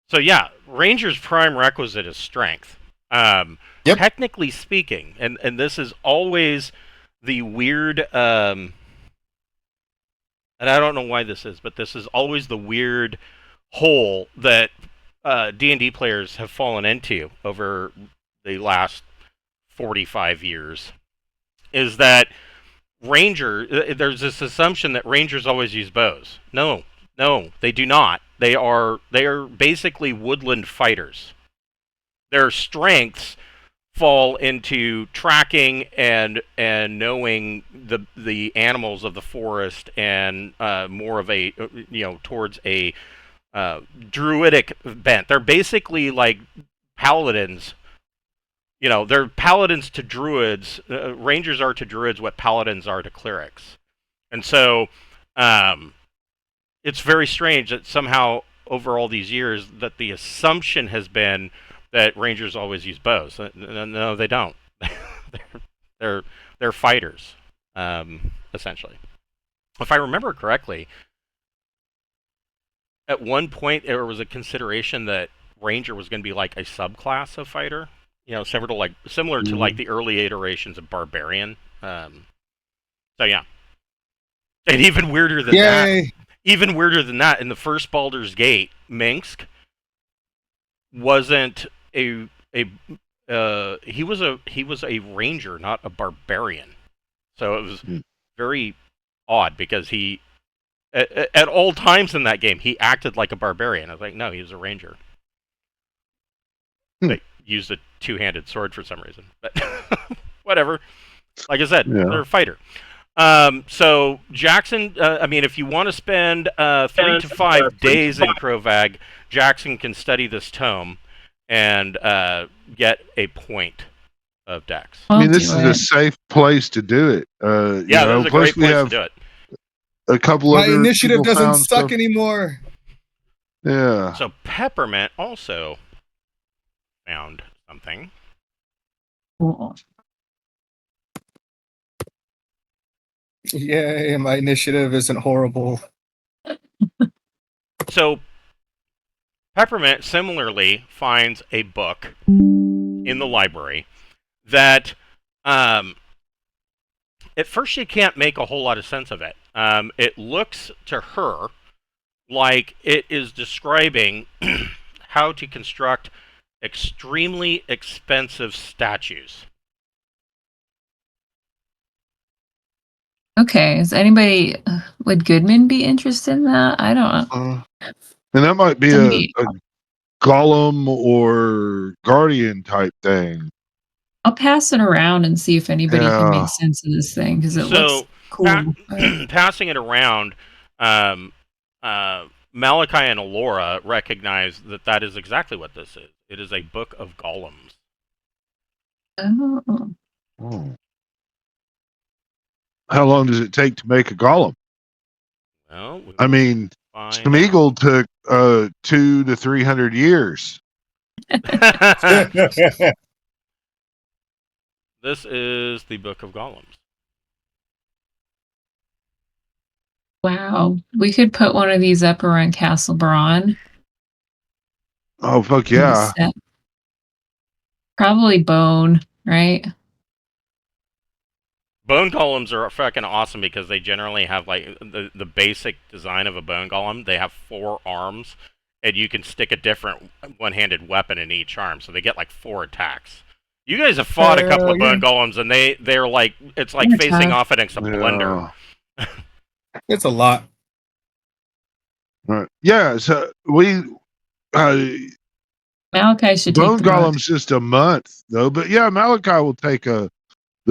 So yeah, ranger's prime requisite is strength. Yep. Technically speaking, and this is always the weird. And I don't know why this is, but this is always the weird hole that D&D players have fallen into over the last 45 years. Is that there's this assumption that rangers always use bows. No, they do not. They are basically woodland fighters. Their strengths fall into tracking and knowing the animals of the forest and more of a towards a druidic bent. They're basically like paladins, You know, they're paladins to druids. Rangers are to druids what paladins are to clerics. And so it's very strange that somehow over all these years that the assumption has been that rangers always use bows. No, they don't. they're fighters, essentially. If I remember correctly, at one point there was a consideration that ranger was going to be like a subclass of fighter. You know, similar to like the early iterations of barbarian. So yeah, and even weirder than that. Even weirder than that, in the first Baldur's Gate, Minsk wasn't he was a ranger, not a barbarian. So it was very odd because he at all times in that game he acted like a barbarian. I was like, no, he was a ranger. They used a two-handed sword for some reason, but whatever. Like I said, they're a fighter. So Jackson, I mean, if you want to spend 3 to 5 days in Crovag, Jackson can study this tome and get a point of Dex. I mean, this is a safe place to do it. Yeah, this is a great place to do it. A couple My other initiative doesn't suck stuff anymore. Yeah. So Peppermint also found something. Cool. Yay, my initiative isn't horrible. So Peppermint similarly finds a book in the library that at first she can't make a whole lot of sense of it. It looks to her like it is describing how to construct extremely expensive statues. Okay, is anybody, would Goodman be interested in that? I don't know. And that might be a golem or guardian type thing. I'll pass it around and see if anybody can make sense of this thing, because it looks cool. Passing it around, Malachi and Alora recognize that that is exactly what this is. It is a book of golems. Oh. How long does it take to make a golem? Well, I mean, Smeagol took 200 to 300 years. This is the Book of Golems. Wow. We could put one of these up around Castle Braun. Oh, fuck yeah. Probably bone, right? Bone golems are fucking awesome because they generally have like the basic design of a bone golem. They have 4 arms, and you can stick a different one-handed weapon in each arm, so they get like 4 attacks. You guys have fought a couple of bone golems, and they're like, it's like facing off against a blender. It's a lot. Right. Yeah, so we Malachi should bone take the golem's just a month though, but yeah, Malachi will take the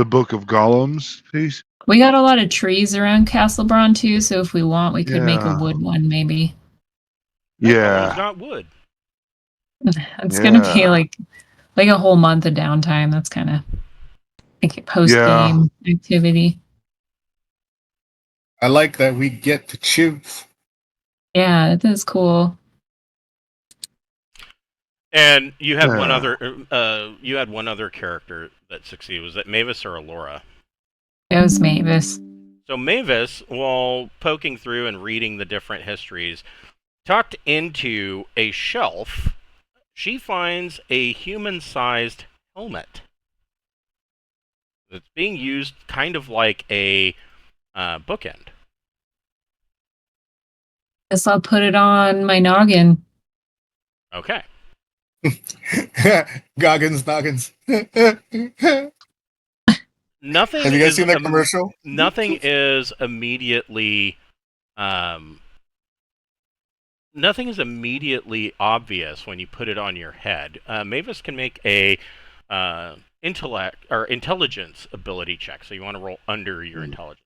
Book of Golems piece. We got a lot of trees around Castle Braun too, so if we want, we could make a wood one maybe. Yeah. It's not wood. It's gonna be like a whole month of downtime. That's kind of like a post-game activity. I like that we get to choose. Yeah, it is cool. And you had one other. You had one other character that succeeded. Was it Mavis or Alora? It was Mavis. So Mavis, while poking through and reading the different histories, tucked into a shelf, she finds a human-sized helmet. It's being used kind of like a bookend. Guess I'll put it on my noggin. Okay. Goggins, noggins. Nothing. Have you guys seen that commercial? Nothing is immediately. Nothing is immediately obvious when you put it on your head. Mavis can make a intellect or intelligence ability check. So you want to roll under your intelligence.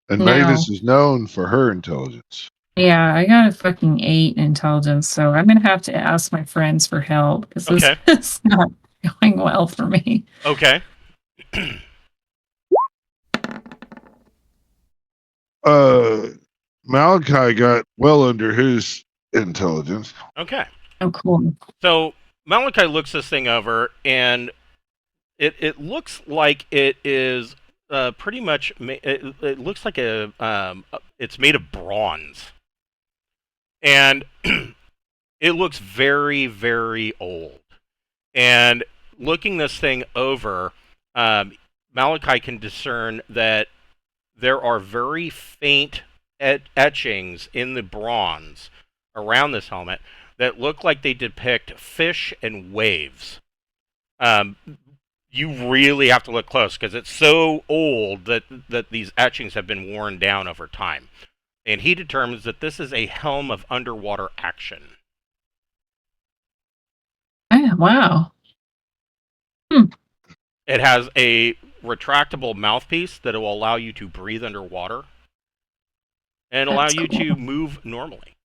And Mavis is known for her intelligence. Yeah, I got a fucking 8 intelligence, so I'm gonna have to ask my friends for help because this Okay. is not going well for me. Okay. Malachi got well under his intelligence. Okay. Oh, cool. So Malachi looks this thing over, and it looks like it is pretty much. It looks like it's made of bronze, and it looks very, very old. And looking this thing over, Malachi can discern that there are very faint etchings in the bronze around this helmet that look like they depict fish and waves. Um, you really have to look close because it's so old that these etchings have been worn down over time. And he determines that this is a helm of underwater action. Oh, wow. Hmm. It has a retractable mouthpiece that will allow you to breathe underwater and allow That's you cool. to move normally.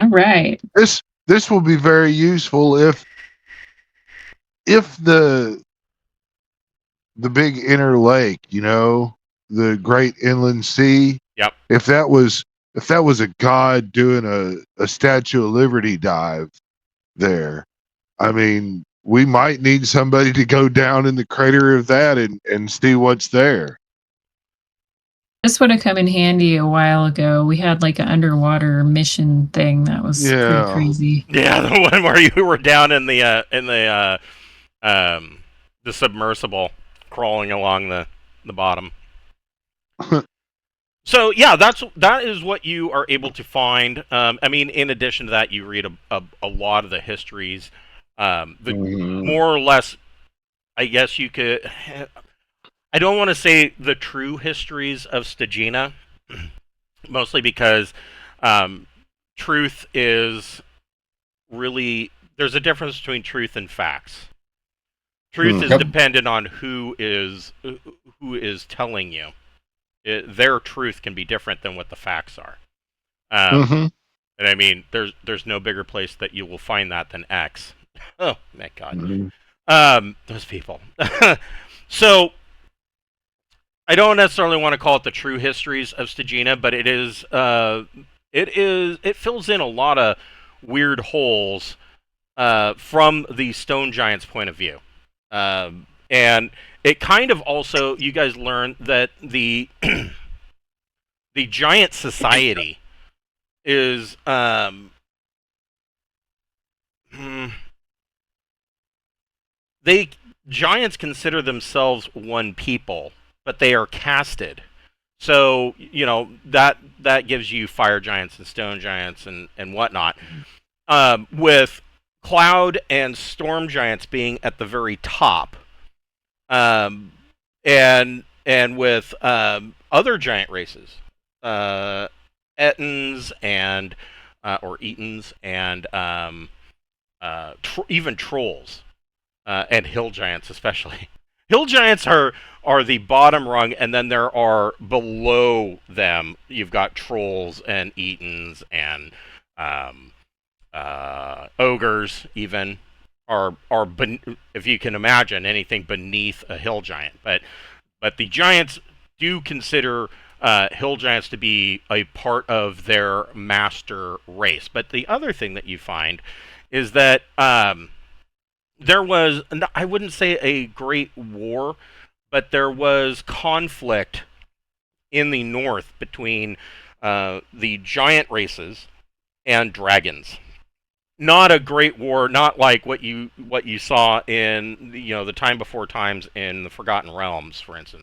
All right. This will be very useful if the big inner lake, the great inland sea. Yep. If that was a god doing a Statue of Liberty dive there, I mean, we might need somebody to go down in the crater of that and see what's there. This would have come in handy a while ago. We had like an underwater mission thing that was pretty Yeah. crazy. Yeah, the one where you were down in the submersible, crawling along the bottom. So yeah, that is what you are able to find. I mean, in addition to that, you read a lot of the histories. More or less, I guess you could. I don't want to say the true histories of Stagina, mostly because truth is really, there's a difference between truth and facts. Truth is Yep. dependent on who is telling you. Their truth can be different than what the facts are. Mhm. And I mean, there's no bigger place that you will find that than X. Oh my God, those people. So I don't necessarily want to call it the true histories of Stagina, but it fills in a lot of weird holes from the stone giant's point of view. And it kind of also, you guys learn that the the giant society is they giants consider themselves one people, but they are casted. So that gives you fire giants and stone giants and whatnot. With cloud and storm giants being at the very top, and with other giant races, Ettins and or Eatons and even trolls and hill giants especially. Hill giants are the bottom rung, and then there are below them. You've got trolls and Eatons and ogres even if you can imagine anything beneath a hill giant. But the giants do consider hill giants to be a part of their master race. But the other thing that you find is that there was, I wouldn't say a great war, but there was conflict in the north between the giant races and dragons. Not a great war, not like what you saw in the time before times in the Forgotten Realms, for instance.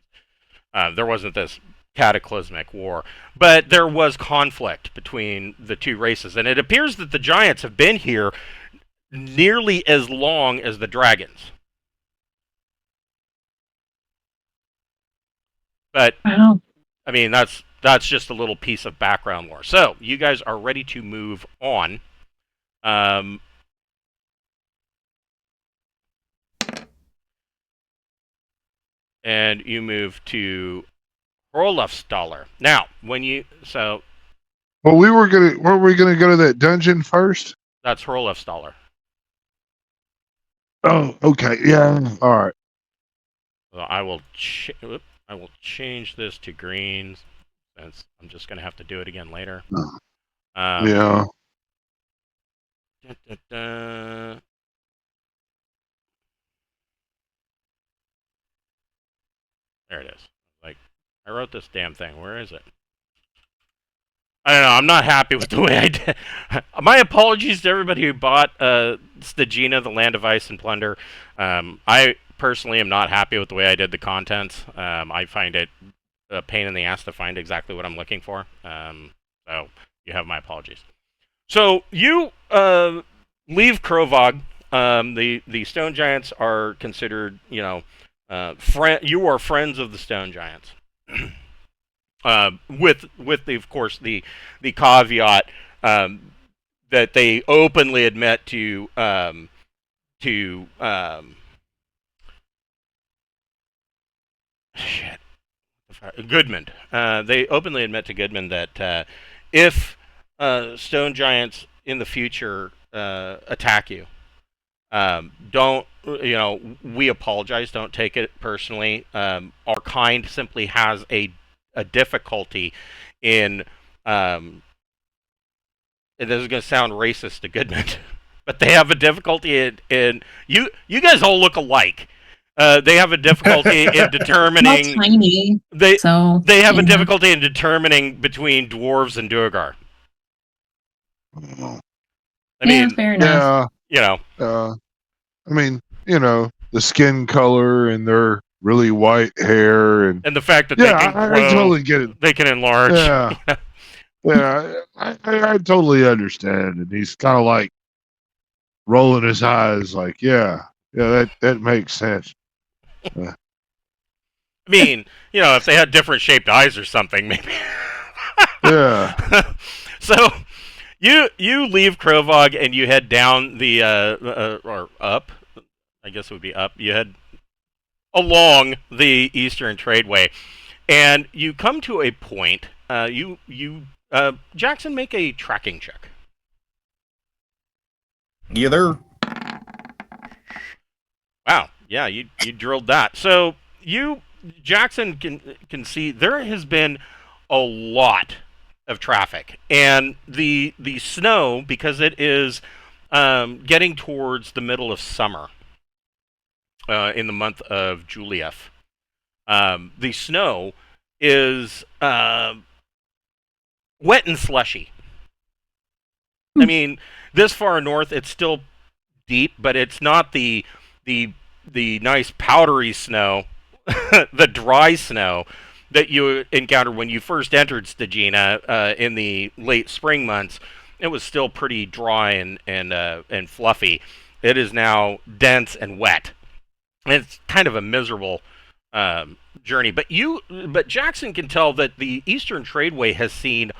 There wasn't this cataclysmic war, but there was conflict between the two races, and it appears that the giants have been here nearly as long as the dragons. But Wow. I mean, that's just a little piece of background lore. So you guys are ready to move on. And you move to Rolfsdaler. Now, when you Well, weren't we gonna go to that dungeon first? that's Rolfsdaler. Oh, okay. Yeah. All right. So I will change this to greens since I'm just gonna have to do it again later. Yeah. Da, da, da. There it is. Like, I wrote this damn thing. Where is it? I don't know. I'm not happy with the way I did. My apologies to everybody who bought Stagina, the Land of Ice and Plunder. I personally am not happy with the way I did the contents. I find it a pain in the ass to find exactly what I'm looking for. So you have my apologies. So you leave Crovag. The Stone Giants are considered, you are friends of the Stone Giants. With the, of course, the caveat that they openly admit to shit, Goodman. They openly admit to Goodman that if Stone Giants in the future attack you, don't, we apologize. Don't take it personally. Our kind simply has a difficulty in, and this is going to sound racist to Goodman, but they have a difficulty in you guys all look alike. They have a difficulty in determining. Not tiny. They have a yeah. difficulty in determining between dwarves and Duergar. I mean, fair enough. Yeah. I mean, the skin color and their really white hair and the fact that they can grow, I totally get it. They can enlarge. Yeah. Yeah, I totally understand. And he's kind of like rolling his eyes like, yeah, that makes sense. I mean, if they had different shaped eyes or something, maybe. Yeah. So you leave Crovag and you head down the or up. I guess it would be up. You head along the Eastern Tradeway, and you come to a point. Jackson, make a tracking check. Either. Wow. Yeah, you drilled that. So Jackson can see there has been a lot of traffic, and the snow, because it is getting towards the middle of summer in the month of Julieth. The snow is wet and slushy. I mean, this far north, it's still deep, but it's not the nice powdery snow, the dry snow that you encountered when you first entered Stagina in the late spring months. It was still pretty dry and fluffy. It is now dense and wet. And it's kind of a miserable journey. But Jackson can tell that the Eastern Tradeway has seen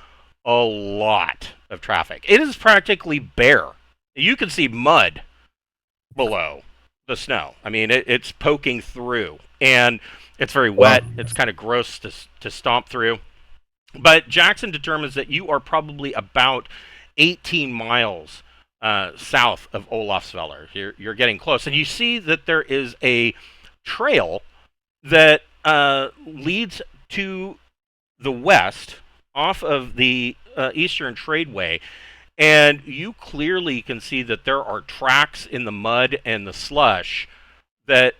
a lot of traffic. It is practically bare. You can see mud below the snow. I mean, it's poking through, and it's very wet. It's kind of gross to stomp through. But Jackson determines that you are probably about 18 miles south of Olafsveller. You're getting close, and you see that there is a trail that leads to the west off of the Eastern Tradeway, and you clearly can see that there are tracks in the mud and the slush that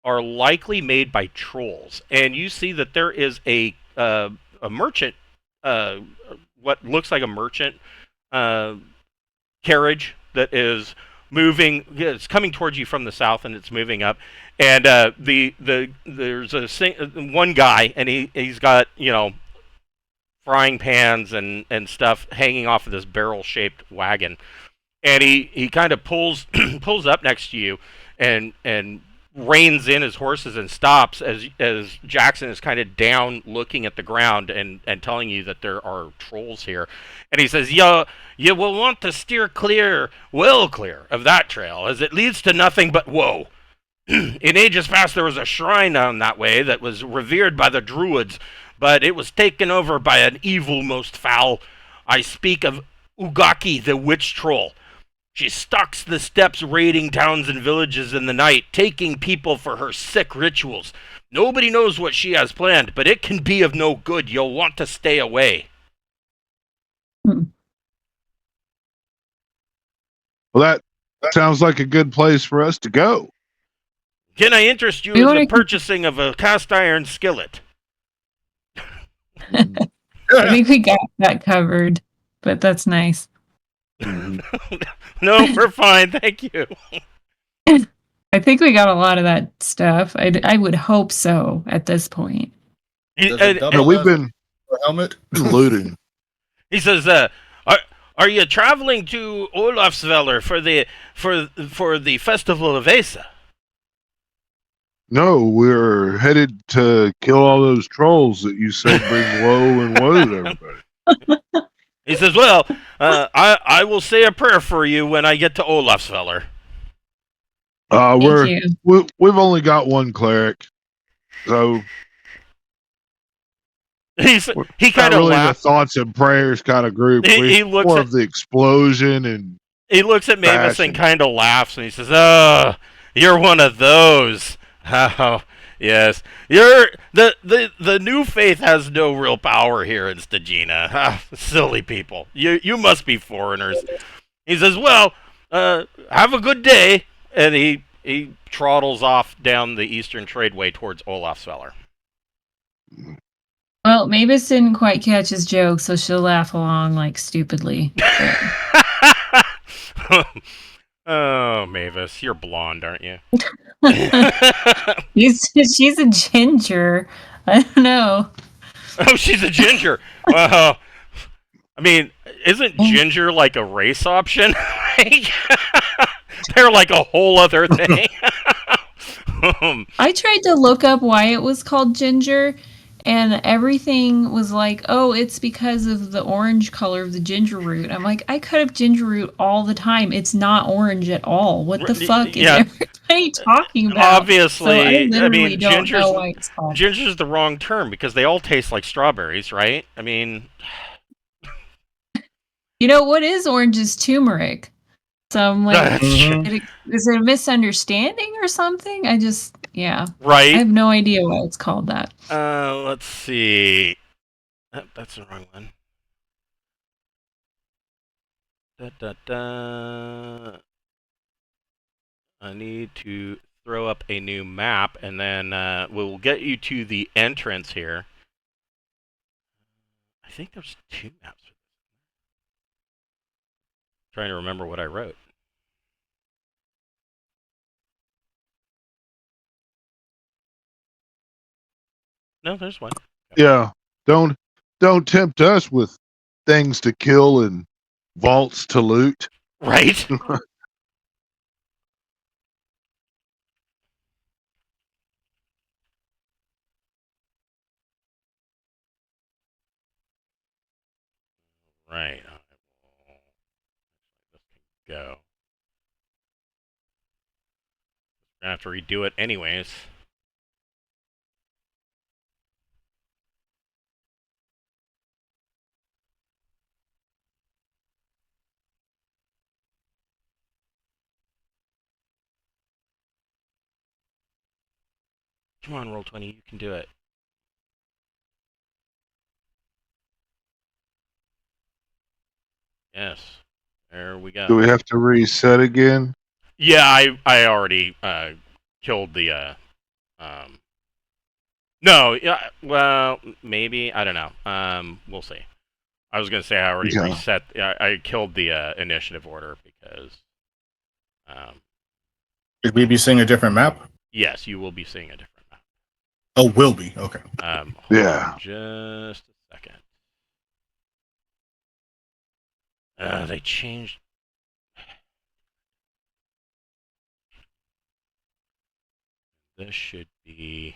are likely made by trolls. And you see that there is a merchant, what looks like a merchant carriage that is moving. It's coming towards you from the south, and it's moving up. And there's one guy, and he's got frying pans and stuff hanging off of this barrel-shaped wagon, and he kind of pulls up next to you and reins in his horses and stops as Jackson is kind of down looking at the ground and telling you that there are trolls here. And he says, you will want to steer clear of that trail, as it leads to nothing but woe. In ages past, there was a shrine down that way that was revered by the druids, but it was taken over by an evil most foul. I speak of Ugaki, the witch troll. She stalks the steppes, raiding towns and villages in the night, taking people for her sick rituals. Nobody knows what she has planned, but it can be of no good. You'll want to stay away. Hmm. Well, that sounds like a good place for us to go. Can I interest you We in wanna the keep- purchasing of a cast iron skillet? I think we got that covered, but that's nice. Mhm. No, we're fine, thank you. I think we got a lot of that stuff. I would hope so at this point. Does it Yeah, double we've as been a helmet? looting. He says, are you traveling to Olafsveller for the festival of Asa? No, we're headed to kill all those trolls that you said bring woe and woe to everybody. He says, well, I will say a prayer for you when I get to Olafsveller. Thank you. We've only got one cleric, so He not kind of really the laughs. thoughts and prayers kind of group. He We're looks more at- of the explosion and He looks at Mavis and Fashion. kind of laughs, and he says, "Oh, you're one of those." Oh, yes. You're the new faith has no real power here in Stagina. Ah, silly people. You must be foreigners. He says, "Well, have a good day," and he trottles off down the eastern tradeway towards Olafsveller. Well, Mavis didn't quite catch his joke, so she'll laugh along like stupidly. Oh, Mavis, you're blonde, aren't you? She's a ginger. I don't know. Oh, she's a ginger. Well, I mean, isn't ginger like a race option? They're like a whole other thing. I tried to look up why it was called ginger, and everything was like, oh, it's because of the orange color of the ginger root. I'm like, I cut up ginger root all the time. It's not orange at all. What the fuck is Yeah. everybody talking about? So I Obviously, literally don't know why it's called. ginger's the wrong term because they all taste like strawberries, right? I mean, You know what is orange is turmeric. So I'm like, that's true. is it a misunderstanding or something? Yeah. I Right? have no idea why it's called that. Let's see. That's the wrong one. Da, da, da. I need to throw up a new map, and then we'll get you to the entrance here. I think there's 2 maps. Trying to remember what I wrote. No, there's one. yeah, don't tempt us with things to kill and vaults to loot. Right? Right. This can go. Gonna have to redo it anyways. Come on, Roll20, you can do it. Yes. There we go. Do we have to reset again? Yeah, I already killed the no, yeah, well, maybe, I don't know. We'll see. I was gonna say I already Yeah. reset. I killed the initiative order because Should we be seeing a different map? yes, you will be seeing a different map. Oh, will be. Okay. Hold Yeah. on just a second. They changed. This should be.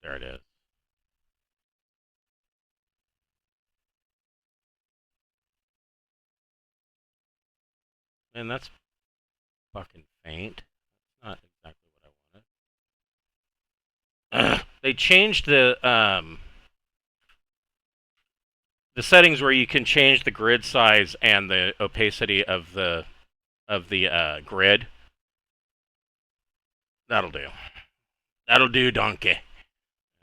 There it is. And that's fucking faint. Not exactly what I wanted. They changed the settings where you can change the grid size and the opacity of the grid. That'll do. That'll do, donkey.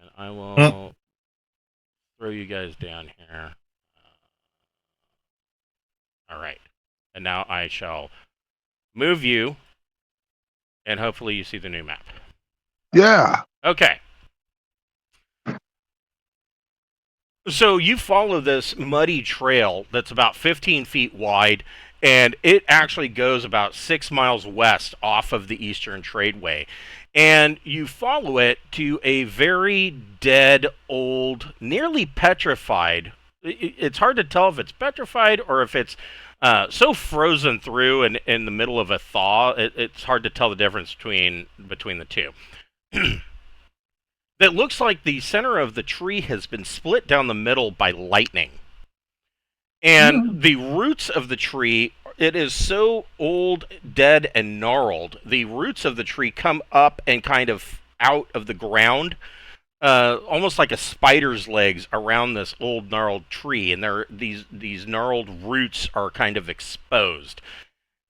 And I will throw you guys down here. All right. And now I shall move you, and hopefully you see the new map. Yeah. Okay. So you follow this muddy trail that's about 15 feet wide, and it actually goes about 6 miles west off of the Eastern Tradeway. And you follow it to a very dead, old, nearly petrified. It's hard to tell if it's petrified or if it's so frozen through and in the middle of a thaw. It's hard to tell the difference between the two. That looks like the center of the tree has been split down the middle by lightning. And the roots of the tree, it is so old, dead, and gnarled. The roots of the tree come up and kind of out of the ground, almost like a spider's legs around this old, gnarled tree. And these gnarled roots are kind of exposed.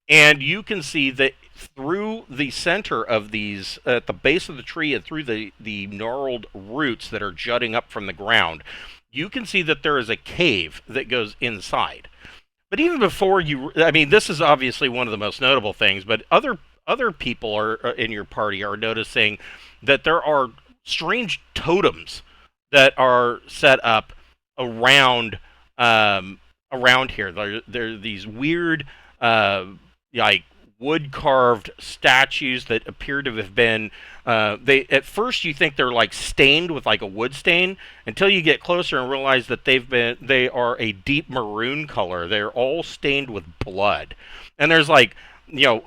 And you can see that through the center of these, at the base of the tree and through the gnarled roots that are jutting up from the ground, you can see that there is a cave that goes inside. But even before I mean, this is obviously one of the most notable things, but other people are in your party are noticing that there are strange totems that are set up around here. There are these weird like wood carved statues that appear to have been they at first you think they're like stained with like a wood stain until you get closer and realize that they are a deep maroon color. They're all stained with blood, and there's like, you know,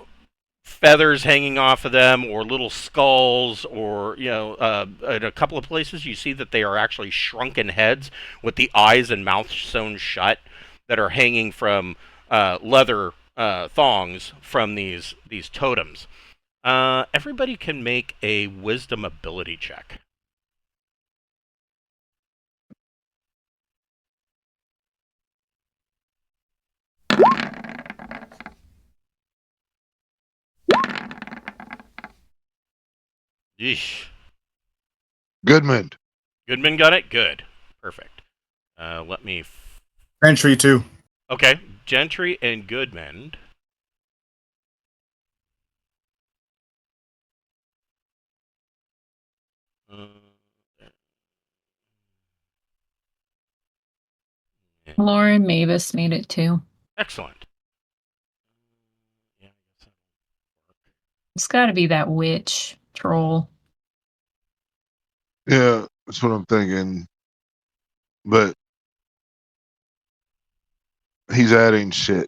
feathers hanging off of them or little skulls, or, you know, in a couple of places you see that they are actually shrunken heads with the eyes and mouth sewn shut that are hanging from leather thongs from these totems. Everybody can make a wisdom ability check. Yeesh. Goodman. Goodman got it? Good. Perfect. Let me... Entry 2. Okay. Gentry and Goodman. Lauren Mavis made it too. Excellent. Yeah, It's got to be that witch troll. Yeah, that's what I'm thinking. But he's adding shit.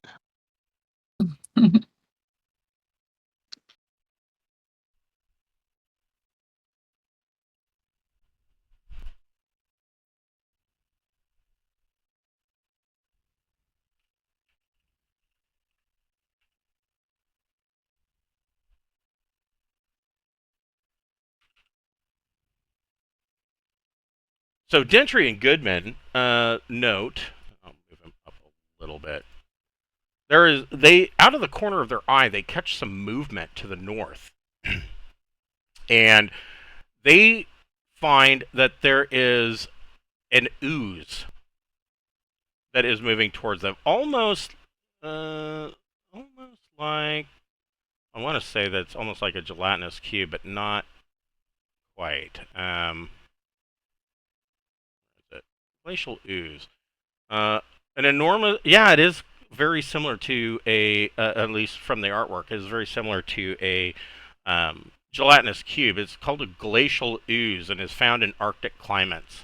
So Gentry and Goodman note. I'll move him up a little bit. Out of the corner of their eye, they catch some movement to the north, and they find that there is an ooze that is moving towards them, almost like, I want to say that it's almost like a gelatinous cube, but not quite. What is it? Glacial ooze. An enormous. Yeah, it is very similar to at least from the artwork, is very similar to a gelatinous cube. It's called a glacial ooze and is found in Arctic climates.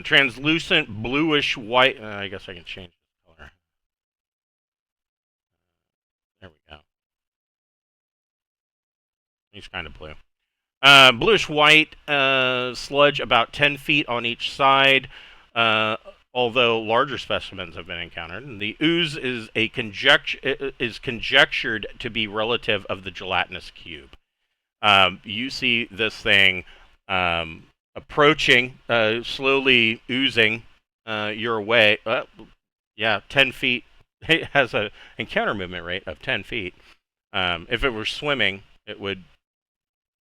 Translucent bluish white. I guess I can change the color. There we go. He's kind of blue. Bluish white sludge about 10 feet on each side. although larger specimens have been encountered. And the ooze is conjectured to be relative of the gelatinous cube. You see this thing approaching, slowly oozing your way. 10 feet. It has an encounter movement rate of 10 feet. If it were swimming, it would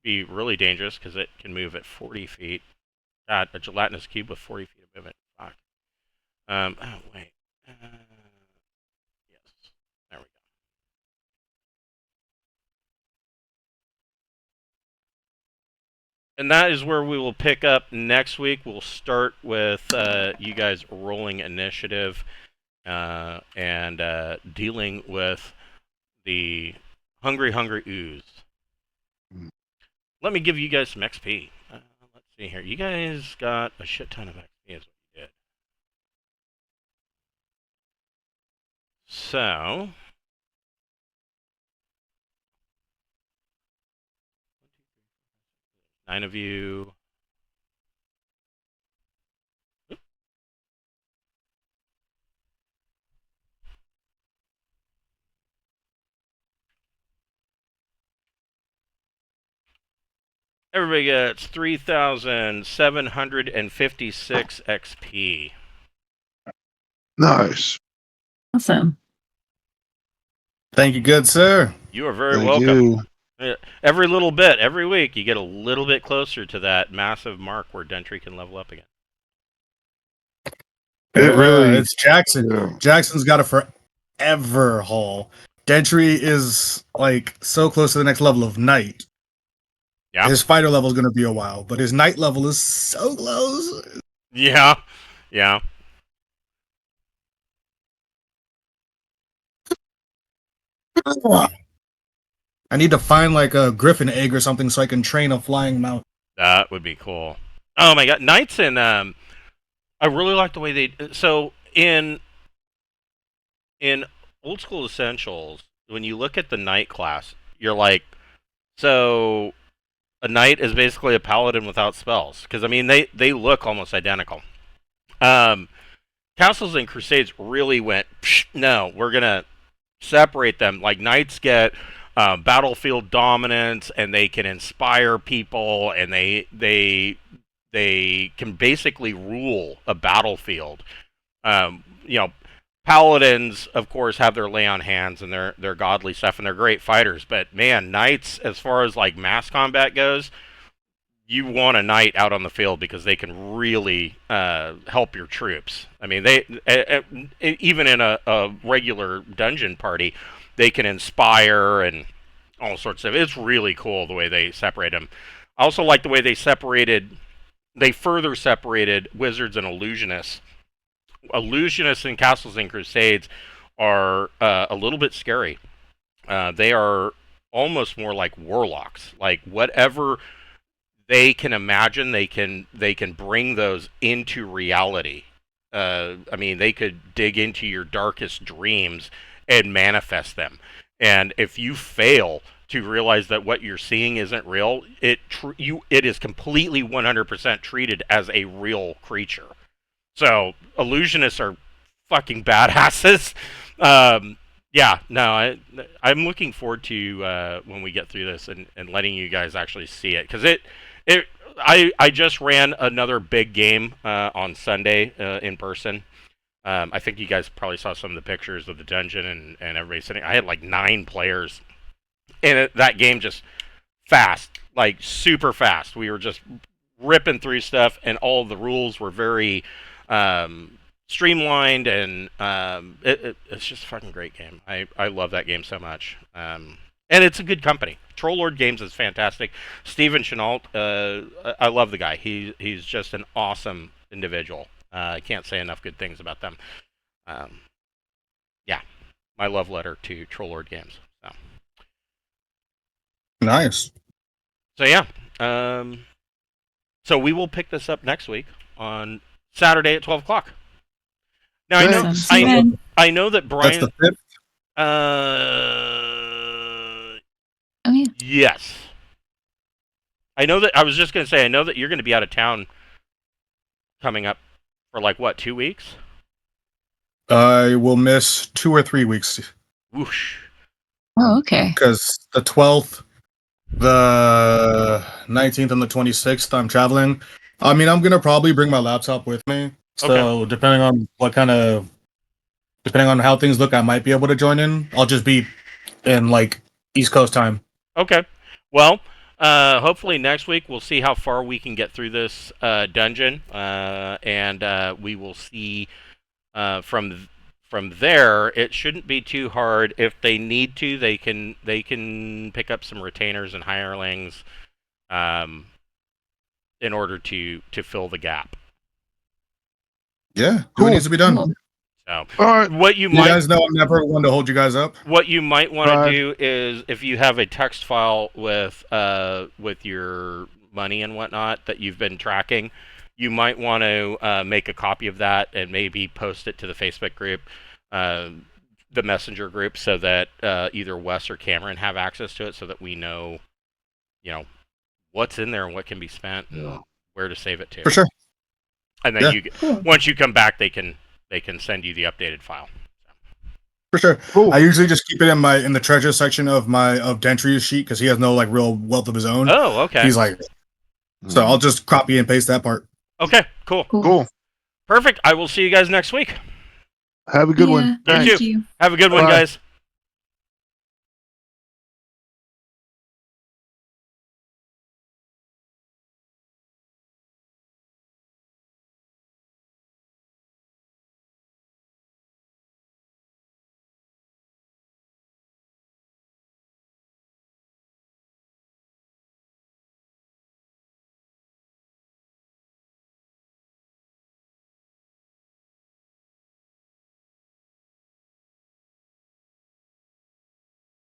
be really dangerous because it can move at 40 feet. God, a gelatinous cube with 40 feet of movement. Fuck. Wait. Yes. There we go. And that is where we will pick up next week. We'll start with you guys rolling initiative and dealing with the hungry ooze. Let me give you guys some XP. Let's see here. You guys got a shit ton of XP is what you did. So, nine of you. Everybody gets 3,756 XP. Nice. Awesome. Thank you, good sir. You are very Thank welcome. you. Every little bit, every week, you get a little bit closer to that massive mark where Dentry can level up again. It really. It's Jackson. Yeah. Jackson's got a forever haul. Dentry is like so close to the next level of Knight. Yeah. His fighter level is going to be a while, but his Knight level is so close. Yeah. I need to find like a griffin egg or something so I can train a flying mount. That would be cool. Oh my god, Knights in I really like the way they in Old School Essentials, when you look at the Knight class, you're like, so a Knight is basically a paladin without spells, because I mean they look almost identical. Castles and Crusades really went, no, we're gonna separate them. Like Knights get battlefield dominance, and they can inspire people, and they can basically rule a battlefield. Paladins, of course, have their lay on hands and their godly stuff, and they're great fighters. But man, Knights, as far as like mass combat goes, you want a Knight out on the field because they can really help your troops. I mean, they even in a regular dungeon party, they can inspire and all sorts of. It's really cool the way they separate them. I also like the way they further separated wizards and illusionists. Illusionists in Castles and Crusades are a little bit scary. They are almost more like warlocks. Like whatever they can imagine, they can bring those into reality. I mean, they could dig into your darkest dreams and manifest them. And if you fail to realize that what you're seeing isn't real, it is completely 100% treated as a real creature. So illusionists are fucking badasses. I'm looking forward to when we get through this and letting you guys actually see it, because I just ran another big game on Sunday in person. I think you guys probably saw some of the pictures of the dungeon and everybody sitting. I had like 9 players, and that game just fast, like super fast. We were just ripping through stuff, and all of the rules were very streamlined, and it's just a fucking great game. I love that game so much. And it's a good company. Troll Lord Games is fantastic. Steven Chenault, I love the guy. He's just an awesome individual. I can't say enough good things about them. My love letter to Troll Lord Games. Nice. So yeah. So we will pick this up next week on Saturday at 12 o'clock. Now I know that Brian. That's the 5th? Oh yeah. Yes. I know that. I was just going to say, I know that you're going to be out of town coming up for like what, 2 weeks? I will miss 2 or 3 weeks Whoosh. Oh, okay. because the 12th, the 19th, and the 26th, I'm traveling. I mean, I'm gonna probably bring my laptop with me. So depending on depending on how things look, I might be able to join in. I'll just be in like East Coast time. Okay. Well, hopefully next week we'll see how far we can get through this dungeon, and we will see from there. It shouldn't be too hard. If they need to, they can pick up some retainers and hirelings, in order to fill the gap. Yeah, do Cool. what needs to be done. Cool. So All right. what you You might guys know I'm never one to hold you guys up. what you might want to Right. do is, if you have a text file with your money and whatnot that you've been tracking, you might want to make a copy of that and maybe post it to the Facebook group, the messenger group, so that either Wes or Cameron have access to it, so that we know, what's in there and what can be spent and where to save it to. For sure. And then Yeah. Cool. once you come back, they can send you the updated file. For sure. Cool. I usually just keep it in the treasure section of Dentry's sheet because he has no like real wealth of his own. Oh, okay. He's like, so I'll just copy and paste that part. Okay, cool. Cool. Perfect. I will see you guys next week. Have a good one. Yeah, You thank too. you. Have a good one, Bye. guys.